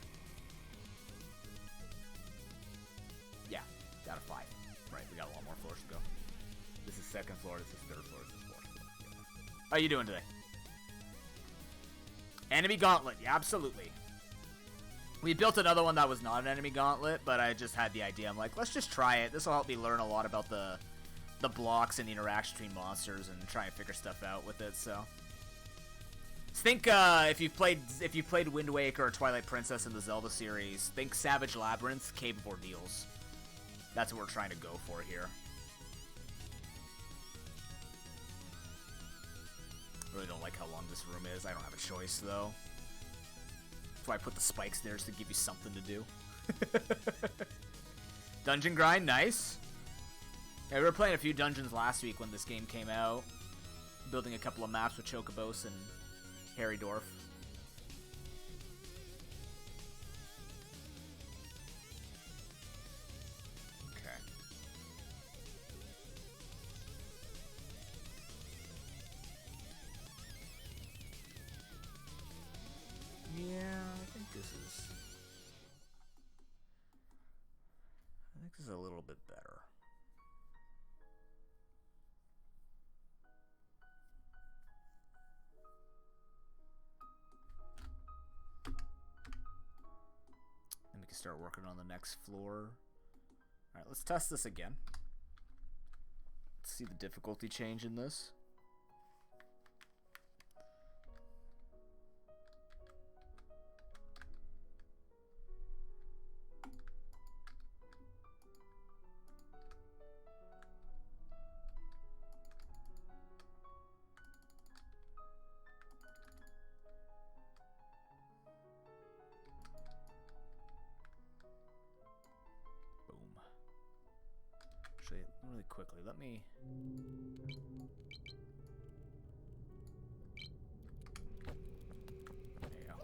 Yeah, out of 5. Right, we got a lot more floors to go. This is 2nd floor, this is 3rd floor, this is 4th floor. Yeah. How you doing today? Enemy Gauntlet, yeah, absolutely. We built another one that was not an Enemy Gauntlet, but I just had the idea. I'm like, let's just try it. This will help me learn a lot about the blocks and the interaction between monsters and try and figure stuff out with it, so. Think if you've played Wind Waker or Twilight Princess in the Zelda series, think Savage Labyrinth, Cave of Ordeals. That's what we're trying to go for here. Really don't like how long this room is. I don't have a choice though. That's why I put the spikes there, just to give you something to do. Dungeon grind, nice. Yeah, we were playing a few dungeons last week when this game came out. Building a couple of maps with Chocobos and Harrydorf. Okay. Yeah, I think this is a little bit better. Then we can start working on the next floor. Alright, let's test this again. Let's see the difficulty change in this. Really quickly, let me... There you go.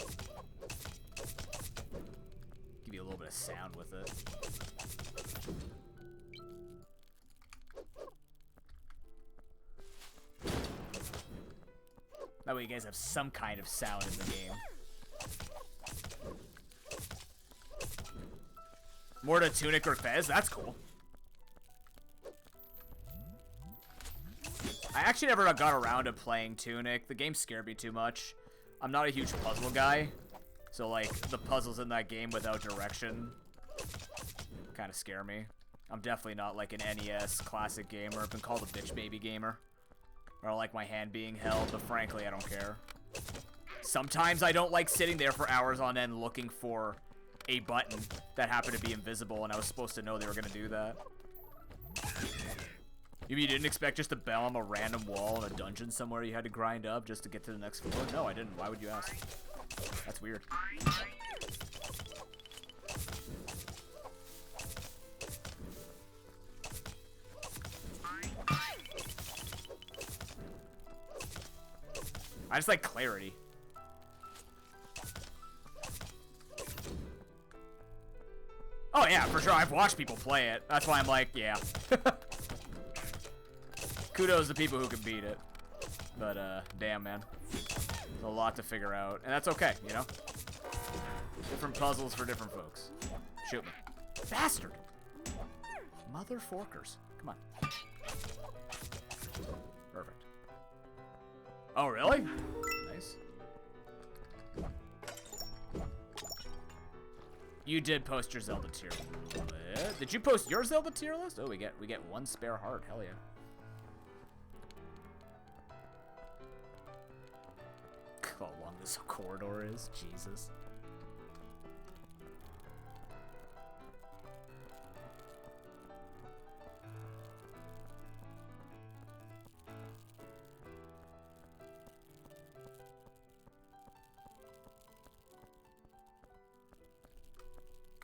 Give you a little bit of sound with it. That way you guys have some kind of sound in the game. More to Tunic or Fez? That's cool. I actually never got around to playing Tunic. The game scared me too much. I'm not a huge puzzle guy, so like the puzzles in that game without direction kind of scare me. I'm definitely not like an NES classic gamer. I've been called a bitch baby gamer. I don't like my hand being held, but frankly, I don't care. Sometimes I don't like sitting there for hours on end looking for a button that happened to be invisible, and I was supposed to know they were going to do that. You mean you didn't expect just to bomb a random wall in a dungeon somewhere you had to grind up just to get to the next floor? No, I didn't. Why would you ask? That's weird. I just like clarity. Oh yeah, for sure. I've watched people play it. That's why I'm like, yeah. Kudos to people who can beat it. But, damn, man. There's a lot to figure out. And that's okay, you know? Different puzzles for different folks. Shoot me. Bastard! Mother forkers. Come on. Perfect. Oh, really? Nice. You did post your Zelda tier list. Did you post your Zelda tier list? Oh, we get one spare heart. Hell yeah. How long this corridor is. Jesus.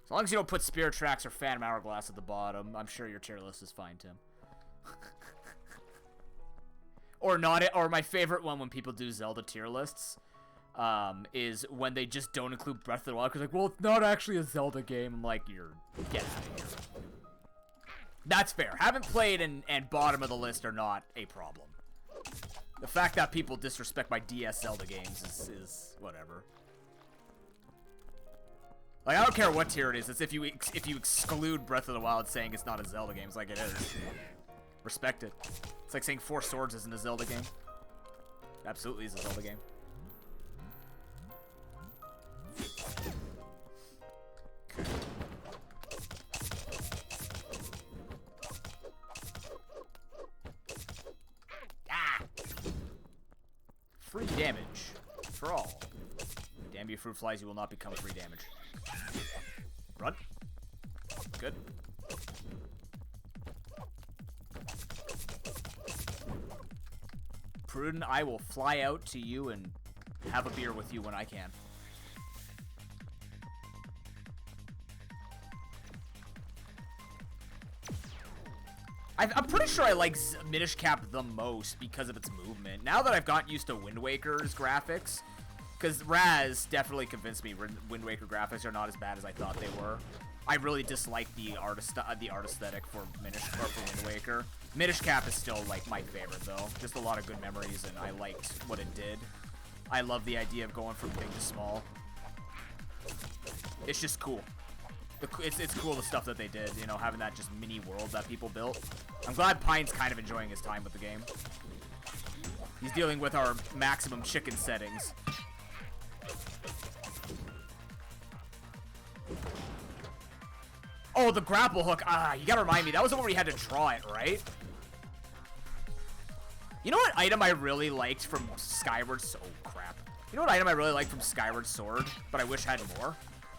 As long as you don't put Spirit Tracks or Phantom Hourglass at the bottom, I'm sure your tier list is fine, Tim. Or not it. Or my favorite one when people do Zelda tier lists is when they just don't include Breath of the Wild. Because like, well, it's not actually a Zelda game. I'm like, get out of here. That's fair. Haven't played and bottom of the list are not a problem. The fact that people disrespect my DS Zelda games is whatever. Like, I don't care what tier it is. It's if you exclude Breath of the Wild saying it's not a Zelda game. It's like, it is. Respect it. It's like saying Four Swords isn't a Zelda game. Absolutely is a Zelda game. Okay. Ah! Free damage for all. Damn you, fruit flies, you will not become free damage. Run. Good. Prudent, I will fly out to you and have a beer with you when I can. I'm pretty sure I like Minish Cap the most because of its movement. Now that I've gotten used to Wind Waker's graphics, because Raz definitely convinced me Wind Waker graphics are not as bad as I thought they were. I really dislike the art aesthetic for Wind Waker. Minish Cap is still like my favorite though. Just a lot of good memories, and I liked what it did. I love the idea of going from big to small. It's just cool. It's cool the stuff that they did, you know, having that just mini world that people built. I'm glad Pine's kind of enjoying his time with the game. He's dealing with our maximum chicken settings. Oh, the grapple hook. Ah, you gotta remind me. That was the one where you had to draw it, right? You know what item I really liked from Skyward Sword? Oh, crap. You know what item I really liked from Skyward Sword, but I wish I had more?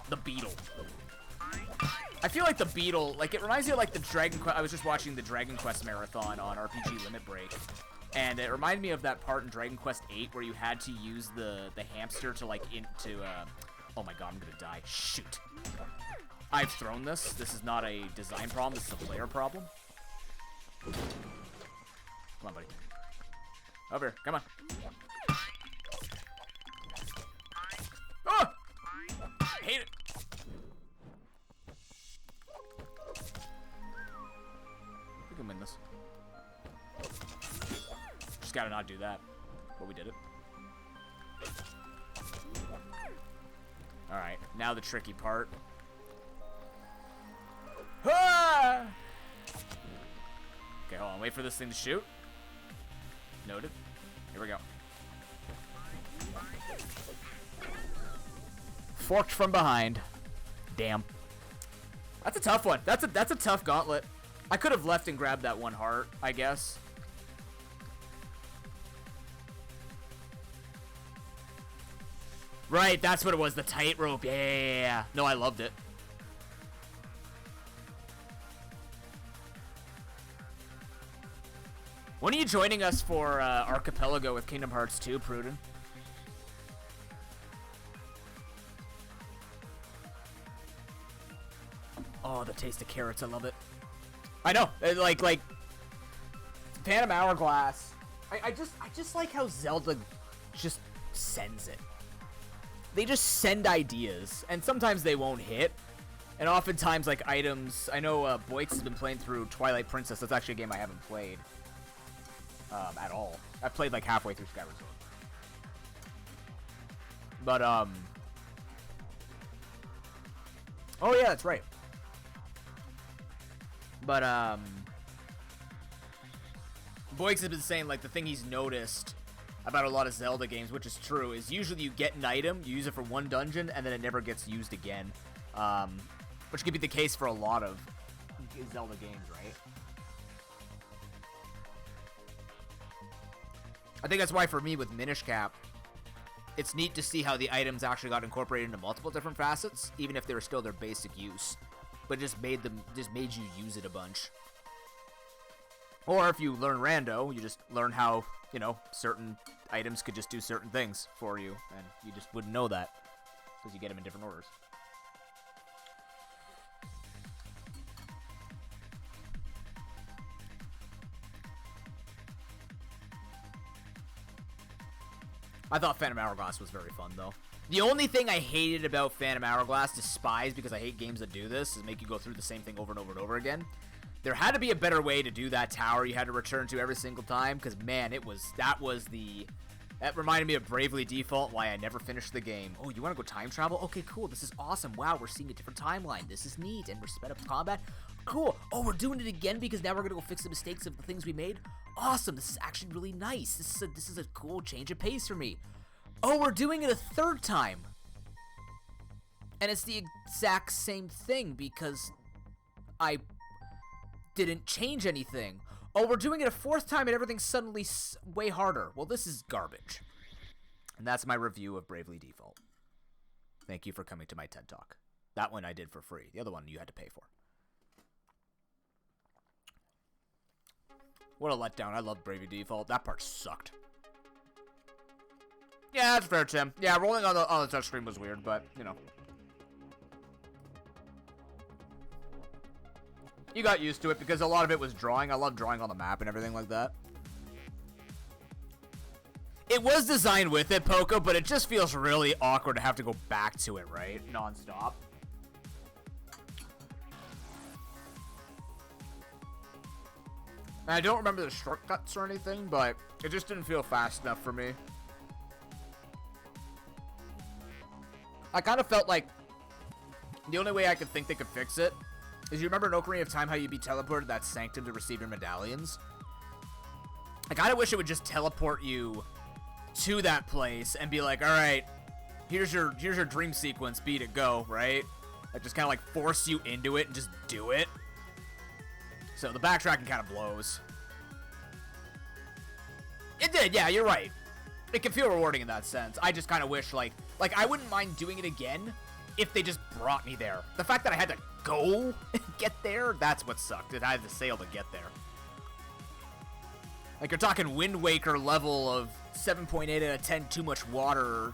The beetle. I feel like the beetle, like, it reminds me of, like, the Dragon Quest. I was just watching the Dragon Quest marathon on RPG Limit Break, and it reminded me of that part in Dragon Quest VIII where you had to use the hamster to, like, oh my god, I'm gonna die. Shoot. I've thrown this. This is not a design problem. This is a player problem. Come on, buddy. Over here. Come on. Oh! I hate it. We can win this. Just gotta not do that. But we did it. Alright, now the tricky part. Ah! Okay, hold on. Wait for this thing to shoot. Noted. Here we go. Forked from behind. Damn. That's a tough one. That's a tough gauntlet. I could have left and grabbed that one heart, I guess. Right, that's what it was. The tightrope. Yeah. No, I loved it. When are you joining us for Archipelago with Kingdom Hearts 2, Pruden? Oh, the taste of carrots, I love it. I know, like Phantom Hourglass. I just like how Zelda just sends it. They just send ideas, and sometimes they won't hit. And oftentimes, like, items... I know Boix has been playing through Twilight Princess. That's actually a game I haven't played at all. I've played, like, halfway through Skyward Sword. But, oh, yeah, that's right. But, Boix has been saying, like, the thing he's noticed about a lot of Zelda games, which is true, is usually you get an item, you use it for one dungeon, and then it never gets used again. Which could be the case for a lot of Zelda games, right? I think that's why for me with Minish Cap, it's neat to see how the items actually got incorporated into multiple different facets, even if they were still their basic use. But it just made you use it a bunch. Or if you learn Rando, you just learn how, you know, certain items could just do certain things for you, and you just wouldn't know that because you get them in different orders. I thought Phantom Hourglass was very fun, though. The only thing I hated about Phantom Hourglass, despise because I hate games that do this, is make you go through the same thing over and over and over again. There had to be a better way to do that tower you had to return to every single time, because, man, that reminded me of Bravely Default, why I never finished the game. Oh, you want to go time travel? Okay, cool, this is awesome. Wow, we're seeing a different timeline. This is neat, and we're sped up combat. Cool. Oh, we're doing it again because now we're going to go fix the mistakes of the things we made? Awesome, this is actually really nice. This is a cool change of pace for me. Oh, we're doing it a third time. And it's the exact same thing because I didn't change anything. Oh, we're doing it a fourth time and everything's suddenly way harder. Well, this is garbage. And that's my review of Bravely Default. Thank you for coming to my TED Talk. That one I did for free. The other one you had to pay for. What a letdown. I love Bravely Default. That part sucked. Yeah, that's fair, Tim. Yeah, rolling on the touchscreen was weird, but, you know. You got used to it because a lot of it was drawing. I love drawing on the map and everything like that. It was designed with it, Poco, but it just feels really awkward to have to go back to it, right? Non-stop. I don't remember the shortcuts or anything, but it just didn't feel fast enough for me. I kind of felt like the only way I could think they could fix it is, you remember in Ocarina of Time how you'd be teleported that Sanctum to receive your medallions? I kind of wish it would just teleport you to that place and be like, all right, here's your dream sequence, beat it, go, right? Like, just kind of like force you into it and just do it. So the backtracking kind of blows. It did, yeah, you're right. It can feel rewarding in that sense. I just kind of wish, like I wouldn't mind doing it again if they just brought me there. The fact that I had to go get there, that's what sucked. I had to sail to get there. Like, you're talking Wind Waker level of 7.8 out of 10 too much water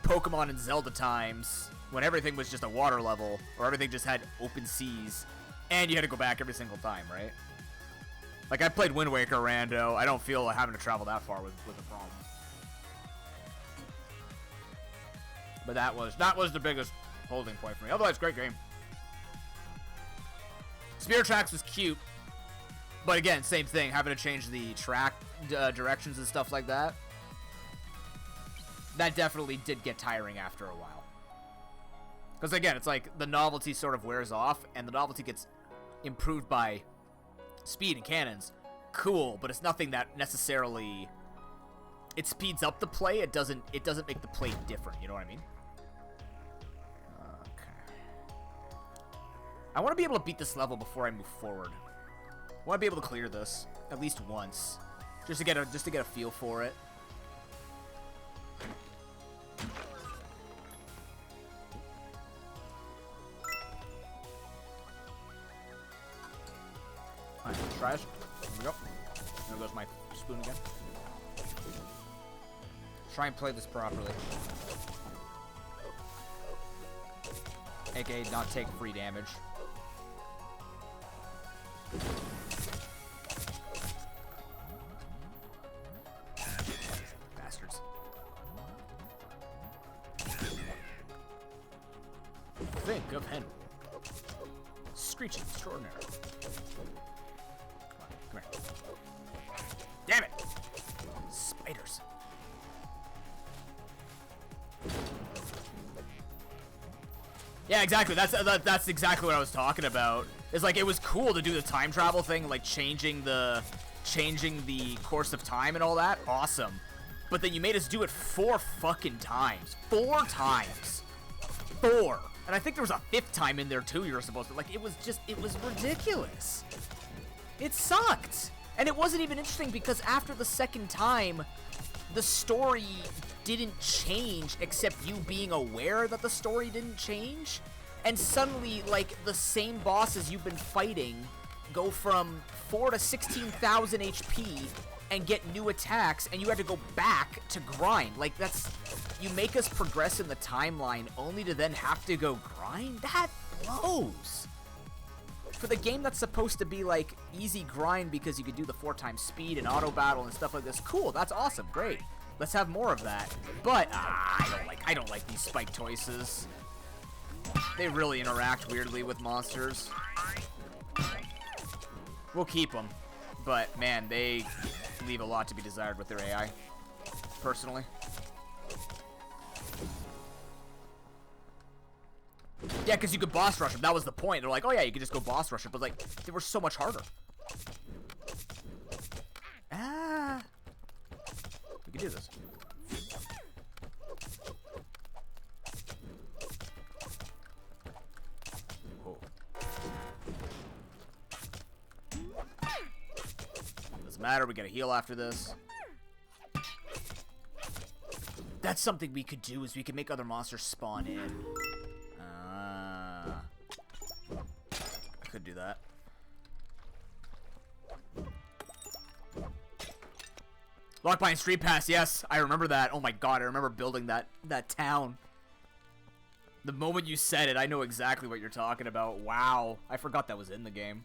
Pokemon and Zelda times, when everything was just a water level, or everything just had open seas, and you had to go back every single time, right? Like, I played Wind Waker Rando. I don't feel having to travel that far with a problem. But that was the biggest holding point for me. Otherwise, great game. Spirit Tracks was cute. But again, same thing. Having to change the track directions and stuff like that. That definitely did get tiring after a while. Because again, it's like the novelty sort of wears off, and the novelty gets improved by speed and cannons. Cool, but it's nothing that necessarily... It speeds up the play. It doesn't make the play different. You know what I mean? Okay. I want to be able to beat this level before I move forward. I want to be able to clear this at least once, just to get a feel for it. Alright, let's try this. Here we go. There goes my spoon again. Try and play this properly. AKA not take free damage. Bastards. Think of Henry. Screeching extraordinary. Come here. Damn it! Spiders. Yeah, exactly. That's exactly what I was talking about. It's like it was cool to do the time travel thing, like changing the course of time and all that. Awesome. But then you made us do it 4 fucking times. 4 times. 4. And I think there was a 5th time in there too. You were supposed to, like, it was ridiculous. It sucked. And it wasn't even interesting because after the 2nd time, the story didn't change except you being aware that the story didn't change. And suddenly, like, the same bosses you've been fighting go from 4 to 16,000 HP and get new attacks, and you had to go back to grind. Like, that's... You make us progress in the timeline only to then have to go grind? That blows! For the game that's supposed to be, like, easy grind because you could do the 4 times speed and auto battle and stuff like this, cool, that's awesome, great. Let's have more of that. But, I don't like these spike choices. They really interact weirdly with monsters. We'll keep them. But, man, they leave a lot to be desired with their AI. Personally. Yeah, because you could boss rush them. That was the point. They're like, oh yeah, you could just go boss rush them. But, like, they were so much harder. Ah. We can do this. Whoa. Doesn't matter. We gotta heal after this. That's something we could do, is we could make other monsters spawn in. I could do that. Lockpine Street Pass, yes, I remember that. Oh my god, I remember building that town. The moment you said it, I know exactly what you're talking about. Wow, I forgot that was in the game.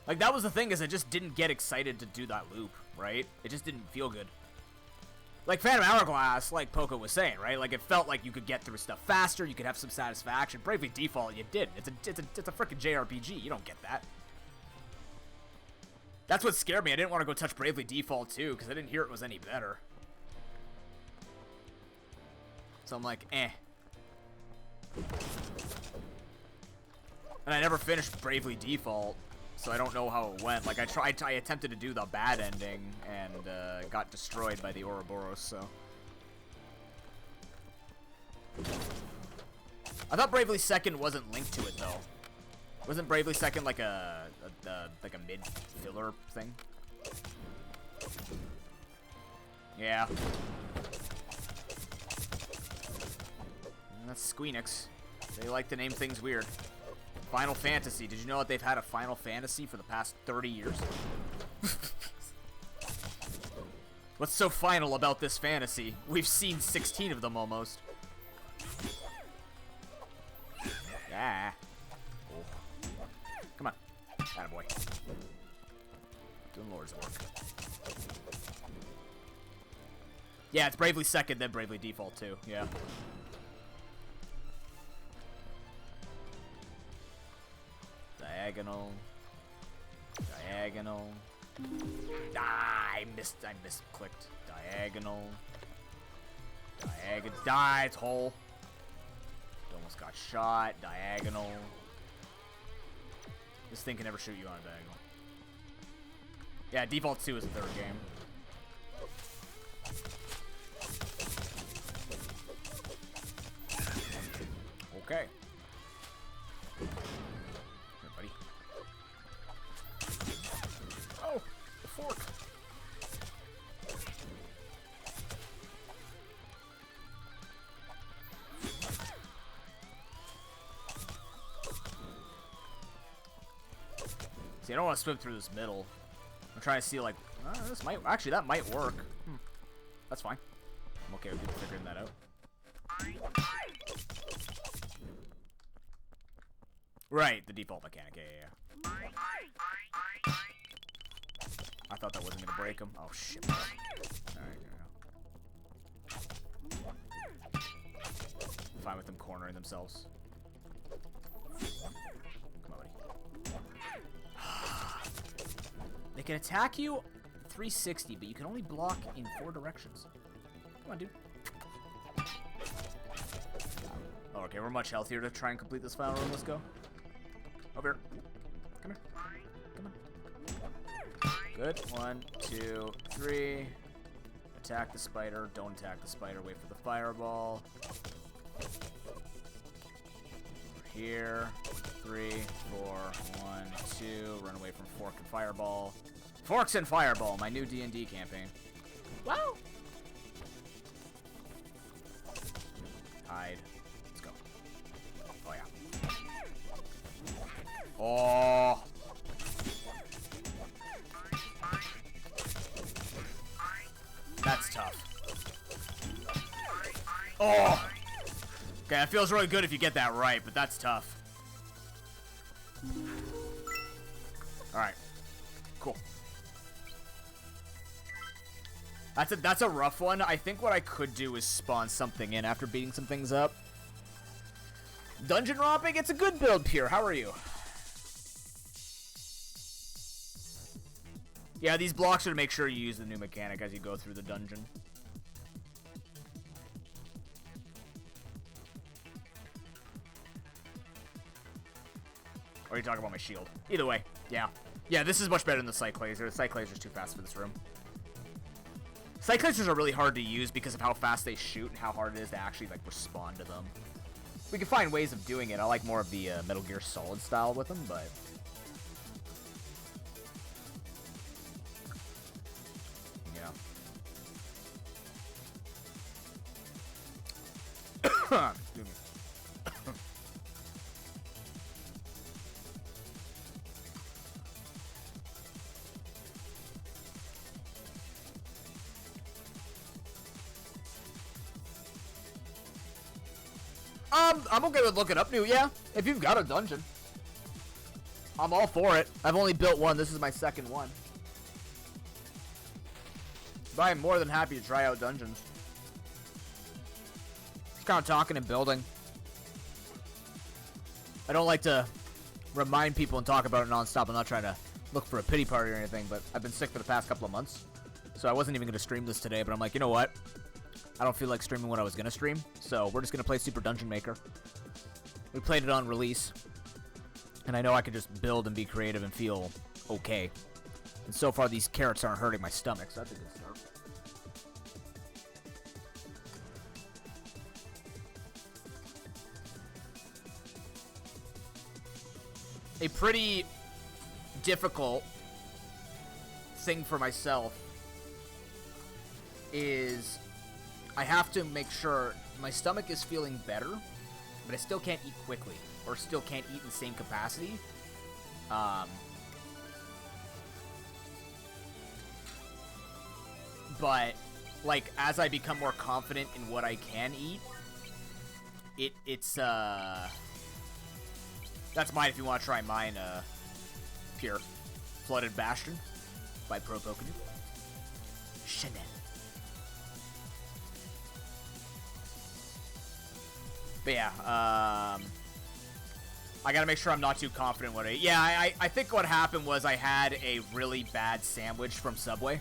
Like, that was the thing, is I just didn't get excited to do that loop, right? It just didn't feel good. Like Phantom Hourglass, like Poco was saying, right? Like, it felt like you could get through stuff faster, you could have some satisfaction. Bravely Default, you didn't. It's a freaking JRPG. You don't get that. That's what scared me. I didn't want to go touch Bravely Default too, because I didn't hear it was any better. So I'm like, eh. And I never finished Bravely Default, so I don't know how it went. Like, I attempted to do the bad ending, and got destroyed by the Ouroboros, so. I thought Bravely Second wasn't linked to it, though. Wasn't Bravely Second like a mid-filler thing? Yeah. And that's Squeenix. They like to name things weird. Final Fantasy. Did you know that they've had a Final Fantasy for the past 30 years? What's so final about this fantasy? We've seen 16 of them almost. Yeah. Oh. Come on. Attaboy. Doing Lord's work. Yeah, it's Bravely Second, then Bravely Default too. Yeah. Diagonal. Diagonal. Ah, I misclicked. Diagonal. Diagonal. Die, it's whole. Almost got shot. Diagonal. This thing can never shoot you on a diagonal. Yeah, Default 2 is the third game. Okay. Here, buddy. Oh, the fork. See, I don't want to swim through this middle. I'm trying to see, like, this might, actually, that might work. That's fine. I'm okay with figuring that out. Right, the default mechanic. Yeah. I thought that wasn't gonna break him. Oh shit. Alright, there we go. Fine with them cornering themselves. Come on, buddy. They can attack you 360, but you can only block in 4 directions. Come on, dude. Oh, okay, we're much healthier to try and complete this final room. Let's go. Over here. Come here. Come on. Good. 1, 2, 3. Attack the spider. Don't attack the spider. Wait for the fireball. Over here. 3, 4, 1, 2. Run away from fork and fireball. Forks and fireball, my new D&D campaign. Wow. Hide. Let's go. Oh, yeah. Oh. That's tough. Oh. Okay, that feels really good if you get that right, but that's tough. Alright. Cool. That's a rough one. I think what I could do is spawn something in after beating some things up. Dungeon romping, it's a good build, Pure. How are you? Yeah, these blocks are to make sure you use the new mechanic as you go through the dungeon. Or are you talking about my shield? Either way, yeah. Yeah, this is much better than the Sight Laser. The Sight Laser's too fast for this room. Sight Lasers are really hard to use because of how fast they shoot and how hard it is to actually, like, respond to them. We can find ways of doing it. I like more of the Metal Gear Solid style with them, but... yeah. Excuse me. I'm okay with looking up new, yeah. If you've got a dungeon. I'm all for it. I've only built one. This is my second one. But I am more than happy to try out dungeons. Just kind of talking and building. I don't like to remind people and talk about it nonstop. I'm not trying to look for a pity party or anything, but I've been sick for the past couple of months. So I wasn't even going to stream this today, but I'm like, you know what? I don't feel like streaming what I was going to stream, so we're just going to play Super Dungeon Maker. We played it on release, and I know I can just build and be creative and feel okay. And so far, these carrots aren't hurting my stomach, so that's a good start. A pretty difficult thing for myself is I have to make sure my stomach is feeling better, but I still can't eat quickly, or still can't eat in the same capacity. But, like, as I become more confident in what I can eat, it's that's mine if you want to try mine, Pure. Flooded Bastion by Pro Pokemon. Chanel. But yeah, I gotta make sure I'm not too confident what I eat. Yeah, I think what happened was I had a really bad sandwich from Subway.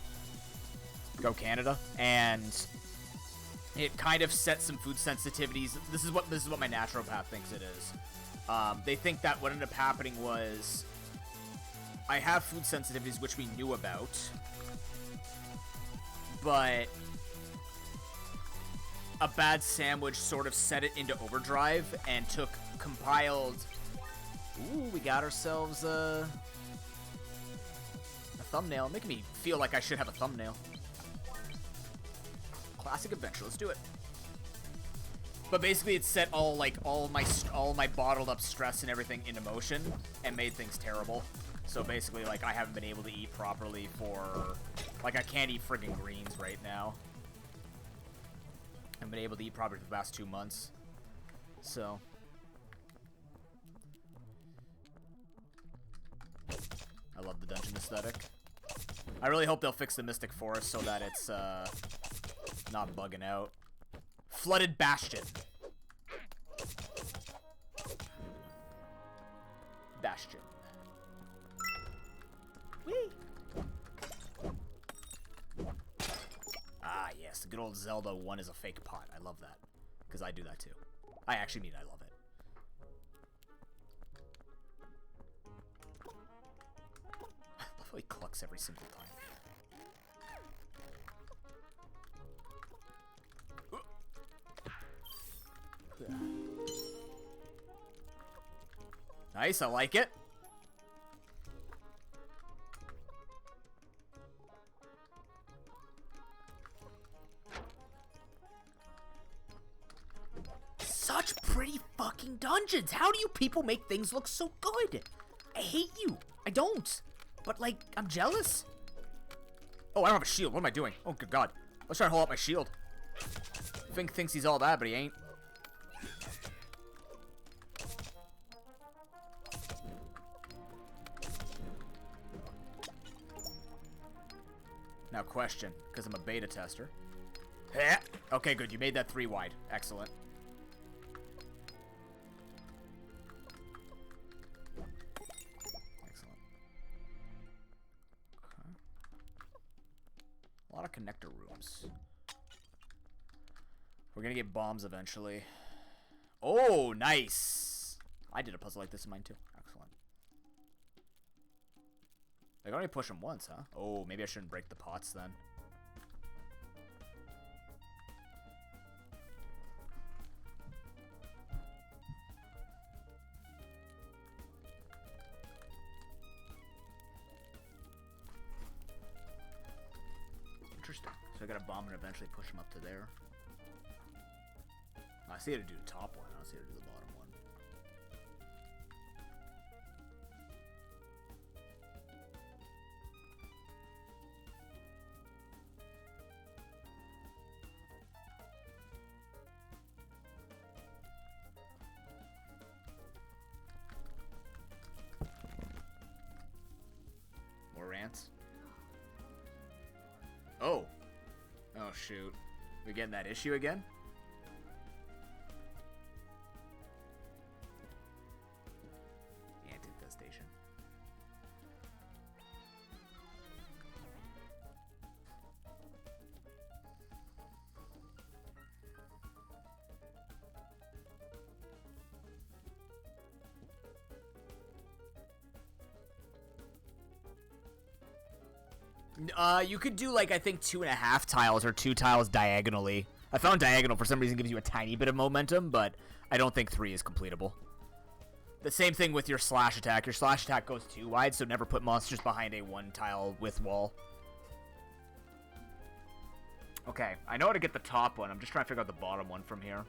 Go Canada. And it kind of set some food sensitivities. This is what my naturopath thinks it is. They think that what ended up happening was I have food sensitivities, which we knew about, but a bad sandwich sort of set it into overdrive and compiled. Ooh, we got ourselves a thumbnail, making me feel like I should have a thumbnail. Classic adventure. Let's do it. But basically, it set all my bottled up stress and everything into motion and made things terrible. So basically, like, I haven't been able to eat properly for, like, I can't eat friggin' greens right now. I haven't been able to eat properly for the past 2 months. So dungeon aesthetic. I really hope they'll fix the Mystic Forest so that it's not bugging out. Flooded Bastion. Bastion. Whee! Ah, yes. The good old Zelda 1 is a fake pot. I love that. Because I do that too. I actually mean I love it. I love how he clucks every single time. Nice, I like it. Such pretty fucking dungeons. How do you people make things look so good? I hate you. I don't. But, like, I'm jealous. Oh, I don't have a shield. What am I doing? Oh, good God. Let's try to hold up my shield. Fink thinks he's all that, but he ain't. Now question, because I'm a beta tester. Okay, good. You made that 3 wide. Excellent. Excellent. Okay. A lot of connector rooms. We're gonna get bombs eventually. Oh, nice! I did a puzzle like this in mine too. Excellent. I can only push them once, huh? Oh, maybe I shouldn't break the pots then. Interesting. So I gotta bomb and eventually push them up to there. I see how to do the top one. I don't see how to do the bottom one. More rants? Oh. Oh, shoot. We getting that issue again? Anti-infestation. You could do, like, I think 2.5 tiles or 2 tiles diagonally. I found diagonal for some reason gives you a tiny bit of momentum, but I don't think 3 is completable. The same thing with your slash attack. Your slash attack goes too wide, so never put monsters behind a 1 tile width wall. Okay, I know how to get the top one. I'm just trying to figure out the bottom one from here.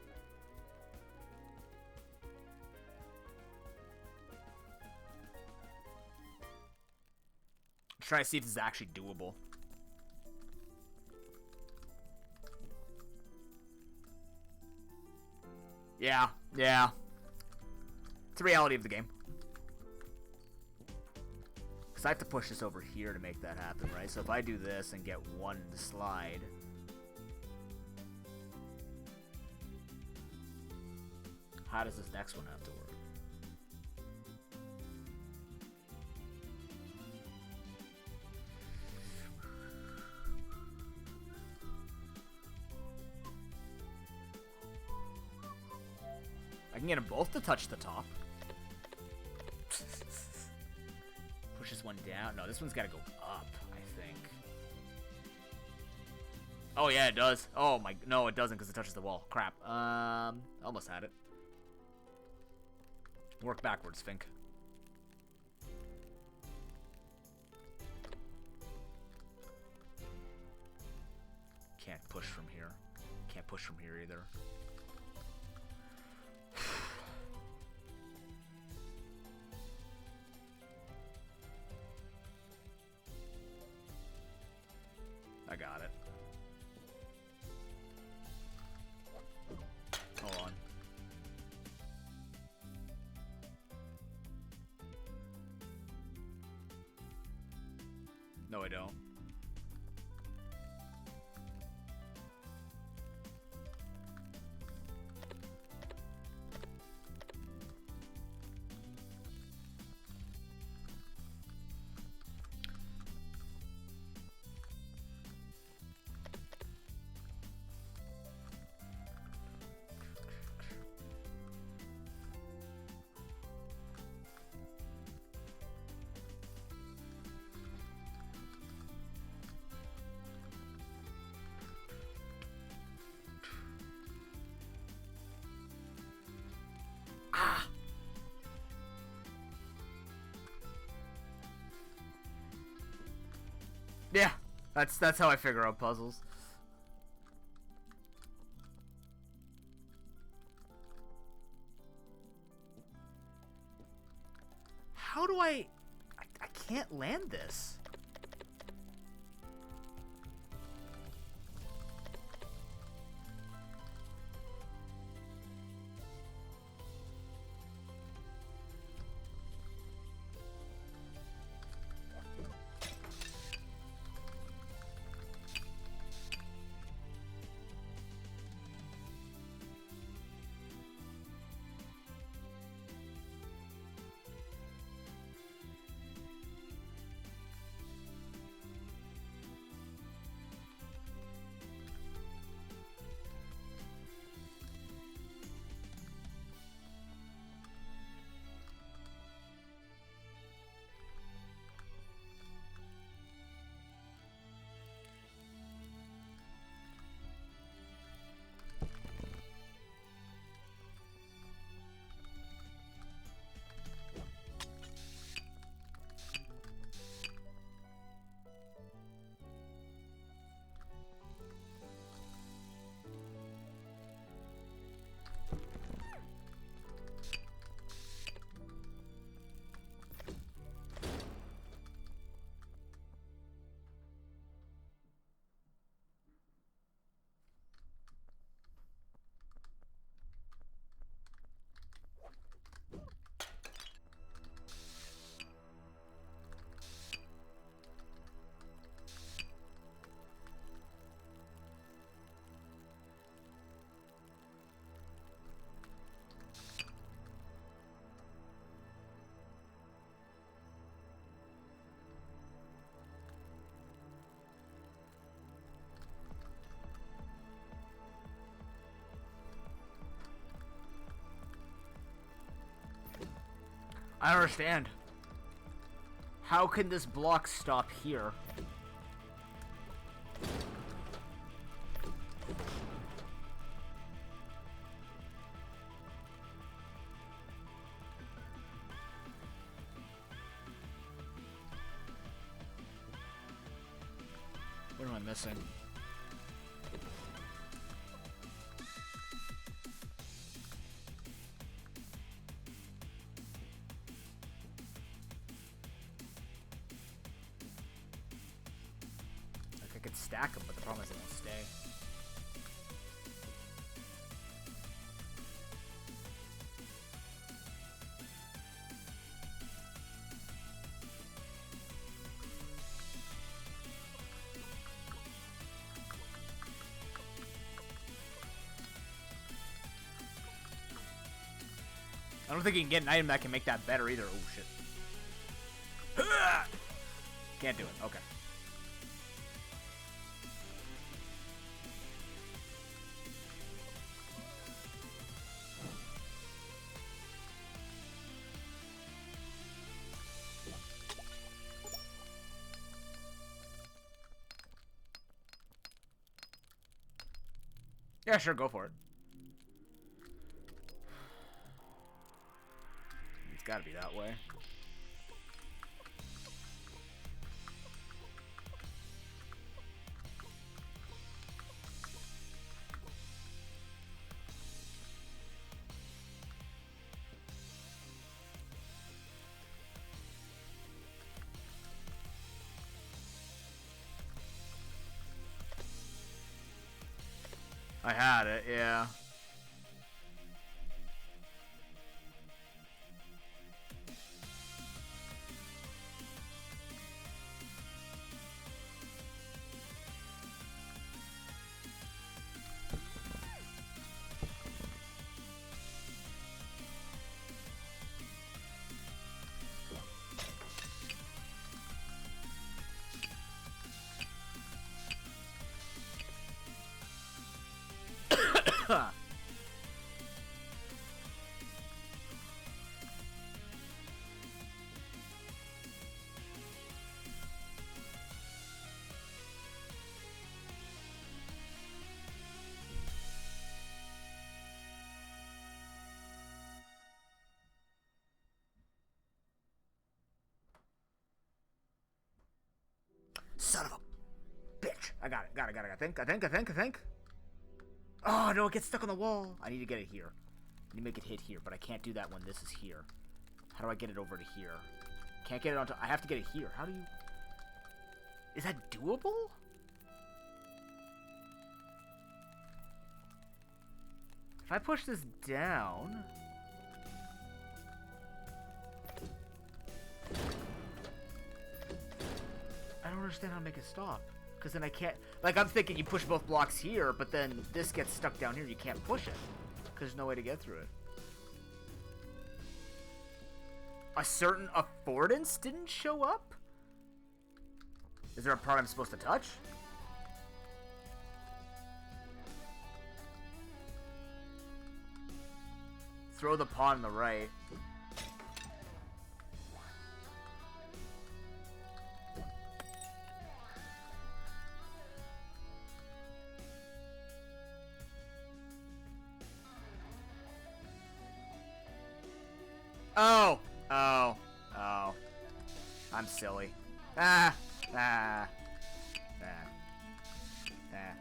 Try to see if this is actually doable. Yeah. It's the reality of the game. Because I have to push this over here to make that happen, right? So if I do this and get 1 to slide... How does this next one have to work? I can get them both to touch the top. Push this one down. No, this one's got to go up, I think. Oh, yeah, it does. Oh, my... No, it doesn't because it touches the wall. Crap. Almost had it. Work backwards, Fink. Can't push from here. Can't push from here either. I got it. Hold on. No, I don't. Yeah, that's how I figure out puzzles. How do I can't land this. I don't understand. How can this block stop here? What am I missing? Like I could stack them, but the problem is they won't stay. I don't think you can get an item that can make that better either. Oh, shit. Can't do it. Okay. Yeah, sure, go for it. It's gotta be that way. I had it, yeah. I got it. Got it. I think. Oh, no, it gets stuck on the wall. I need to get it here. I need to make it hit here, but I can't do that when this is here. How do I get it over to here? Can't get it onto... I have to get it here. How do you... Is that doable? If I push this down... I don't understand how to make it stop. Because then I can't... Like, I'm thinking you push both blocks here, but then this gets stuck down here. You can't push it. Because there's no way to get through it. A certain affordance didn't show up? Is there a part I'm supposed to touch? Throw the pawn on the right. Oh! Oh. Oh. I'm silly. Ah! Ah. Ah. Ah.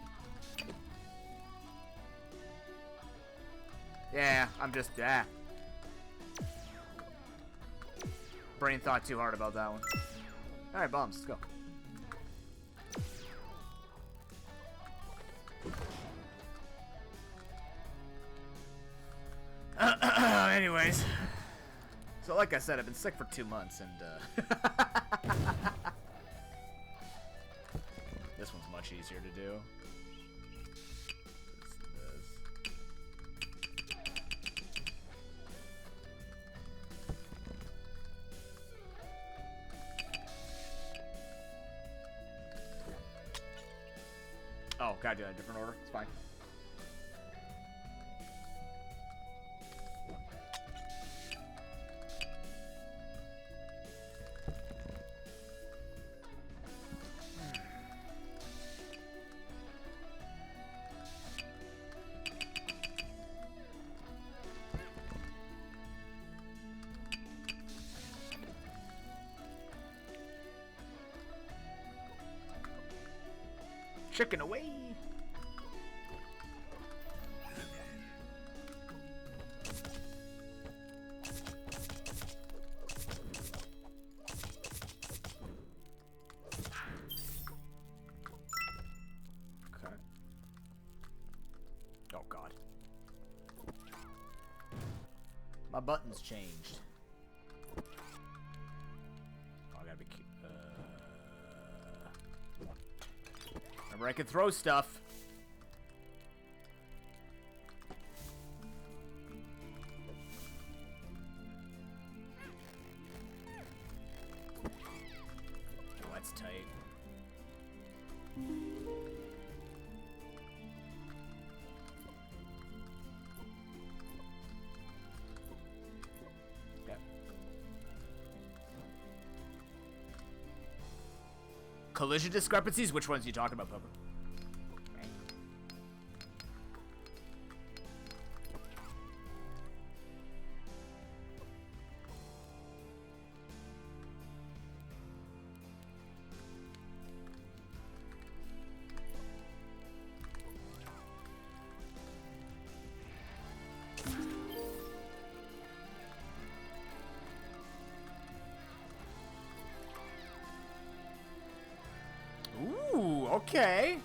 Yeah, I'm just, Brain thought too hard about that one. Alright, bombs, let's go. Anyways. So like I said, I've been sick for 2 months, and this one's much easier to do. Oh, gotta do that in a different order. It's fine. Chicken away! Okay. Oh god. My button's changed. Oh, I gotta be cute. Remember, I can throw stuff. Oh, that's tight. Okay. Collision discrepancies? Which ones are you talking about, Pepper? Ooh, okay.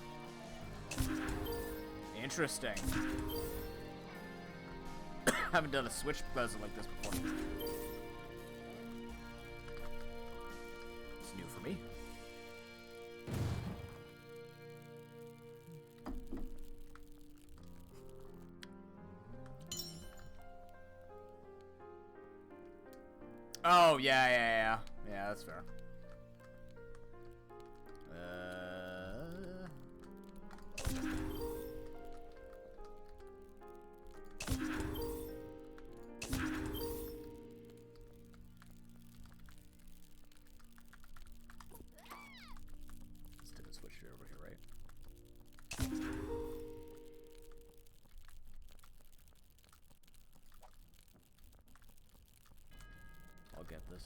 Interesting. Haven't done a switch puzzle like this before. It's new for me. Oh, yeah, that's fair. Stick a switch over here, right? I'll get this.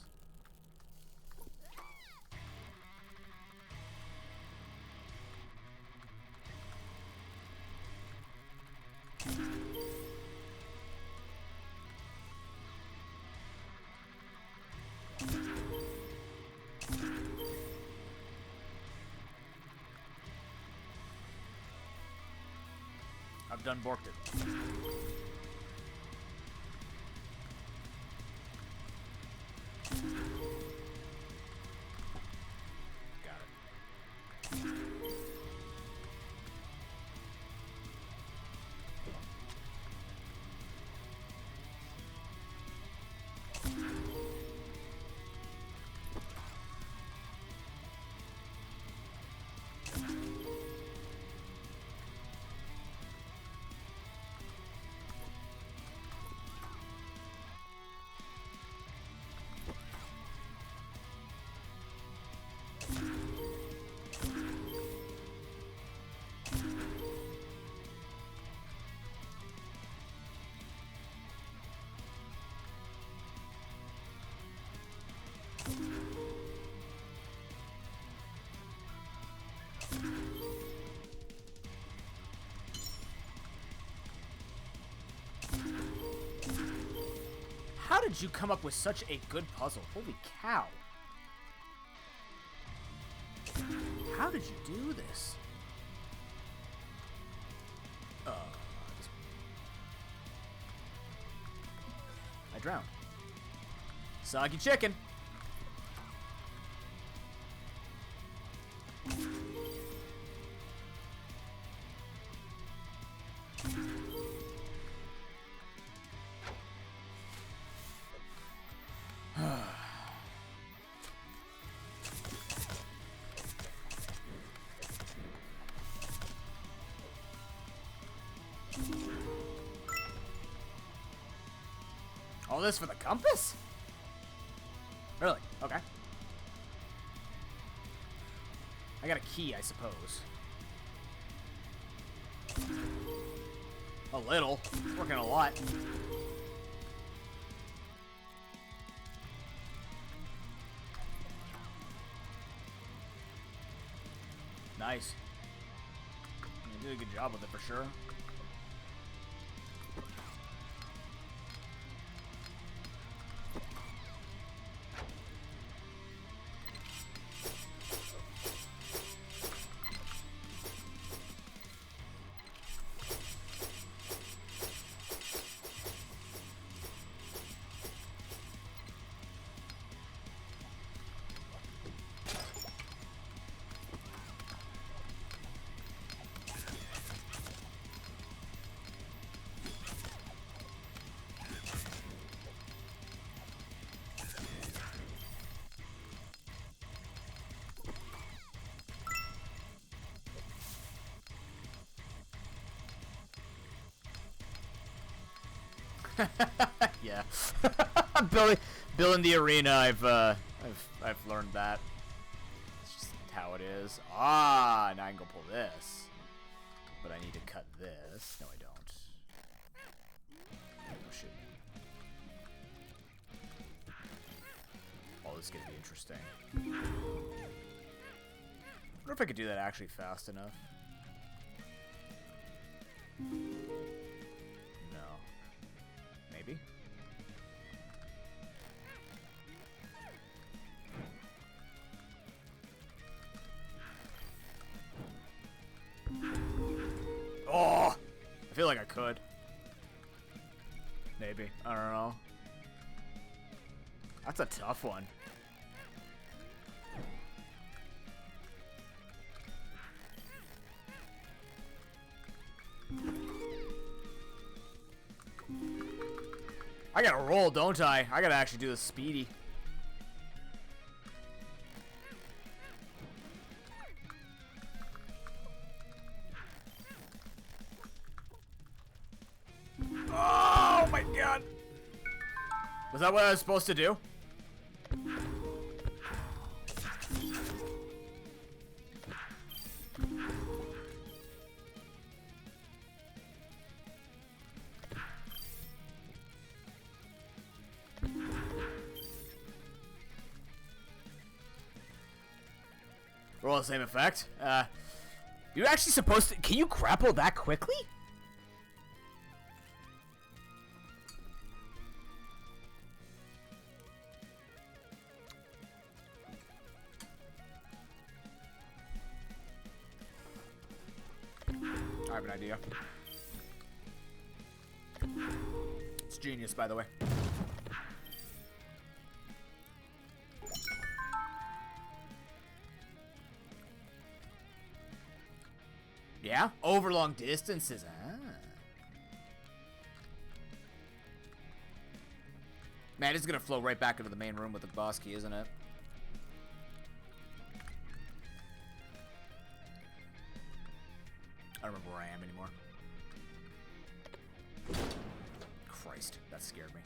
done borked it. Got it. How did you come up with such a good puzzle? Holy cow. How did you do this? I drowned. Soggy chicken. All this for the compass? Really? Okay. I got a key, I suppose. A little. It's working a lot. Nice. You did a good job with it for sure. Yeah. Building the arena, I've learned that. It's just how it is. Ah, now I can go pull this. But I need to cut this. No, I don't. Oh, shit. Oh, this is gonna be interesting. I wonder if I could do that actually fast enough. No. Maybe? Oh! I feel like I could. Maybe. I don't know. That's a tough one. I gotta roll, don't I? I gotta actually do this speedy. Oh my god! Was that what I was supposed to do? Roll the same effect. You're actually supposed to. Can you grapple that quickly? I have an idea. Genius, by the way. Yeah? Over long distances. Ah. Man, it's gonna flow right back into the main room with the boss key, isn't it? I don't remember where I am anymore. Christ, that scared me.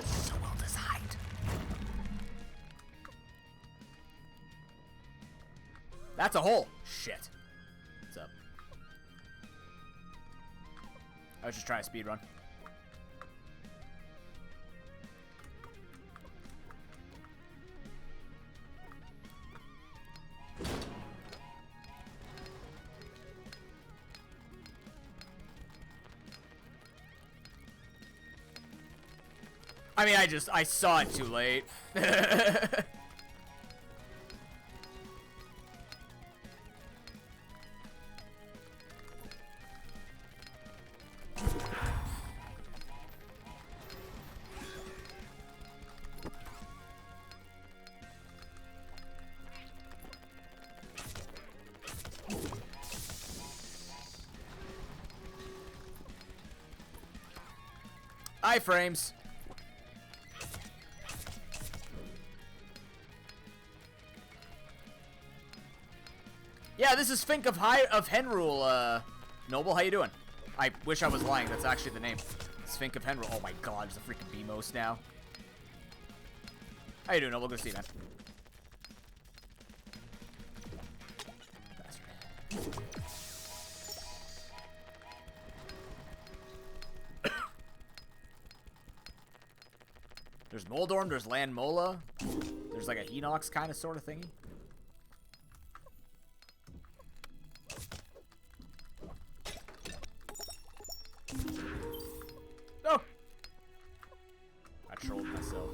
So well designed. That's a hole. Shit. What's up? I was just trying to speedrun. I mean, I saw it too late. Iframes. Yeah, this is Fink of Henrule, Noble. How you doing? I wish I was lying. That's actually the name. It's Fink of Henrule. Oh my god, there's a freaking BMOS now. How you doing, Noble? Good to see you, man. Bastard. There's Moldorm, there's Land Mola. There's like a Hinox kind of sort of thingy. No! I trolled myself.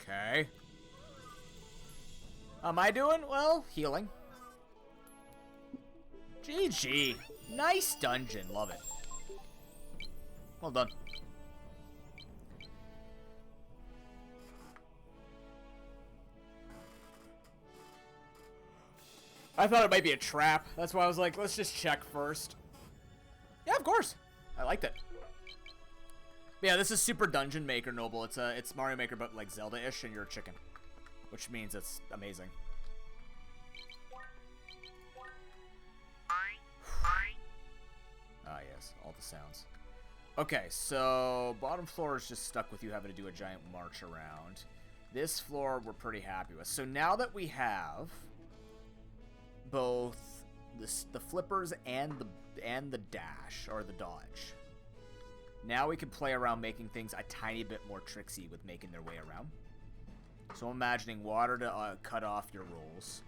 Okay. How am I doing? Well, healing. GG. Nice dungeon. Love it. Well done. I thought it might be a trap. That's why I was like, let's just check first. Yeah, of course. I liked it. But yeah, this is Super Dungeon Maker, Noble. It's Mario Maker, but like Zelda-ish, and you're a chicken. Which means it's amazing. Ah, yes. All the sounds. Okay, so bottom floor is just stuck with you having to do a giant march around. This floor we're pretty happy with. So now that we have both the flippers and the dash, or the dodge, now we can play around making things a tiny bit more tricksy with making their way around. So I'm imagining water to cut off your rolls,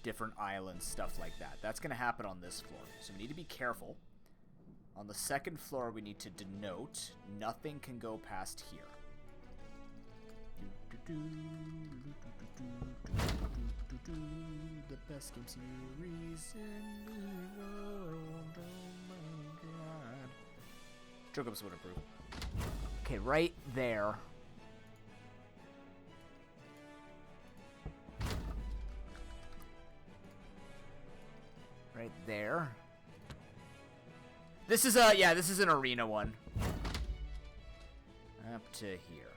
different islands, stuff like that. That's going to happen on this floor, so we need to be careful. On the second floor, we need to denote nothing can go past here. The best game series in the world. Oh my god. Chocobos would approve. Okay, right there. Right there. This is this is an arena one. Up to here.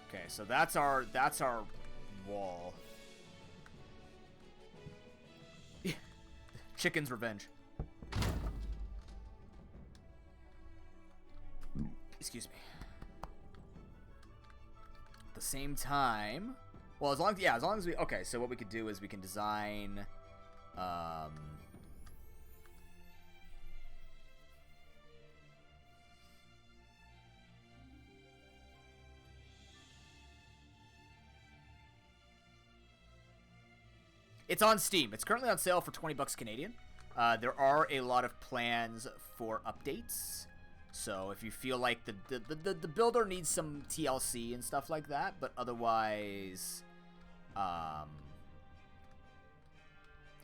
Okay, so that's our wall. Chicken's revenge. Excuse me. At the same time, well, as long as we, okay, so what we could do is we can design, It's on Steam. It's currently on sale for 20 bucks Canadian. There are a lot of plans for updates. So if you feel like the builder needs some TLC and stuff like that, but otherwise,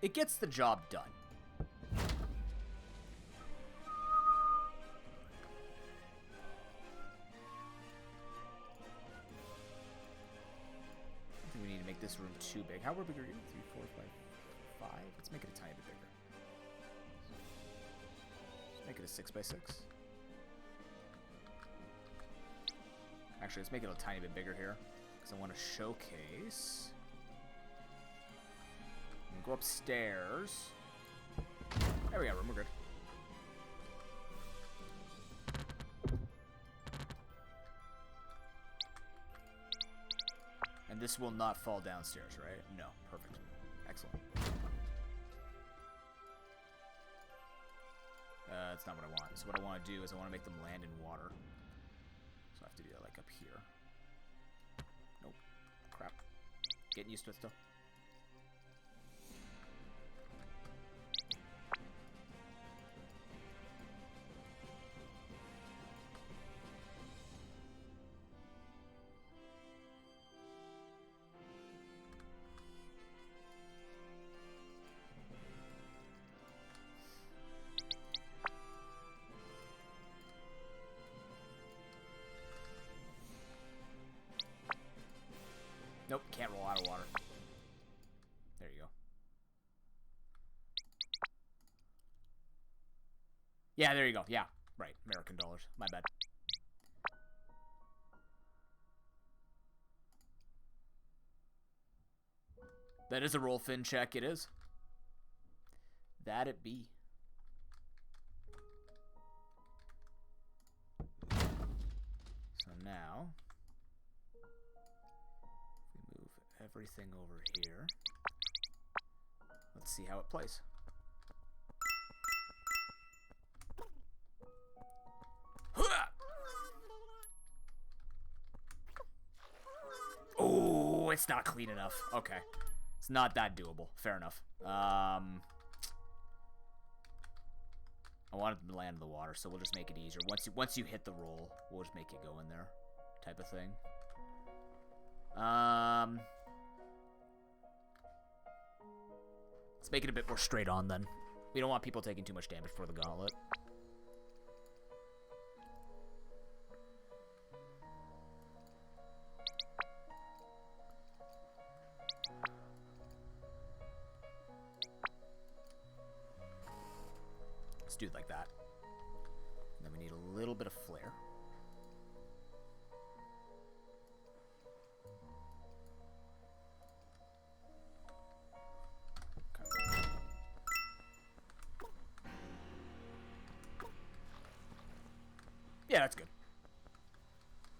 it gets the job done. I think we need to make this room too big. How big are you? 3, 4, 5, 5. Let's make it a tiny bit bigger. Let's make it a 6x6. Actually, let's make it a tiny bit bigger here, because I want to showcase. Go upstairs. There we go, room, we're good. And this will not fall downstairs, right? No, perfect. Excellent. That's not what I want. So what I want to do is I want to make them land in water. So I have to do that like up here. Nope. Crap. Getting used to it still. Nope, can't roll out of water. There you go. Yeah, there you go. Yeah, right. American dollars. My bad. That is a roll fin check. It is. That it be. So now, we move everything over here. Let's see how it plays. Oh, it's not clean enough. Okay. It's not that doable. Fair enough. I want it to land in the water, so we'll just make it easier. Once you hit the roll, we'll just make it go in there, type of thing. Let's make it a bit more straight on then. We don't want people taking too much damage for the gauntlet. Let's do it like that. And then we need a little bit of flair. Okay. Yeah, that's good.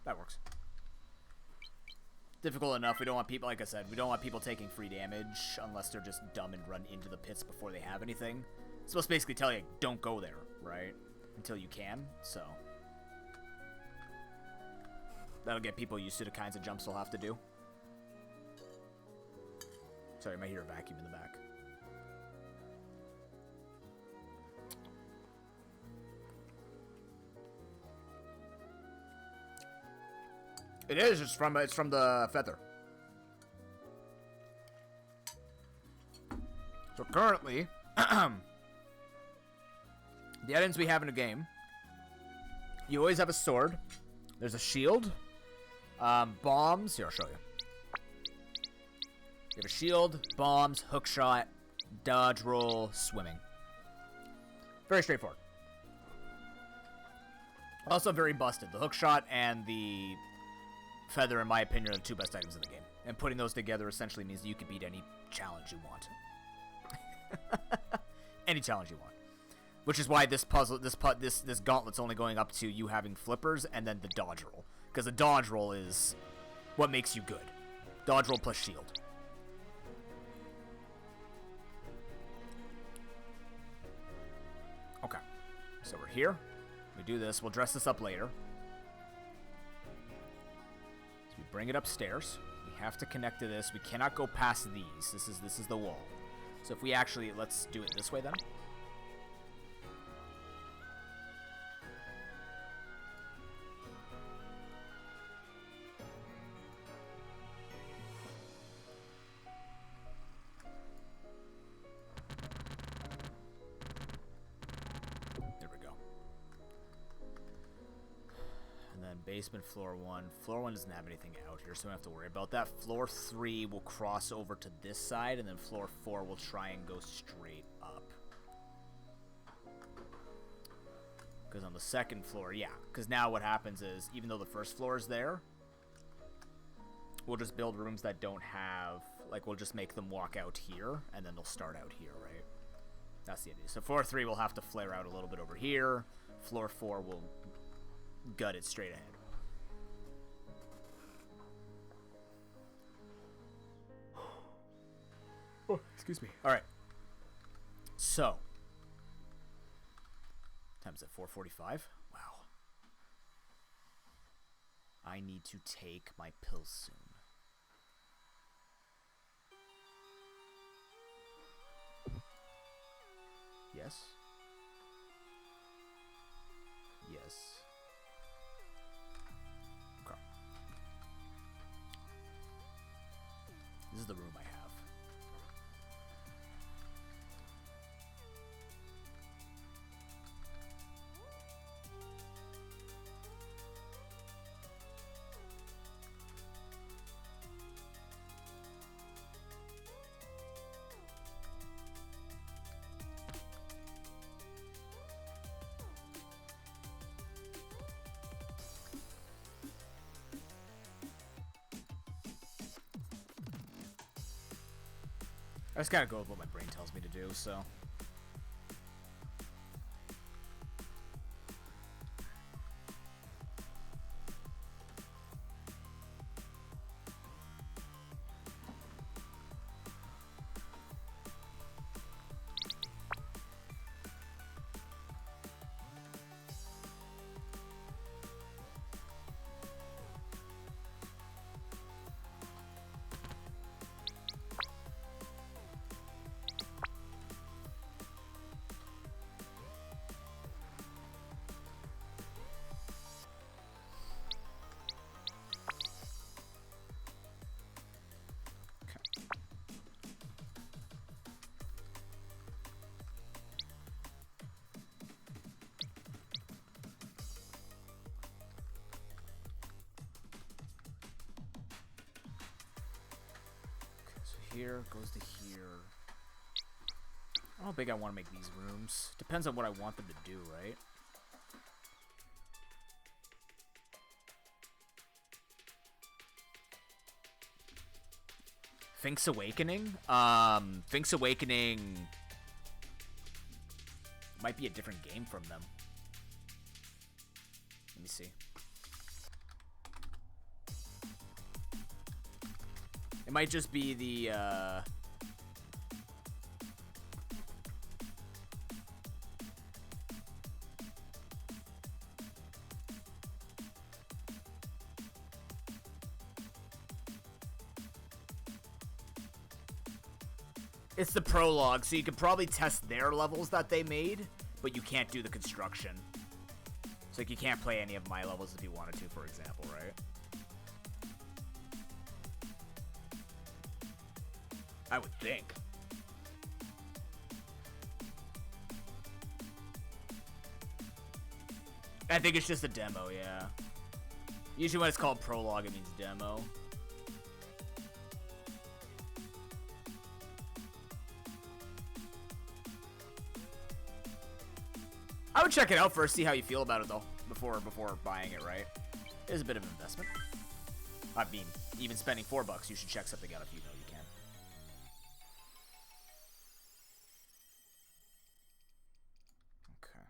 That works. Difficult enough. We don't want people, like I said, we don't want people taking free damage unless they're just dumb and run into the pits before they have anything. It's supposed to basically tell you, don't go there, right? Until you can, so. That'll get people used to the kinds of jumps they'll have to do. Sorry, I might hear a vacuum in the back. It is, it's from the feather. So currently, the items we have in a game, you always have a sword. There's a shield. Bombs. Here, I'll show you. You have a shield, bombs, hook shot, dodge roll, swimming. Very straightforward. Also very busted. The hook shot and the feather, in my opinion, are the two best items in the game. And putting those together essentially means that you can beat any challenge you want. Any challenge you want. Which is why this gauntlet's only going up to you having flippers and then the dodge roll. Because the dodge roll is what makes you good. Dodge roll plus shield. Okay. So we're here. We do this. We'll dress this up later. So we bring it upstairs. We have to connect to this. We cannot go past these. This is the wall. So if we actually, let's do it this way then. There we go. And then basement floor 1. Floor 1 doesn't have anything out here, so we don't have to worry about that. Floor 3 will cross over to this side, and then floor 4 will try and go straight up. Because on the second floor, yeah. Because now what happens is, even though the first floor is there, we'll just build rooms that don't have, like, we'll just make them walk out here, and then they'll start out here, right? That's the idea. So floor 3 will have to flare out a little bit over here. Floor 4 will gut it straight ahead. Oh, excuse me. All right. So, time's at 4:45. Wow. I need to take my pills soon. Yes. Yes. Okay. This is the room I have. I just gotta go with what my brain tells me to do, so. Here goes to here. I don't know how big I want to make these rooms. Depends on what I want them to do, right? Fink's Awakening? Fink's Awakening might be a different game from them. Let me see. It might just be the, It's the prologue, so you could probably test their levels that they made, but you can't do the construction. So, like, you can't play any of my levels if you wanted to, for example, right? I would think. I think it's just a demo, yeah. Usually when it's called prologue, it means demo. I would check it out first, see how you feel about it, though, before buying it, right? It is a bit of an investment. I mean, even spending $4, you should check something out if you know you can. Okay.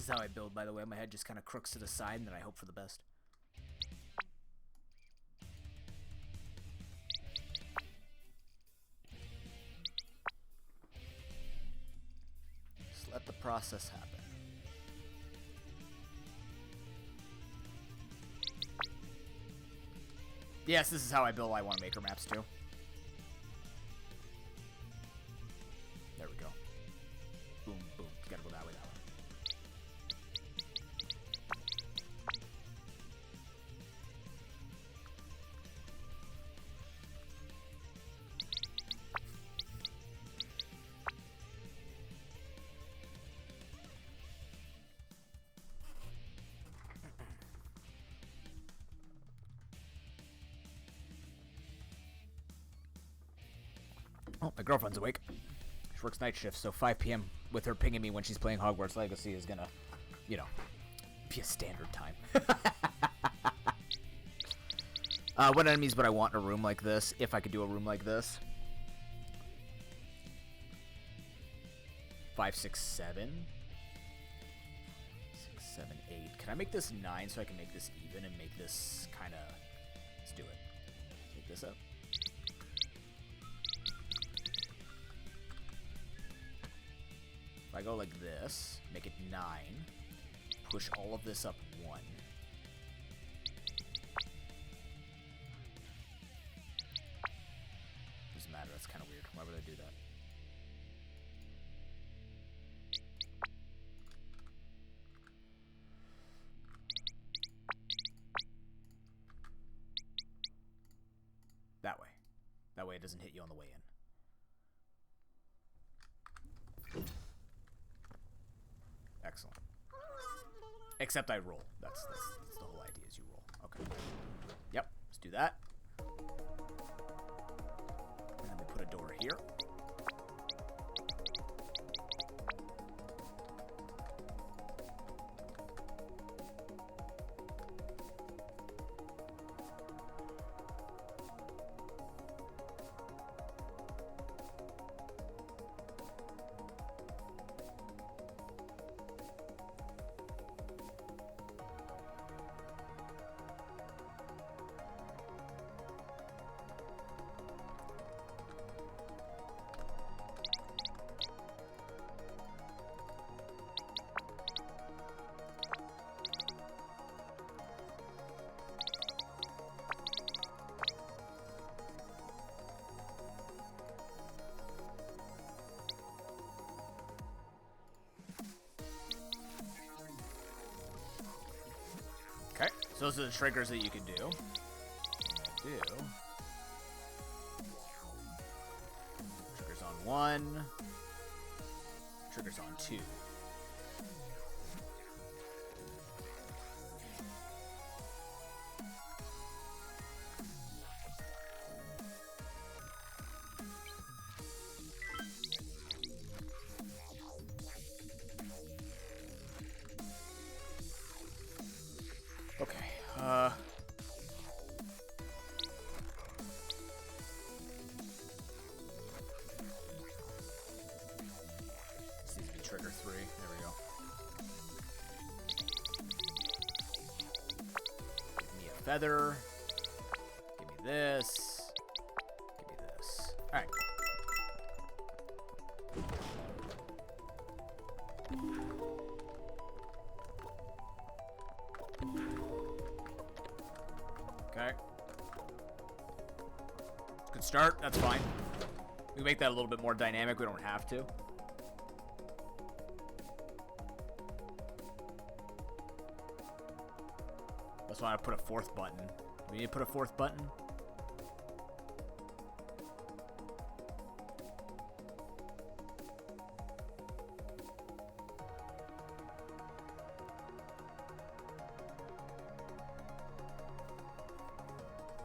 is how I build, by the way. My head just kind of crooks to the side, and then I hope for the best. Just let the process happen. Yes, this is how I build I want maker maps too. There we go. Boom, boom. Gotta go that way, that way. Oh, my girlfriend's awake. She works night shifts, so 5 p.m. with her pinging me when she's playing Hogwarts Legacy is gonna, you know, be a standard time. What enemies would I want in a room like this, if I could do a room like this? 5, 6, 7. 6, 7, 8. Can I make this 9 so I can make this even and make this kind of... Let's do it. Take this up. If I go like this, make it 9, push all of this up 1. Doesn't matter, that's kind of weird. Why would I do that? That way. That way it doesn't hit you on the way in. Excellent. Except I roll. That's the whole idea is you roll. Okay. Yep, let's do that. And then we put a door here. Okay, so those are the triggers that you can do. Triggers on 1. Triggers on 2. Okay, this needs to be trigger 3. There we go. Give me a feather. Give me this. Give me this. Alright. Okay. Good start. That's fine. We can make that a little bit more dynamic. We don't have to. That's why I put a 4th button. Do we need to put a 4th button?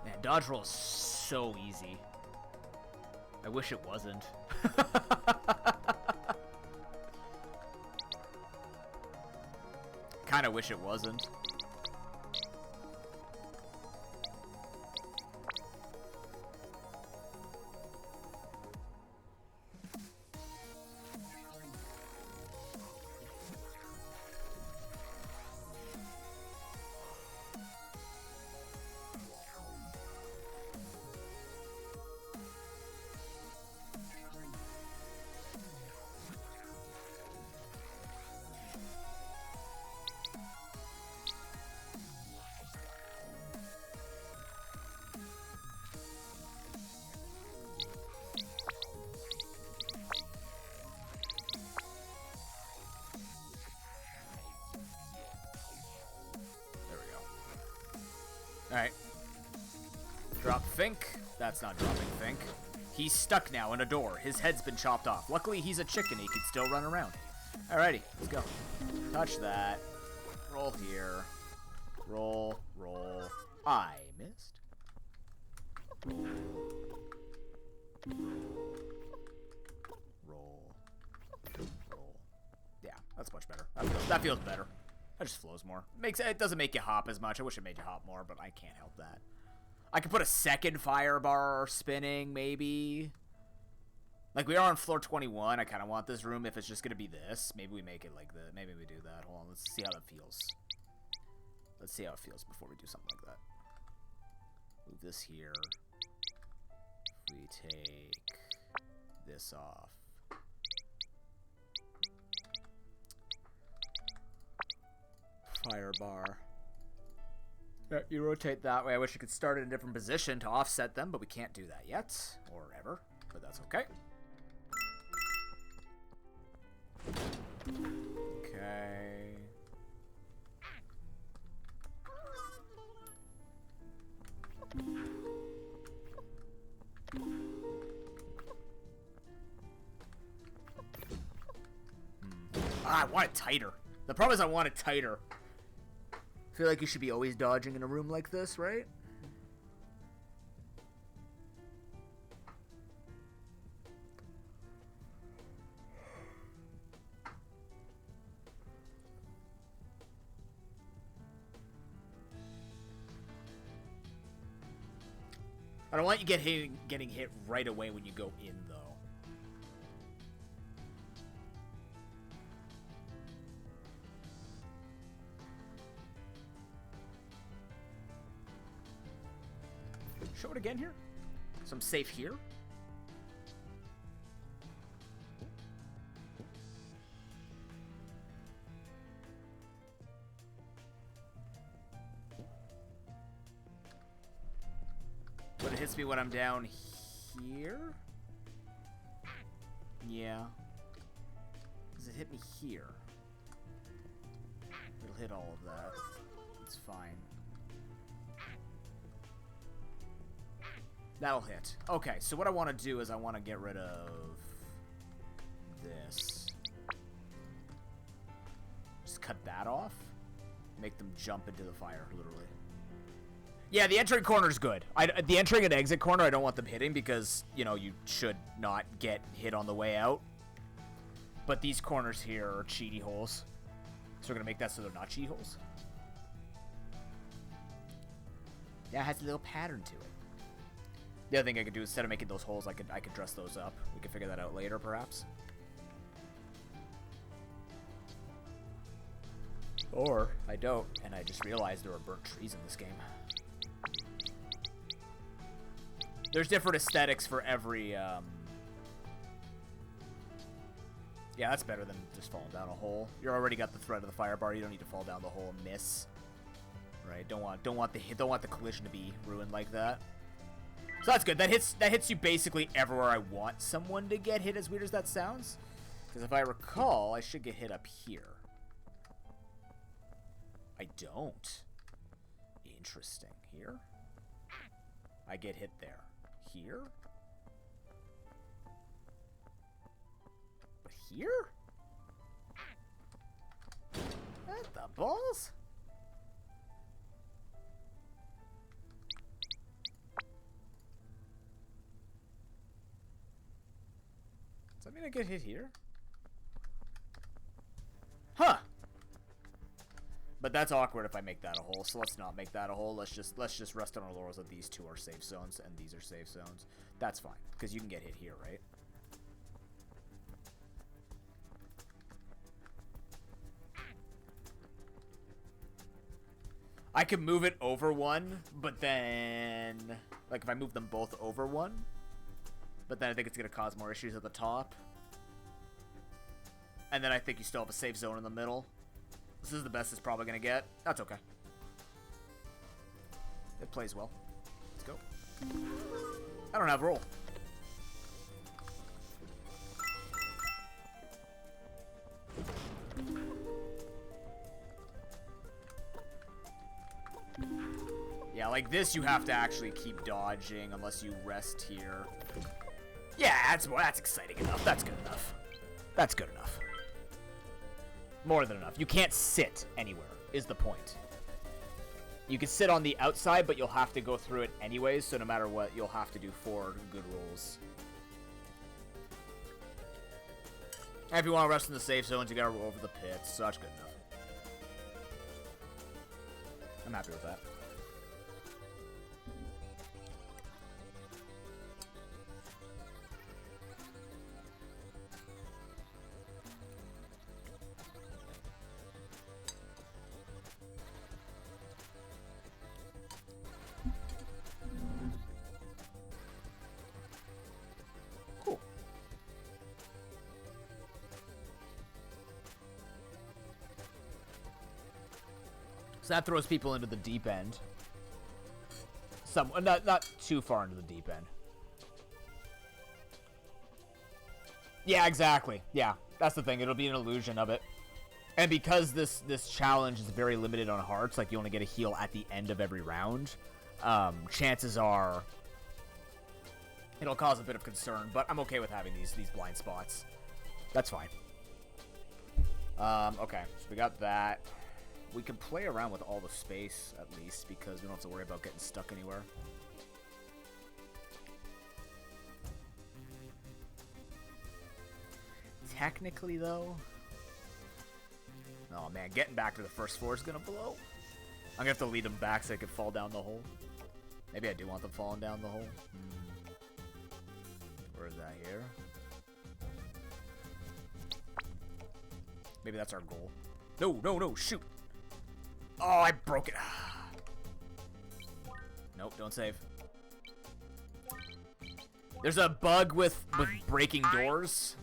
Man, dodge roll is so easy. I wish it wasn't. Kinda wish it wasn't. Alright. Drop Fink. That's not dropping Fink. He's stuck now in a door. His head's been chopped off. Luckily, he's a chicken. He can still run around. Alrighty, let's go. Touch that. Roll here. Roll, roll. I missed. Roll. Roll. Roll. Yeah, that's much better. That feels better. That just flows more. It doesn't make you hop as much. I wish it made you hop more, but I can't help that. I could put a second fire bar spinning, maybe. Like, we are on floor 21. I kind of want this room if it's just going to be this. Maybe we make it like that. Maybe we do that. Hold on. Let's see how that feels. Let's see how it feels before we do something like that. Move this here. We take this off. Fire bar. Yeah, you rotate that way. I wish you could start in a different position to offset them, but we can't do that yet. Or ever. But that's okay. Okay. I want it tighter. The problem is I want it tighter. I feel like you should be always dodging in a room like this, right? I don't want you getting hit right away when you go in, though. Show it again here. So I'm safe here. But it hits me when I'm down here? Yeah. Does it hit me here? It'll hit all of that. It's fine. That'll hit. Okay, so what I want to do is I want to get rid of this. Just cut that off. Make them jump into the fire, literally. Yeah, the entering corner's good. The entering and exit corner, I don't want them hitting because, you know, you should not get hit on the way out. But these corners here are cheaty holes. So we're going to make that so they're not cheat holes. Yeah, it has a little pattern to it. The other thing I could do, instead of making those holes, I could dress those up. We could figure that out later, perhaps. Or I don't, and I just realized there are burnt trees in this game. There's different aesthetics for every, Yeah, that's better than just falling down a hole. You already got the threat of the fire bar. You don't need to fall down the hole and miss. Right? Don't want the collision to be ruined like that. So that's good. That hits you basically everywhere I want someone to get hit, as weird as that sounds. Because if I recall, I should get hit up here. I don't. Interesting. Here? I get hit there. Here? But here? What the balls? Does that mean I get hit here? Huh. But that's awkward if I make that a hole, so let's not make that a hole. Let's just rest on our laurels that these two are safe zones and these are safe zones. That's fine, because you can get hit here, right? I could move it over one, but then... Like, if I move them both over one, but then I think it's going to cause more issues at the top. And then I think you still have a safe zone in the middle. This is the best it's probably going to get. That's okay. It plays well. Let's go. I don't have roll. Yeah, Like this, you have to actually keep dodging unless you rest here. Yeah, that's exciting enough. That's good enough. That's good enough. More than enough. You can't sit anywhere, is the point. You can sit on the outside, but you'll have to go through it anyways, so no matter what, you'll have to do 4 good rolls. And if you want to rest in the safe zones, you gotta roll over the pits, so that's good enough. I'm happy with that. So that throws people into the deep end. Not too far into the deep end. Yeah, exactly. Yeah, that's the thing. It'll be an illusion of it. And because this challenge is very limited on hearts, like you only get a heal at the end of every round, chances are it'll cause a bit of concern. But I'm okay with having these blind spots. That's fine. Okay, so we got that. We can play around with all the space, at least, because we don't have to worry about getting stuck anywhere. Technically, though... Oh, man, getting back to the first floor is going to blow. I'm going to have to lead them back so they can fall down the hole. Maybe I do want them falling down the hole. Where is that here? Maybe that's our goal. No, shoot! Oh, I broke it. Nope, don't save. There's a bug with breaking doors.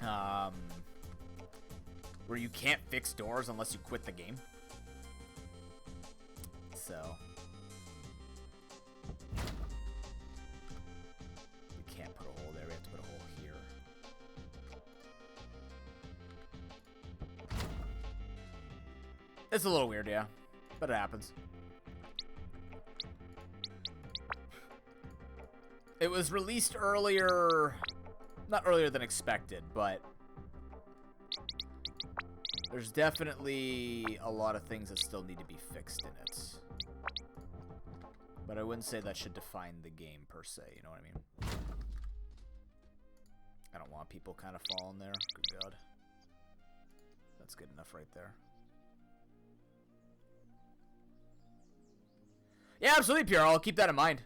Where you can't fix doors unless you quit the game. So. We can't put a hole there, we have to put a hole here. It's a little weird, yeah, but it happens. It was released earlier, not earlier than expected, but there's definitely a lot of things that still need to be fixed in it. But I wouldn't say that should define the game per se, you know what I mean? I don't want people kind of falling there, good god. That's good enough right there. Yeah, absolutely, Pierre. I'll keep that in mind.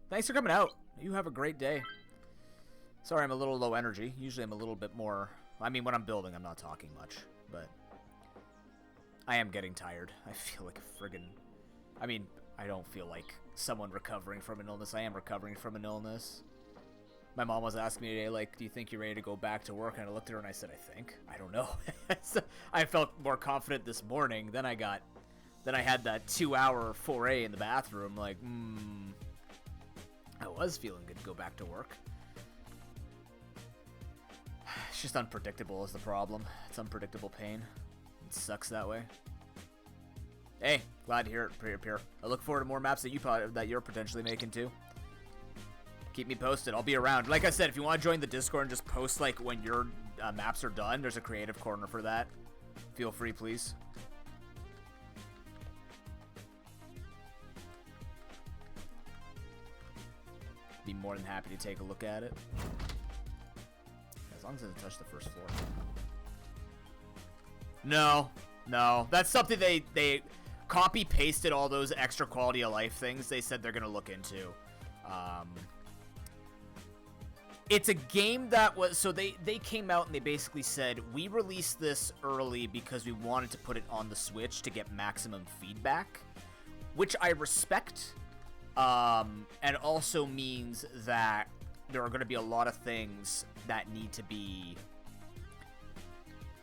Thanks for coming out. You have a great day. Sorry, I'm a little low energy. Usually I'm a little bit more... I mean, when I'm building, I'm not talking much. But I am getting tired. I feel like a friggin... I mean, I don't feel like someone recovering from an illness. I am recovering from an illness. My mom was asking me today, like, do you think you're ready to go back to work? And I looked at her and I said, I think. I don't know. So I felt more confident this morning. Then I had that 2-hour foray in the bathroom, like, I was feeling good to go back to work. It's just unpredictable is the problem. It's unpredictable pain. It sucks that way. Hey, glad to hear it, Pierre. I look forward to more maps that you're potentially making too. Keep me posted. I'll be around. Like I said, if you want to join the Discord and just post like when your maps are done, there's a creative corner for that. Feel free, please. Be more than happy to take a look at it. As long as it doesn't touch the first floor. No. That's something they copy pasted all those extra quality of life things they said they're gonna look into. It's a game that was, so they came out and they basically said, we released this early because we wanted to put it on the Switch to get maximum feedback, which I respect. And also means that there are going to be a lot of things that need to be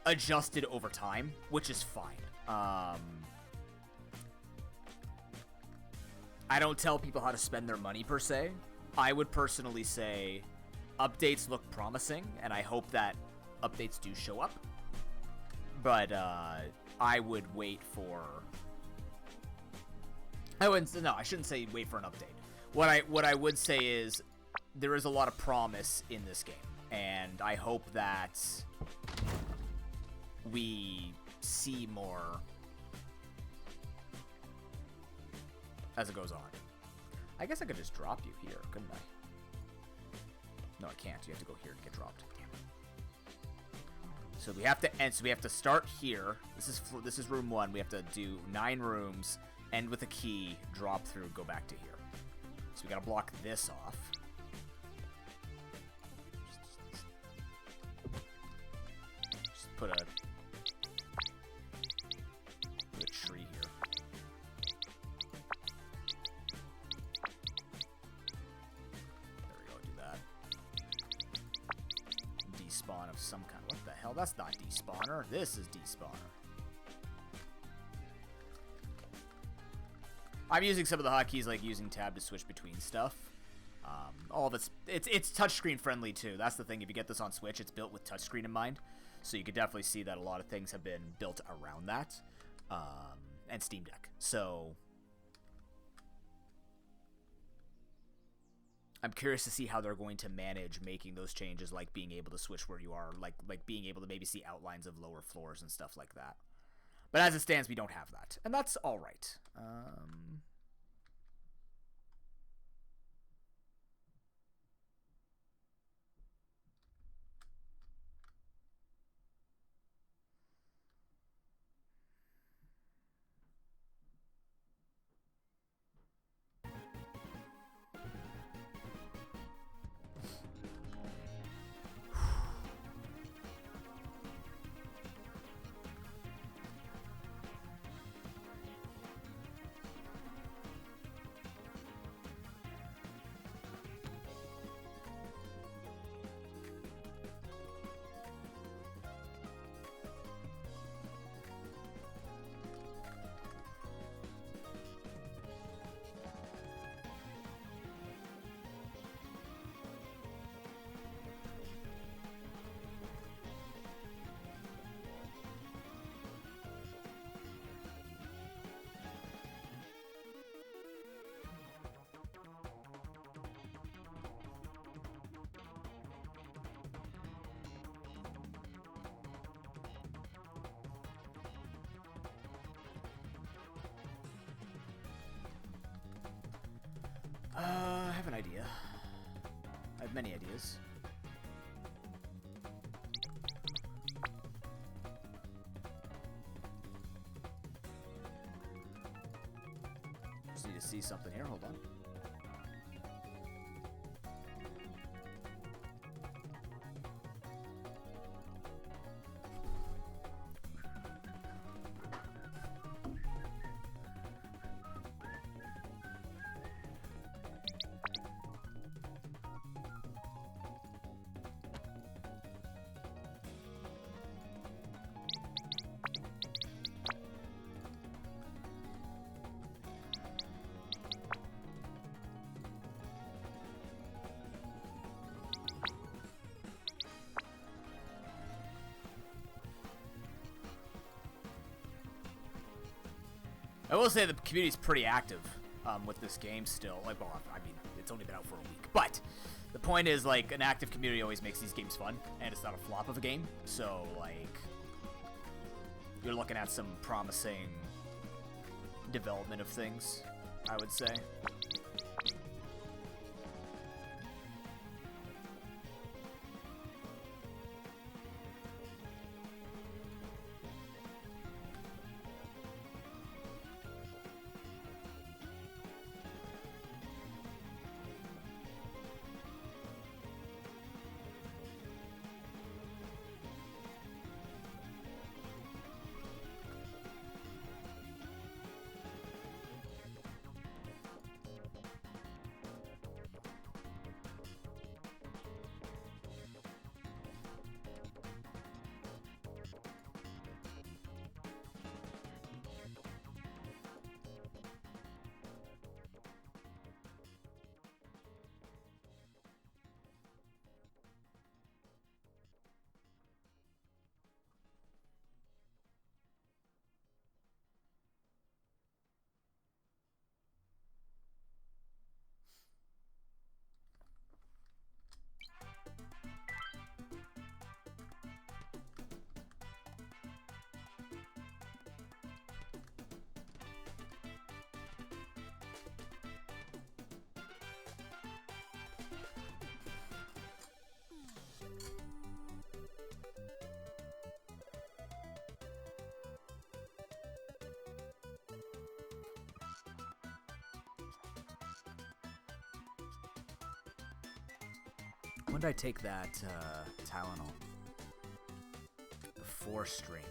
adjusted over time, which is fine. I don't tell people how to spend their money per se. I would personally say updates look promising, and I hope that updates do show up. But I would wait for... I wouldn't. No, I shouldn't say wait for an update. What I would say is there is a lot of promise in this game, and I hope that we see more as it goes on. I guess I could just drop you here, couldn't I? No, I can't. You have to go here to get dropped. Damn it. So we have to end. So we have to start here. This is room 1. We have to do 9 rooms, end with a key, drop through, go back to here. So we gotta block this off. Just put a tree here. There we go. Do that. Despawn of some kind. What the hell? That's not despawner. This is despawner. I'm using some of the hotkeys, like using tab to switch between stuff. All of it's touchscreen friendly too. That's the thing. If you get this on Switch, it's built with touchscreen in mind, so you could definitely see that a lot of things have been built around that, and Steam Deck. So I'm curious to see how they're going to manage making those changes, like being able to switch where you are, like being able to maybe see outlines of lower floors and stuff like that. But as it stands, we don't have that, and that's all right. I have an idea. I have many ideas. Just need to see something here. Hold on. I will say the community's pretty active with this game still. Like, well, I mean, it's only been out for a week, but the point is, like, an active community always makes these games fun, and it's not a flop of a game. So, like, you're looking at some promising development of things, I would say. When did I take that Tylenol? Before stream.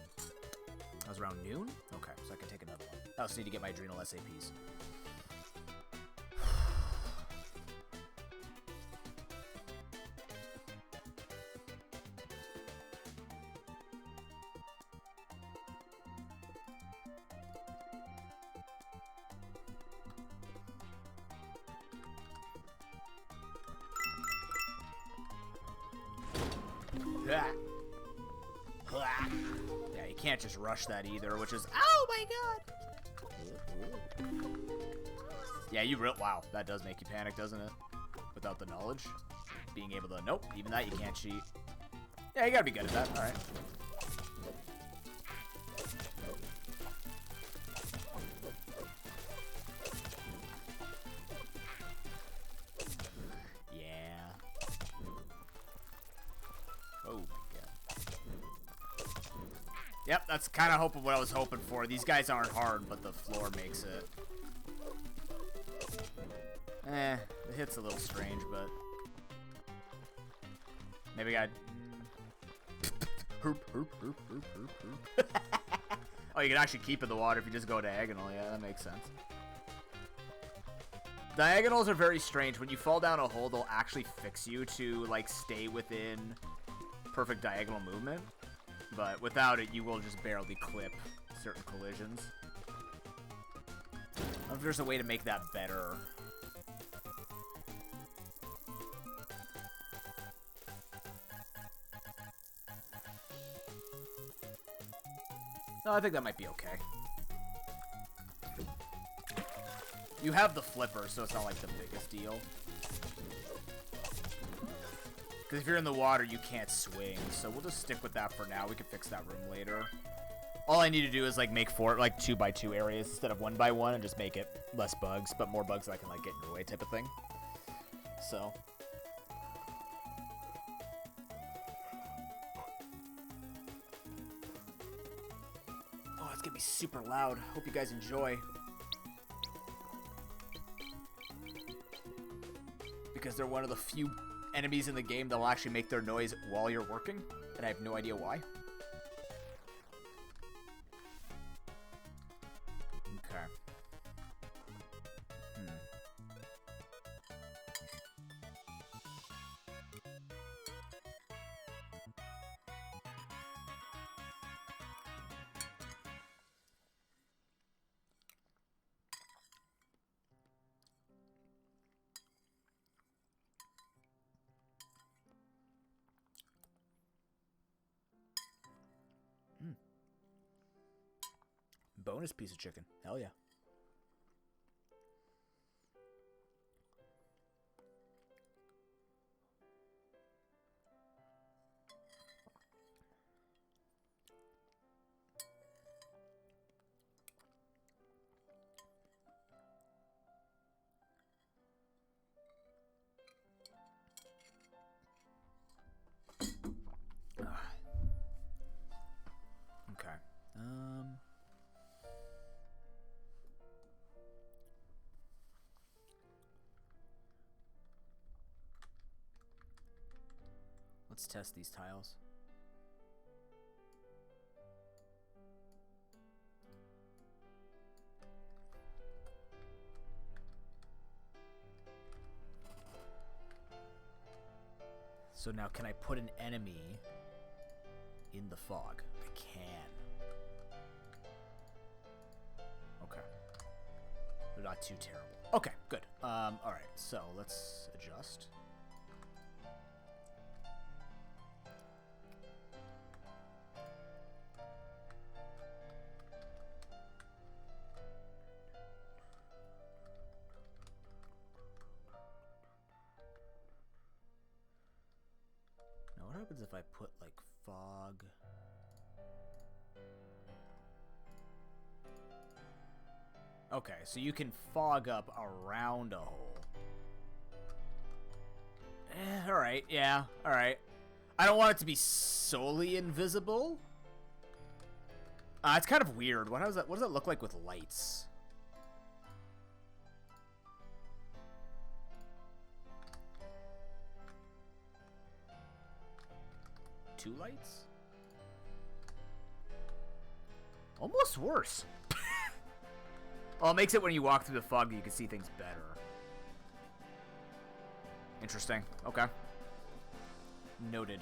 That was around noon? Okay, so I can take another one. I also need to get my adrenal SAPs. Yeah, you can't just rush that either, which is... Oh my god! Yeah, you real... Wow, that does make you panic, doesn't it? Without the knowledge. Being able to... Nope, even that you can't cheat. Yeah, you gotta be good at that. Alright. Yep, that's kind of what I was hoping for. These guys aren't hard, but the floor makes it. The hit's a little strange, but... Maybe I... Herp, herp, herp, herp, herp, herp. Oh, you can actually keep in the water if you just go diagonal. Yeah, that makes sense. Diagonals are very strange. When you fall down a hole, they'll actually fix you to, like, stay within perfect diagonal movement. But without it, you will just barely clip certain collisions. I don't know if there's a way to make that better. No, I think that might be okay. You have the flipper, so it's not like the biggest deal. Because if you're in the water, you can't swing. So we'll just stick with that for now. We can fix that room later. All I need to do is like make 2x2 areas instead of 1x1 and just make it less bugs, but more bugs that I can like get in your way type of thing. So. Oh, it's gonna be super loud. Hope you guys enjoy. Because they're one of the few enemies in the game that will actually make their noise while you're working, and I have no idea why. Okay. Bonus piece of chicken. Hell yeah. Okay. Let's test these tiles. So now can I put an enemy in the fog? I can. Okay. They're not too terrible. Okay, good. Alright, so let's adjust. What happens if I put like fog? Okay, so you can fog up around a hole. Alright, yeah, alright. I don't want it to be solely invisible. It's kind of weird. What does that look like with lights? 2 lights? Almost worse. Well, it makes it when you walk through the fog you can see things better. Interesting. Okay. Noted.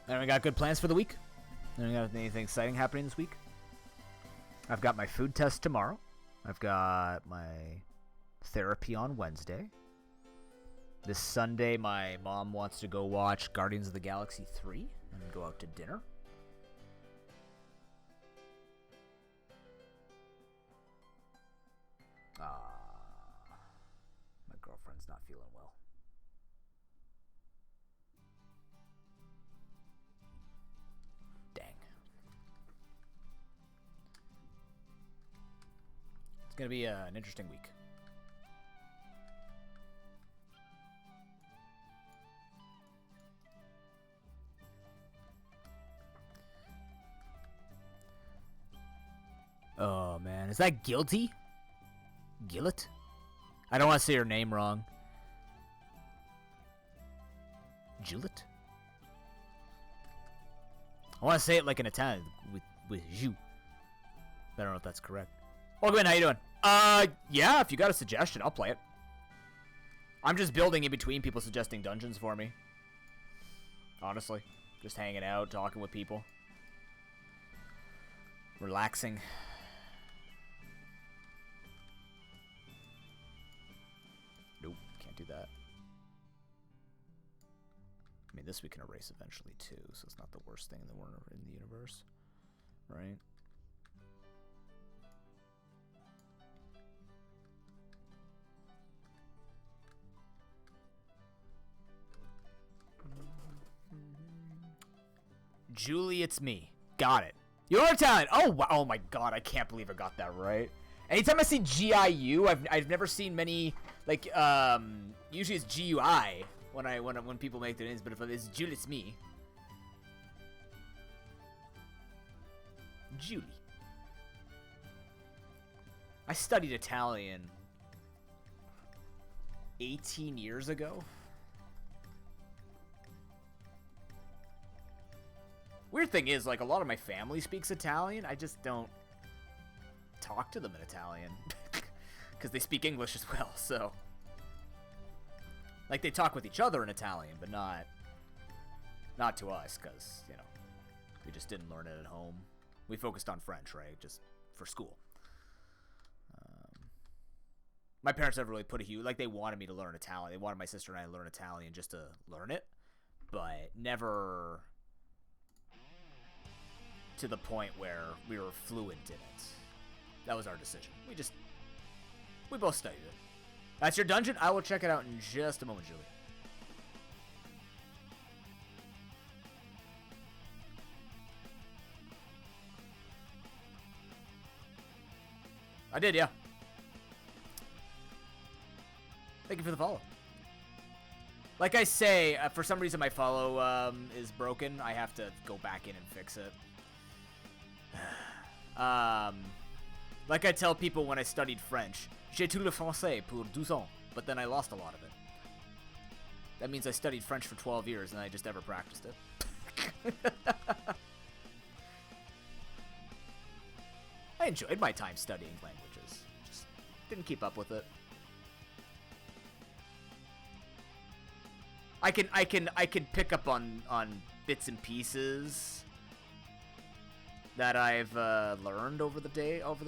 And we got good plans for the week. And we got anything exciting happening this week. I've got my food test tomorrow. I've got my therapy on Wednesday. This Sunday, my mom wants to go watch Guardians of the Galaxy 3 and go out to dinner. My girlfriend's not feeling well. It's going to be an interesting week. Oh, man. Is that Guilty? Gillet? I don't want to say her name wrong. Gillette? I want to say it like an Italian with you. I don't know if that's correct. Oh, Gwen, how you doing? Yeah, if you got a suggestion, I'll play it. I'm just building in between people suggesting dungeons for me. Honestly. Just hanging out, talking with people. Relaxing. Nope, can't do that. I mean, this we can erase eventually, too, so it's not the worst thing in the universe. Right? Julie, it's me. Got it. You're Italian. Oh, wow. Oh my god, I can't believe I got that right. Anytime I see GIU, I've never seen many, like, usually it's GUI when people make their names, but if it's Julie, it's me. Julie. I studied Italian 18 years ago. Weird thing is, like, a lot of my family speaks Italian. I just don't talk to them in Italian. Because they speak English as well, so. Like, they talk with each other in Italian, but not to us, because, you know, we just didn't learn it at home. We focused on French, right? Just for school. My parents never really put a huge, like, they wanted me to learn Italian. They wanted my sister and I to learn Italian just to learn it, but never to the point where we were fluent in it. That was our decision. We both studied it. That's your dungeon? I will check it out in just a moment, Julie. I did, yeah. Thank you for the follow. Like I say, for some reason my follow is broken. I have to go back in and fix it. Like I tell people when I studied French, j'ai tout le français pour 12 ans, but then I lost a lot of it. That means I studied French for 12 years and I just never practiced it. I enjoyed my time studying languages. Just didn't keep up with it. I can pick up on bits and pieces that I've learned over the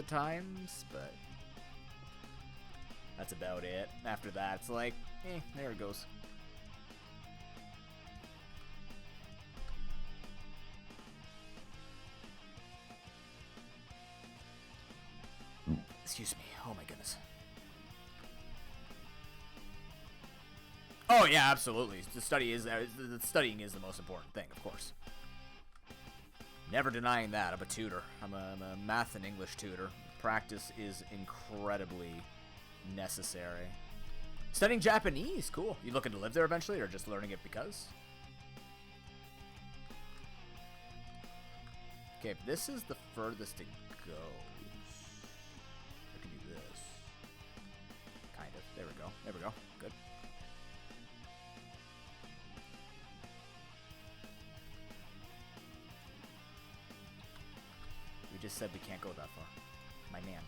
times, but that's about it. After that, it's like, there it goes. Excuse me. Oh my goodness. Oh yeah, absolutely. The studying is the most important thing, of course. Never denying that. I'm a tutor. I'm a math and English tutor. Practice is incredibly necessary. Studying Japanese, cool. You looking to live there eventually, or just learning it because? Okay, if this is the furthest it goes, I can do this. Kind of. There we go. There we go. Good. We just said we can't go that far. My man.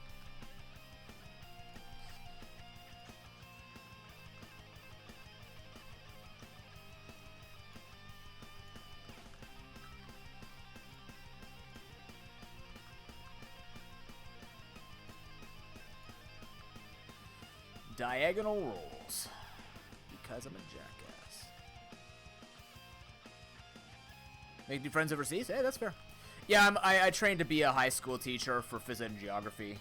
Diagonal rolls. Because I'm a jackass. Make new friends overseas? Hey, that's fair. Yeah, I trained to be a high school teacher for phys ed and geography.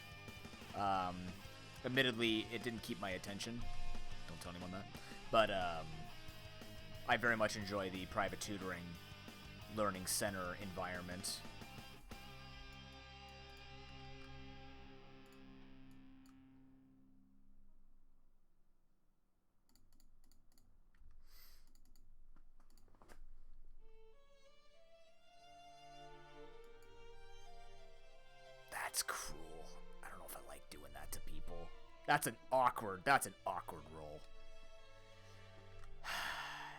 Admittedly, it didn't keep my attention. Don't tell anyone that. But I very much enjoy the private tutoring, learning center environment. That's cruel. I don't know if I like doing that to people. That's an awkward role.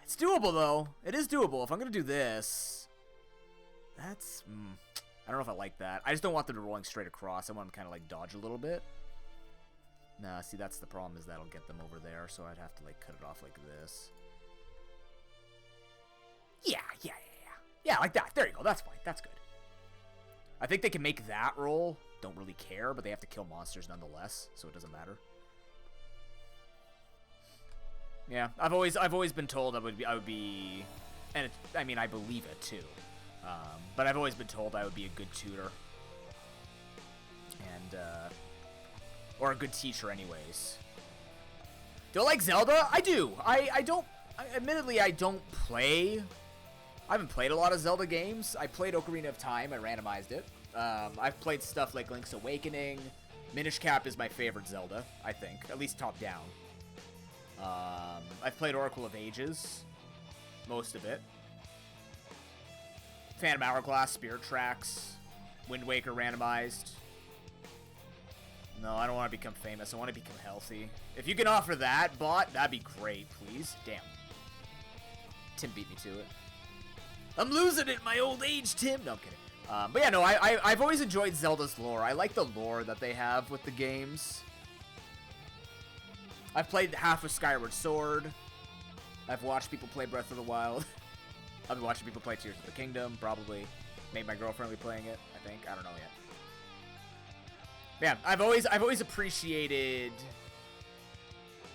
It's doable, though. It is doable. If I'm going to do this, that's... I don't know if I like that. I just don't want them to rolling straight across. I want them to kind of, like, dodge a little bit. Nah, see, that's the problem, is that'll get them over there, so I'd have to, like, cut it off like this. Yeah, like that. There you go. That's fine. That's good. I think they can make that roll. Don't really care, but they have to kill monsters nonetheless, so it doesn't matter. Yeah, I've always been told I would be, and it, I mean I believe it too. But I've always been told I would be a good tutor, and or a good teacher, anyways. Do I like Zelda? I do. Admittedly, I don't play. I haven't played a lot of Zelda games. I played Ocarina of Time. I randomized it. I've played stuff like Link's Awakening. Minish Cap is my favorite Zelda, I think. At least top down. I've played Oracle of Ages. Most of it. Phantom Hourglass, Spirit Tracks. Wind Waker randomized. No, I don't want to become famous. I want to become healthy. If you can offer that, bot, that'd be great, please. Damn. Tim beat me to it. I'm losing it in my old age, Tim. No, I'm kidding. But yeah, no, I've always enjoyed Zelda's lore. I like the lore that they have with the games. I've played half of Skyward Sword. I've watched people play Breath of the Wild. I've been watching people play Tears of the Kingdom, probably. Made my girlfriend be playing it, I think. I don't know yet. But yeah, I've always appreciated...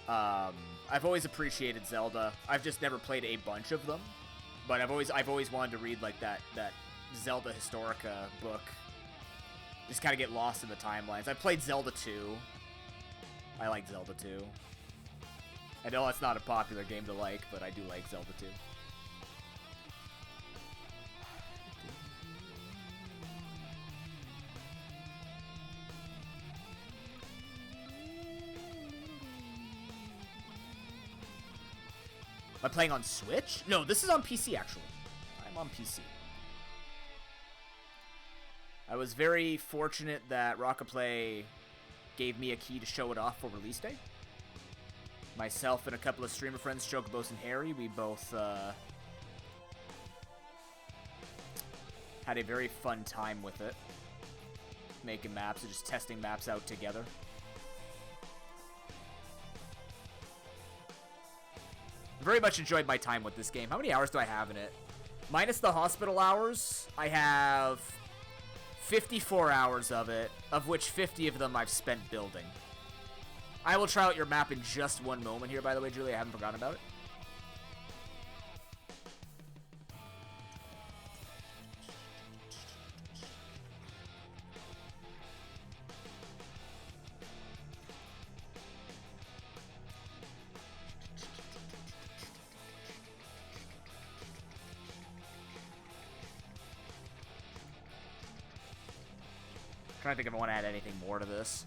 I've always appreciated Zelda. I've just never played a bunch of them. But I've always wanted to read like that Zelda Historica book. Just kind of get lost in the timelines. I played Zelda 2. I like Zelda 2. I know it's not a popular game to like, but I do like Zelda 2. Am I playing on Switch? No, this is on PC, actually. I'm on PC. I was very fortunate that Rockaplay gave me a key to show it off for release day. Myself and a couple of streamer friends, Chocobos and Harry, we both had a very fun time with it. Making maps and just testing maps out together. Very much enjoyed my time with this game. How many hours do I have in it? Minus the hospital hours, I have 54 hours of it, of which 50 of them I've spent building. I will try out your map in just one moment here, by the way, Julie. I haven't forgotten about it. Trying to think if I want to add anything more to this.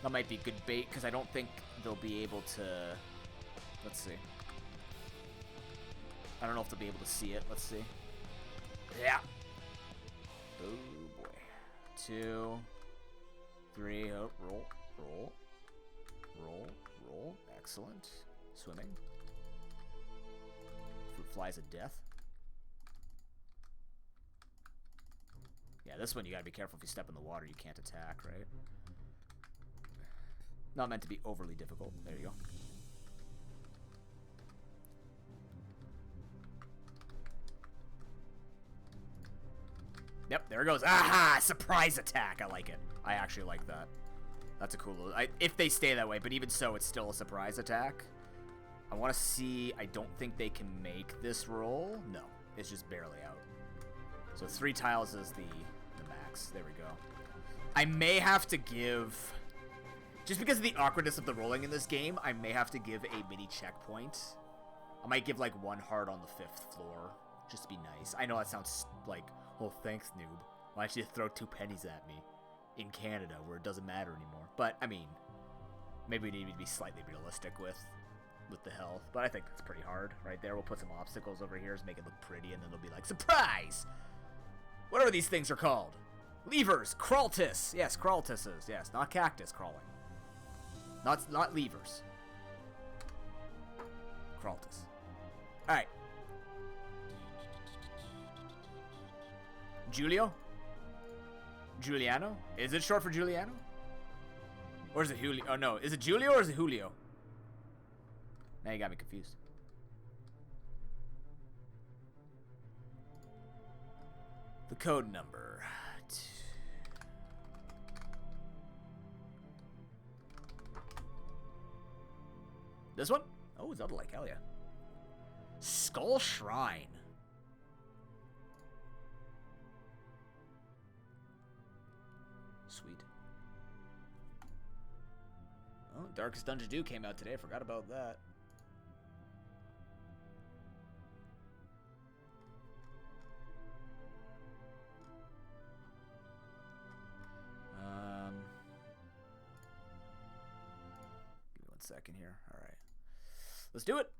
That might be good bait, because I don't think they'll be able to... Let's see. I don't know if they'll be able to see it. Let's see. Yeah. Oh, boy. 2, 3. Oh, roll, roll. Roll, roll. Excellent. Swimming. Fruit flies of death. Yeah, this one you gotta be careful. If you step in the water, you can't attack, right? Not meant to be overly difficult. There you go. Yep, there it goes. Aha! Surprise attack! I like it. I actually like that. That's a cool little... if they stay that way, but even so, it's still a surprise attack. I want to see... I don't think they can make this roll. No, it's just barely out. So 3 tiles is the max. There we go. I may have to give... Just because of the awkwardness of the rolling in this game, I may have to give a mini checkpoint. I might give like 1 heart on the 5th floor. Just to be nice. I know that sounds like, oh, thanks, noob. Why don't you throw 2 pennies at me? In Canada, where it doesn't matter anymore. But, I mean, maybe we need to be slightly realistic with the health. But I think that's pretty hard right there. We'll put some obstacles over here to make it look pretty, and then they'll be like, surprise! Whatever these things are called. Levers, Kraltis. Yes, Kraltises. Yes, not cactus crawling. Not levers. Kraltis. Alright. Julio? Giuliano? Is it short for Giuliano? Or is it Julio? Oh no, is it Julio or is it Julio? Now you got me confused. The code number. This one? Oh, Zelda like, hell yeah. Skull Shrine. Sweet. Oh, Darkest Dungeon 2 came out today. I forgot about that. Give me 1 second here. All right. Let's do it.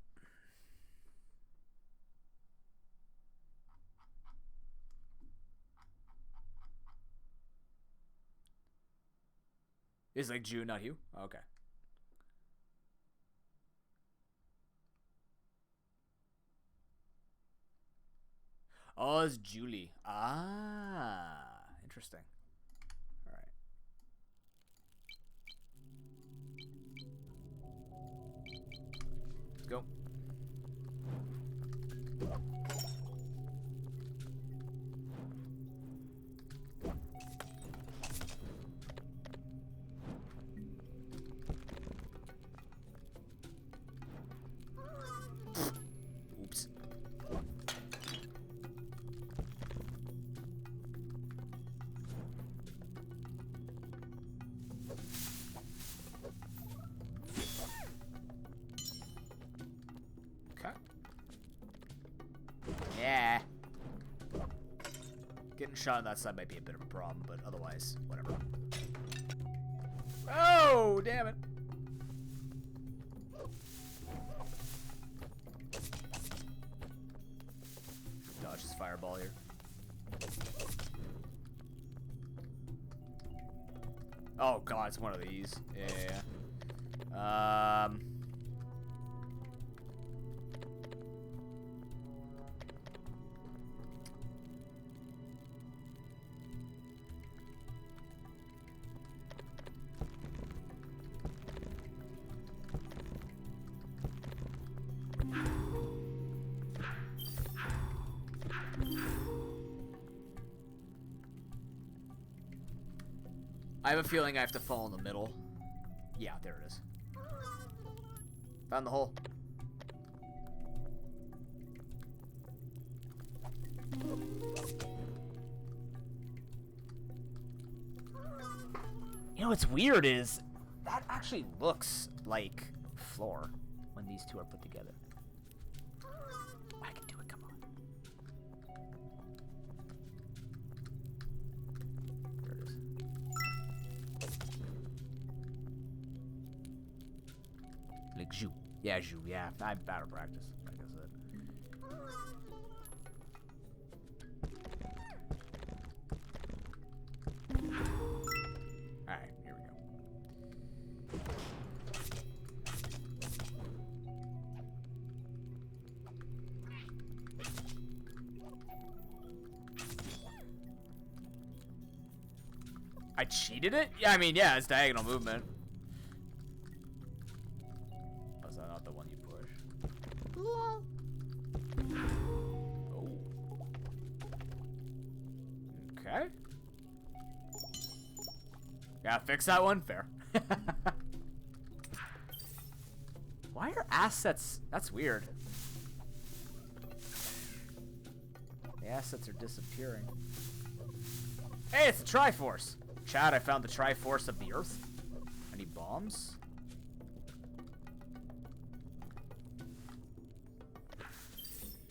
It's like Jew, not Hugh? Okay. Oh, it's Julie. Ah, interesting. All right. Let's go. Oops. Okay. Yeah. Getting shot on that side might be a bit of a problem, but otherwise, whatever. Oh, damn it. Dodge his fireball here. Oh god, it's one of these. Yeah. I have a feeling I have to fall in the middle. Yeah, there it is. Found the hole. You know what's weird is that actually looks like floor when these two are put together. I can do it, come on. There it is. Like Zhu. Yeah, Zhu, yeah. I'm bad at practice, like I said. Alright, here we go. I cheated it? Yeah, I mean, yeah, it's diagonal movement. Was that not the one you push? Oh. Okay. Gotta fix that one? Fair. Why are assets... That's weird. The assets are disappearing. Hey, it's the Triforce! Chad, I found the Triforce of the Earth. Any bombs?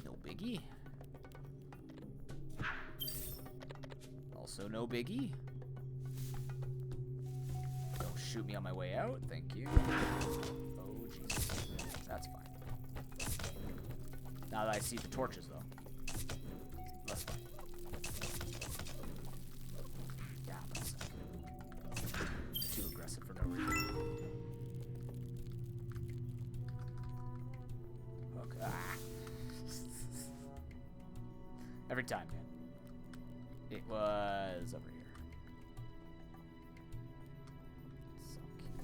No biggie. Also no biggie. Don't shoot me on my way out, thank you. Oh, Jesus. That's fine. Now that I see the torches, though. That's fine. Too aggressive for no reason. Okay. Ah. Every time, man. It was over here. So cute.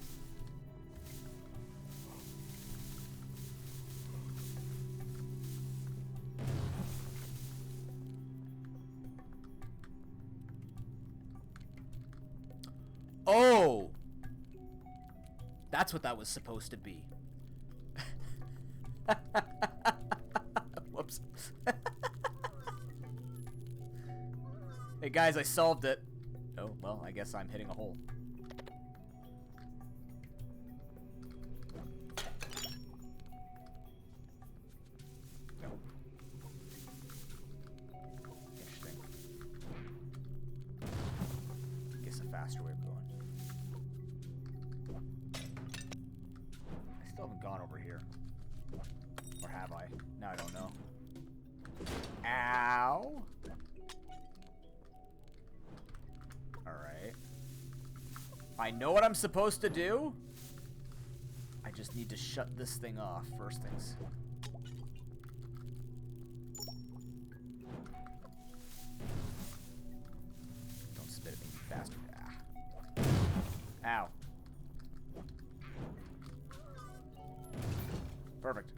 Oh! That's what that was supposed to be. Whoops. Hey guys, I solved it. Oh, well, I guess I'm hitting a hole. Nope. Interesting. Guess a faster way of going. I still haven't gone over here. Or have I? Now I don't know. Ow! Alright. I know what I'm supposed to do. I just need to shut this thing off first things. Don't spit at me, you bastard. Ah. Ow. Perfect.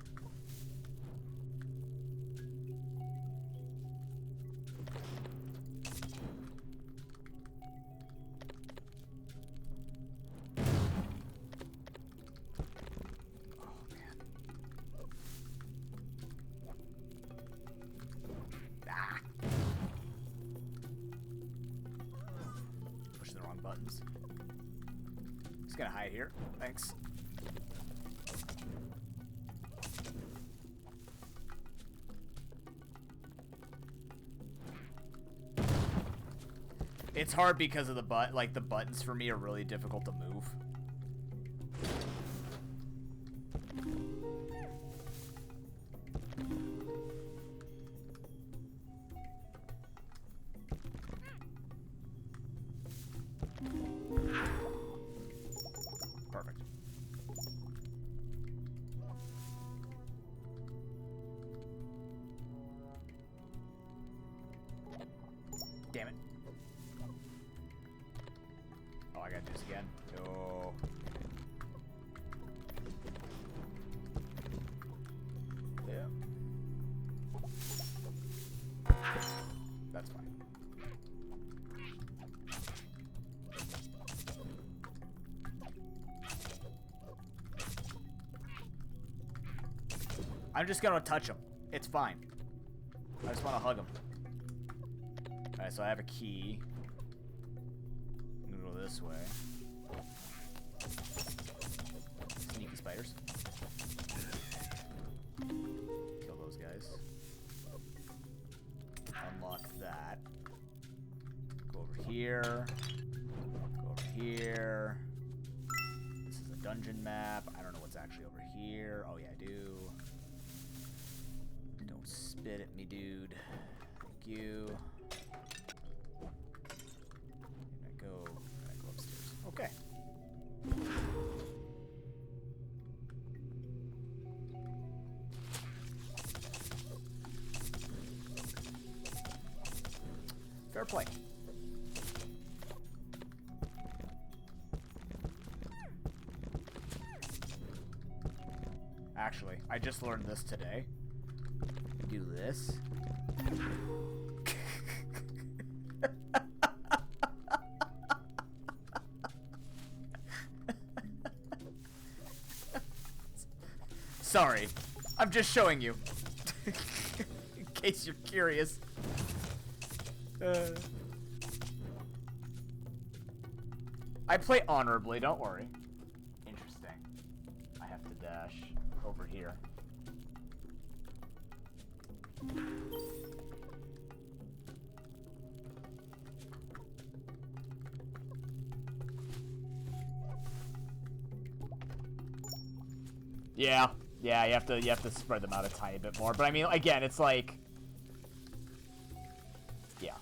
Buttons. Just gonna hide here. Thanks. It's hard because of the the buttons for me are really difficult to move. Perfect. Damn it. Oh, I gotta do this again. Oh. I'm just gonna touch him. It's fine. I just want to hug him. Alright, so I have a key. I'm gonna go this way. Sneaky spiders. Kill those guys. Unlock that. Go over here. Go over here. This is a dungeon map. I don't know what's actually over here. Oh yeah, I do. Don't spit at me, dude. Thank you. Can I go upstairs? Okay. Fair play. Actually, I just learned this today. Do this. Sorry, I'm just showing you. In case you're curious. I play honorably, don't worry. Interesting. I have to dash over here. Yeah, you have to spread them out a tiny bit more. But I mean, again, it's like, yeah.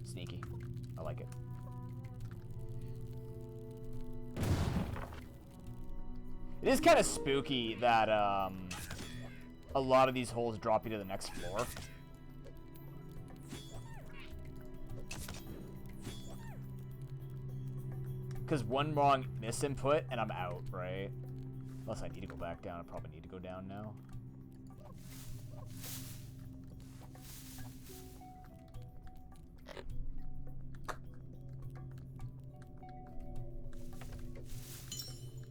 Sneaky. I like it. It is kind of spooky that a lot of these holes drop you to the next floor. Because one wrong misinput and I'm out, right? Unless I need to go back down. I probably need to go down now.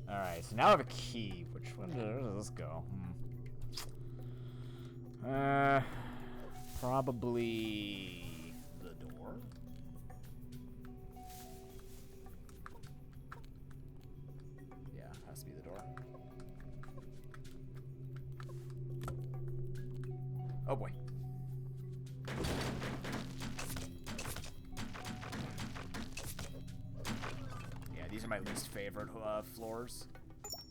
Alright, so now I have a key. Which one? Where does this go? Probably the door. Yeah, has to be the door. Oh boy. Yeah, these are my least favorite floors.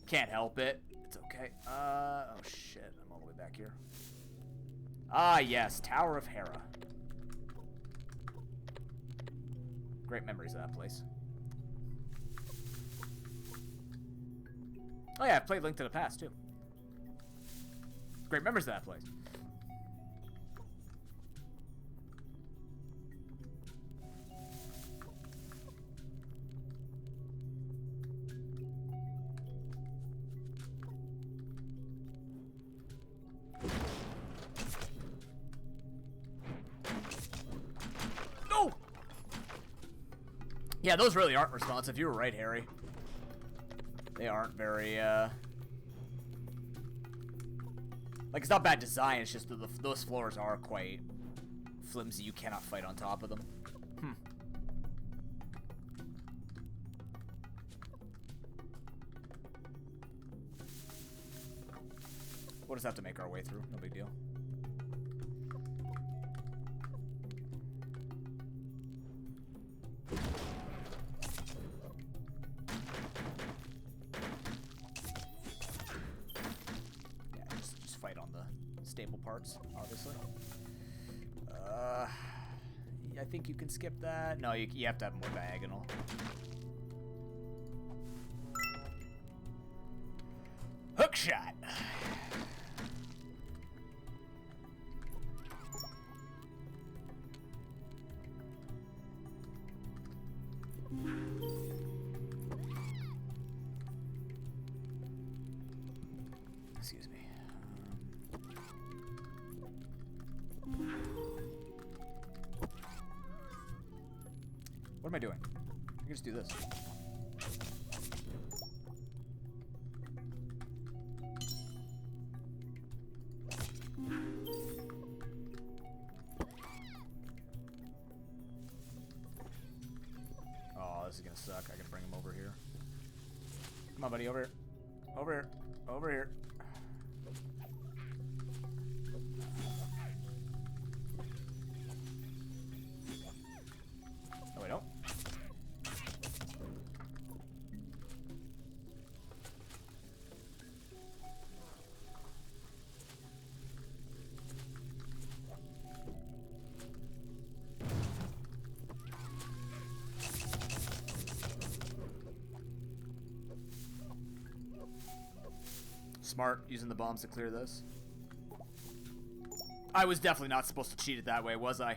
Can't help it. It's okay. Oh shit, I'm all the way back here. Ah yes, Tower of Hera. Great memories of that place. Oh yeah, I've played Link to the Past too. Great memories of that place. No! Yeah, those really aren't responsive. You were right, Harry. They aren't very, like, it's not bad design, it's just that those floors are quite flimsy. You cannot fight on top of them. We'll just have to make our way through. No big deal. Stable parts, obviously. I think you can skip that. No, you have to have more diagonal. Hook shot. Excuse me. What am I doing? can just do this. Oh, this is gonna suck. I gotta bring him over here. Come on, buddy, over here. Over here. Over here. Oh, wait, no. Smart, using the bombs to clear this. I was definitely not supposed to cheat it that way, was I?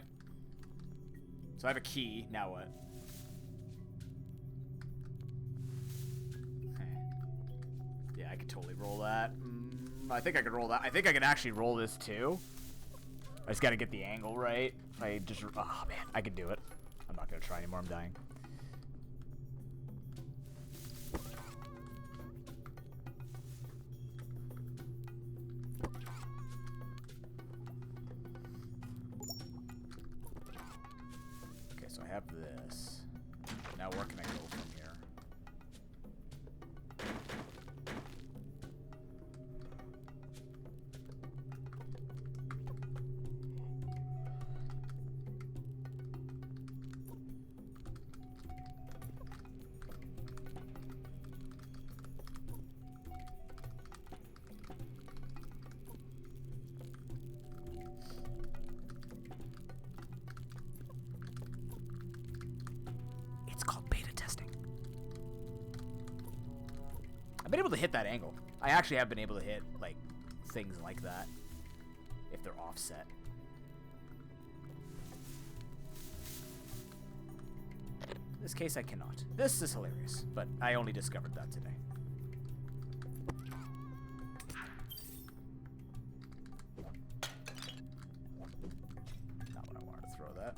So I have a key, now what? Yeah, I could totally roll that. I think I could roll that. I think I can actually roll this too. I just gotta get the angle right. I just, oh man, I can do it. I'm not gonna try anymore, I'm dying. So I have this. Now where can I go from here? It's called beta testing. I've been able to hit that angle. I actually have been able to hit, like, things like that. If they're offset. In this case, I cannot. This is hilarious, but I only discovered that today. Not what I wanted to throw that.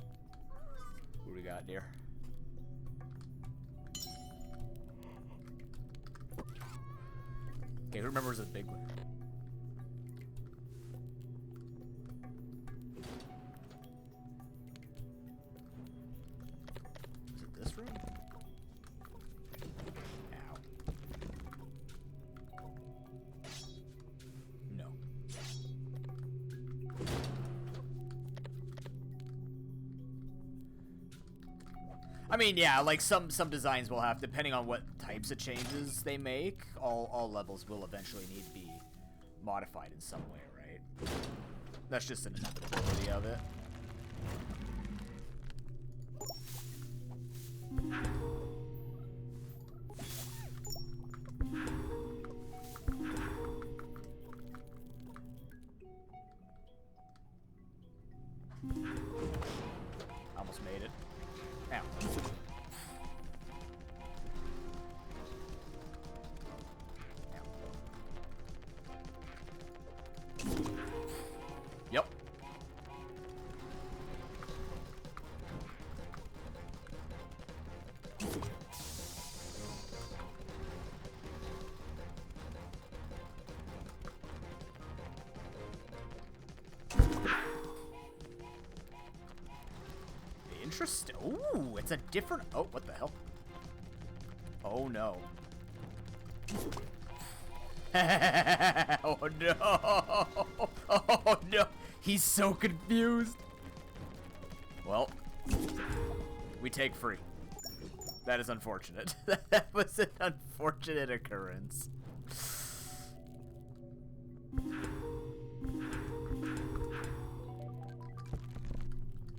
What do we got here? Okay, who remembers the big one? Is it this room? Ow. No. I mean, yeah, like some designs will have, depending on what types of changes they make, all levels will eventually need to be modified in some way, right? That's just an inevitability of it. Almost made it. Ow. Yep. Interesting. Ooh, it's a different. Oh, what the hell? Oh no. Oh no. Oh no. He's so confused. Well, we take free. That is unfortunate. That was an unfortunate occurrence.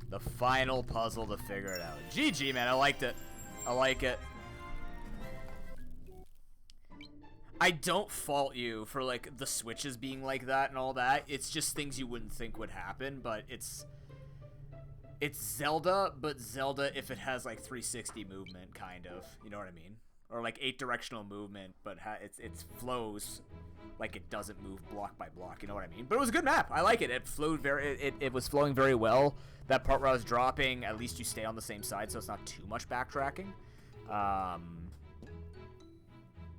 The final puzzle to figure it out. GG, man. I liked it. I like it. I don't fault you for, like, the switches being like that and all that. It's just things you wouldn't think would happen, but it's Zelda, but Zelda if it has, like, 360 movement, kind of. You know what I mean? Or, like, 8-directional movement, but it flows like it doesn't move block by block. You know what I mean? But it was a good map. I like it. It flowed it was flowing very well. That part where I was dropping, at least you stay on the same side, so it's not too much backtracking.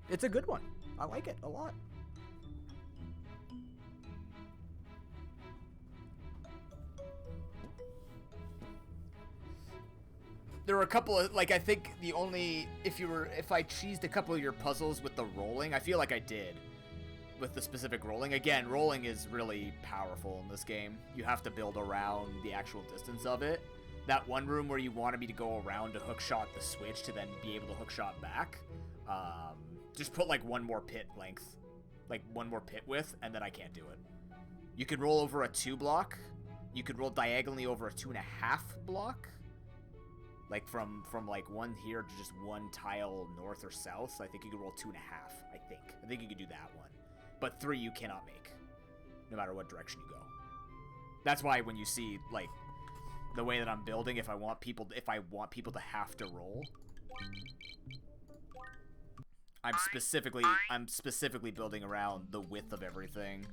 It's a good one. I like it a lot. There were a couple of, like, I think the only, if I cheesed a couple of your puzzles with the rolling, I feel like I did with the specific rolling. Again, rolling is really powerful in this game. You have to build around the actual distance of it. That one room where you wanted me to go around to hookshot the switch to then be able to hookshot back, just put like one more pit length, like one more pit width, and then I can't do it. You could roll over a 2 block. You could roll diagonally over a 2.5 block. Like from like one here to just one tile north or south. I think you could roll 2.5. I think you could do that one. But 3 you cannot make, no matter what direction you go. That's why when you see like the way that I'm building, if I want people to have to roll, I'm specifically building around the width of everything.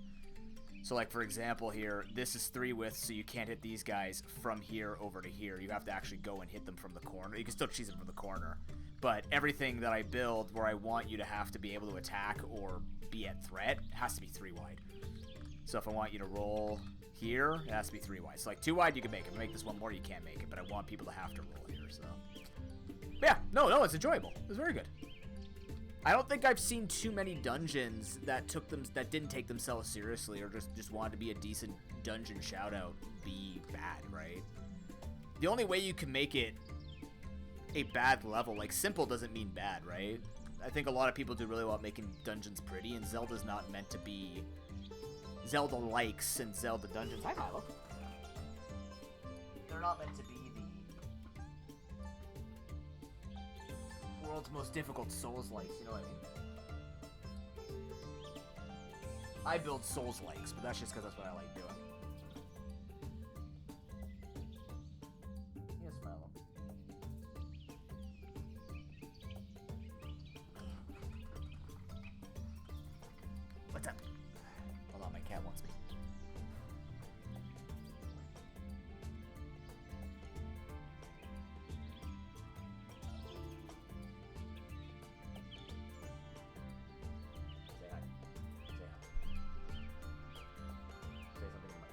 So like for example here, this is 3 width, so you can't hit these guys from here over to here. You have to actually go and hit them from the corner. You can still cheese them from the corner. But everything that I build where I want you to have to be able to attack or be at threat has to be 3 wide. So if I want you to roll here, it has to be 3 wide. So like 2 wide you can make it. If I make this one more, you can't make it. But I want people to have to roll here, so. But yeah, no, it's enjoyable. It's very good. I don't think I've seen too many dungeons that didn't take themselves seriously or just wanted to be a decent dungeon shout-out be bad, right? The only way you can make it a bad level, like simple doesn't mean bad, right? I think a lot of people do really well at making dungeons pretty, and Zelda's not meant to be Zelda-likes and Zelda dungeons. Hi, Milo. They're not meant to be the world's most difficult Souls-likes, you know what I mean? I build Souls-likes, but that's just because that's what I like doing. Yes, Milo. What's up? Hold on, my cat wants me. Say hi. Say hi. Say something to my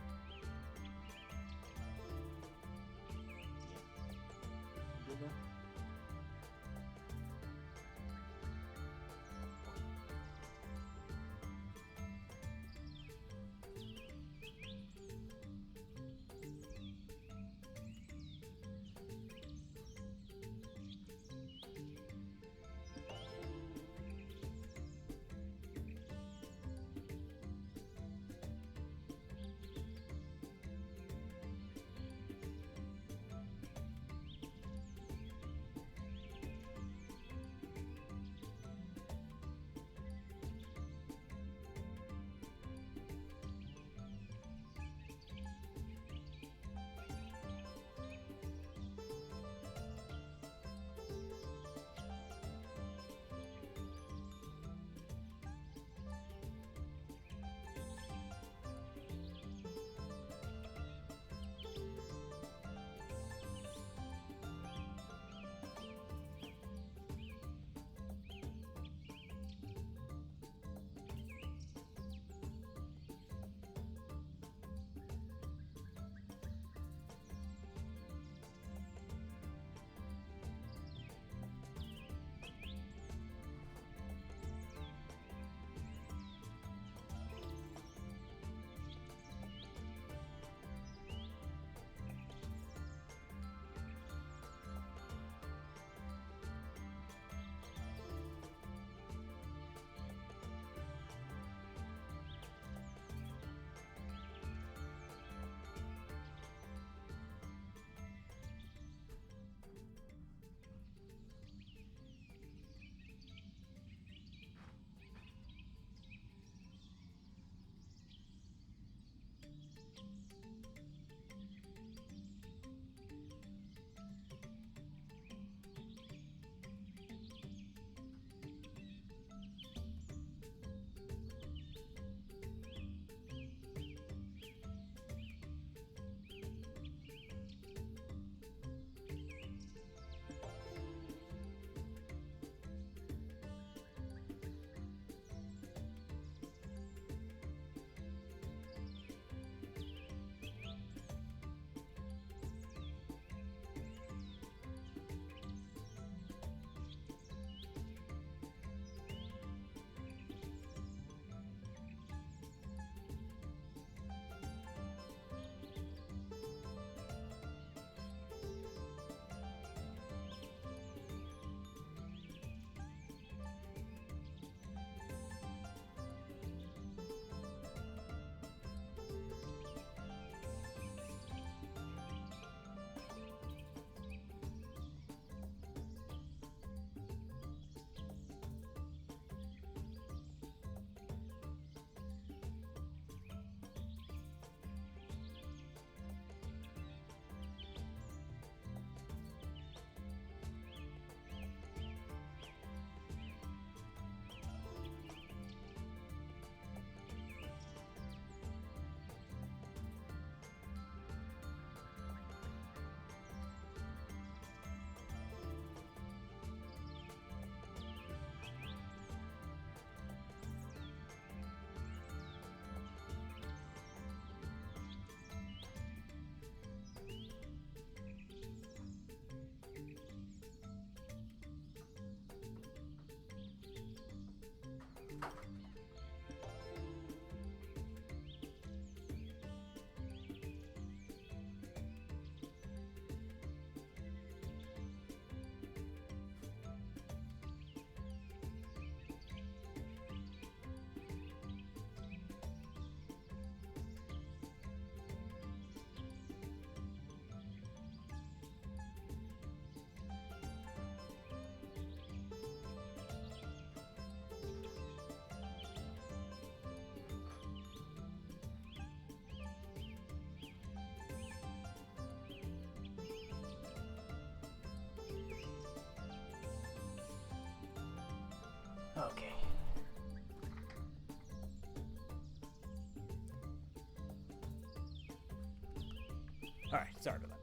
Alright, sorry about that.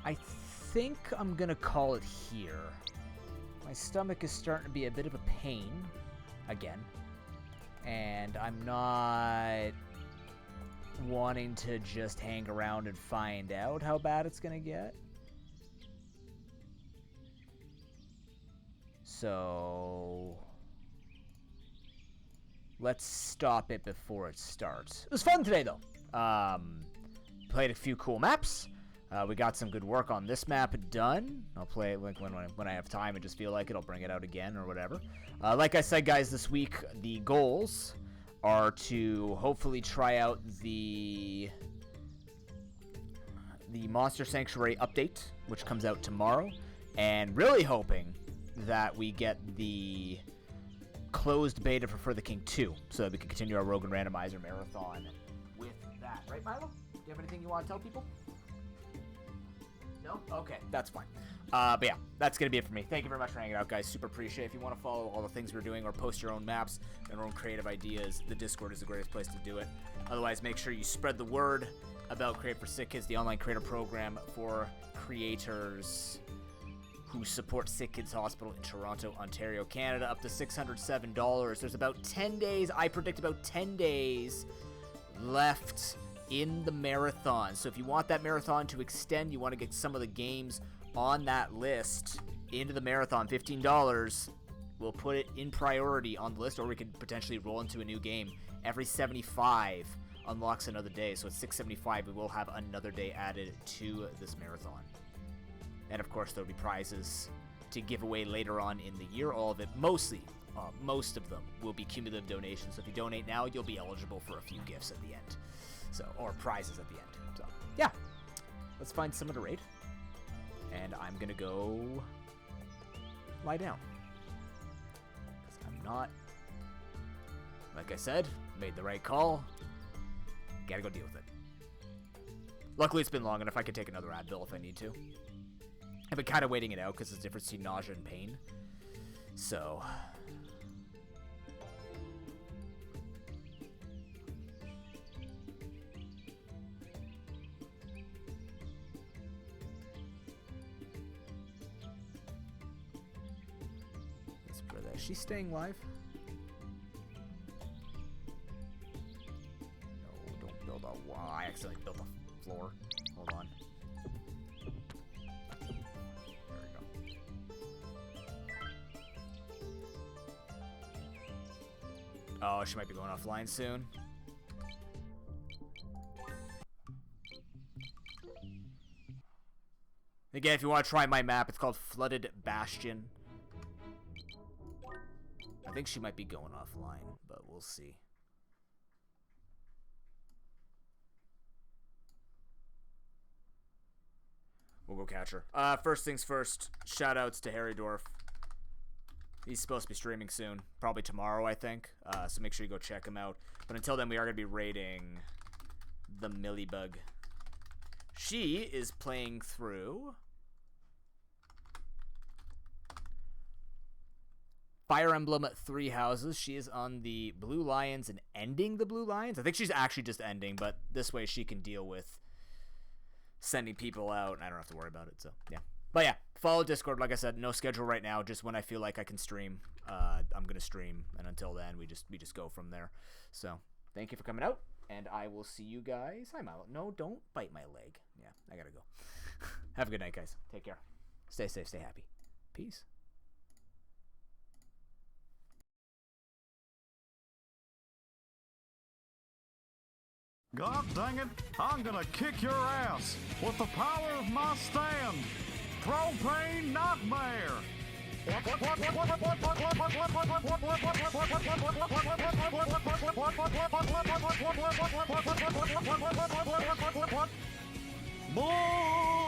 I think I'm gonna call it here. My stomach is starting to be a bit of a pain again, and I'm not wanting to just hang around and find out how bad it's gonna get. So let's stop it before it starts. It was fun today though. Played a few cool maps. We got some good work on this map done. I'll play it like when I have time and just feel like it, I'll bring it out again or whatever. Like I said, guys, this week the goals are to hopefully try out the Monster Sanctuary update, which comes out tomorrow, and really hoping that we get the closed beta for For the King 2, so that we can continue our Rogue and Randomizer marathon with that. Right, Milo? Do you have anything you want to tell people? No? Okay, that's fine. But yeah, that's going to be it for me. Thank you very much for hanging out, guys. Super appreciate it. If you want to follow all the things we're doing or post your own maps and your own creative ideas, the Discord is the greatest place to do it. Otherwise, make sure you spread the word about Create for Sick Kids, the online creator program for creators who support Sick Kids Hospital in Toronto, Ontario, Canada, up to $607. There's about 10 days, I predict about 10 days left in the marathon. So if you want that marathon to extend, you want to get some of the games on that list into the marathon, $15, we'll put it in priority on the list, or we could potentially roll into a new game. Every 75 unlocks another day, so at 675 we will have another day added to this marathon. And of course there'll be prizes to give away later on in the year. All of it, most of them will be cumulative donations. So if you donate now, you'll be eligible for a few gifts at the end. So, or prizes at the end. So, yeah. Let's find someone to raid. And I'm gonna go lie down. Because I'm not, like I said, made the right call. Gotta go deal with it. Luckily, it's been long enough I can take another Advil if I need to. I've been kind of waiting it out because there's a difference between nausea and pain. So is she staying live? No, don't build a wall. I accidentally built a floor. Hold on. Oh, she might be going offline soon. Again, if you want to try my map, it's called Flooded Bastion. I think she might be going offline, but we'll see. We'll go catch her. First things first, shout-outs to Harry Dorf. He's supposed to be streaming soon. Probably tomorrow, I think. So make sure you go check him out. But until then, we are going to be raiding the Millibug. She is playing through Fire Emblem Three Houses. She is on the Blue Lions and ending the Blue Lions. I think she's actually just ending, but this way she can deal with sending people out, and I don't have to worry about it. So, yeah. But yeah, follow Discord. Like I said, no schedule right now. Just when I feel like I can stream, I'm gonna stream, and until then, we just go from there. So thank you for coming out, and I will see you guys. Hi, Milo. No, don't bite my leg. Yeah, I gotta go. Have a good night, guys. Take care. Stay safe. Stay happy. Peace. God dang it, I'm gonna kick your ass with the power of my stand. Propane Nightmare. Bull.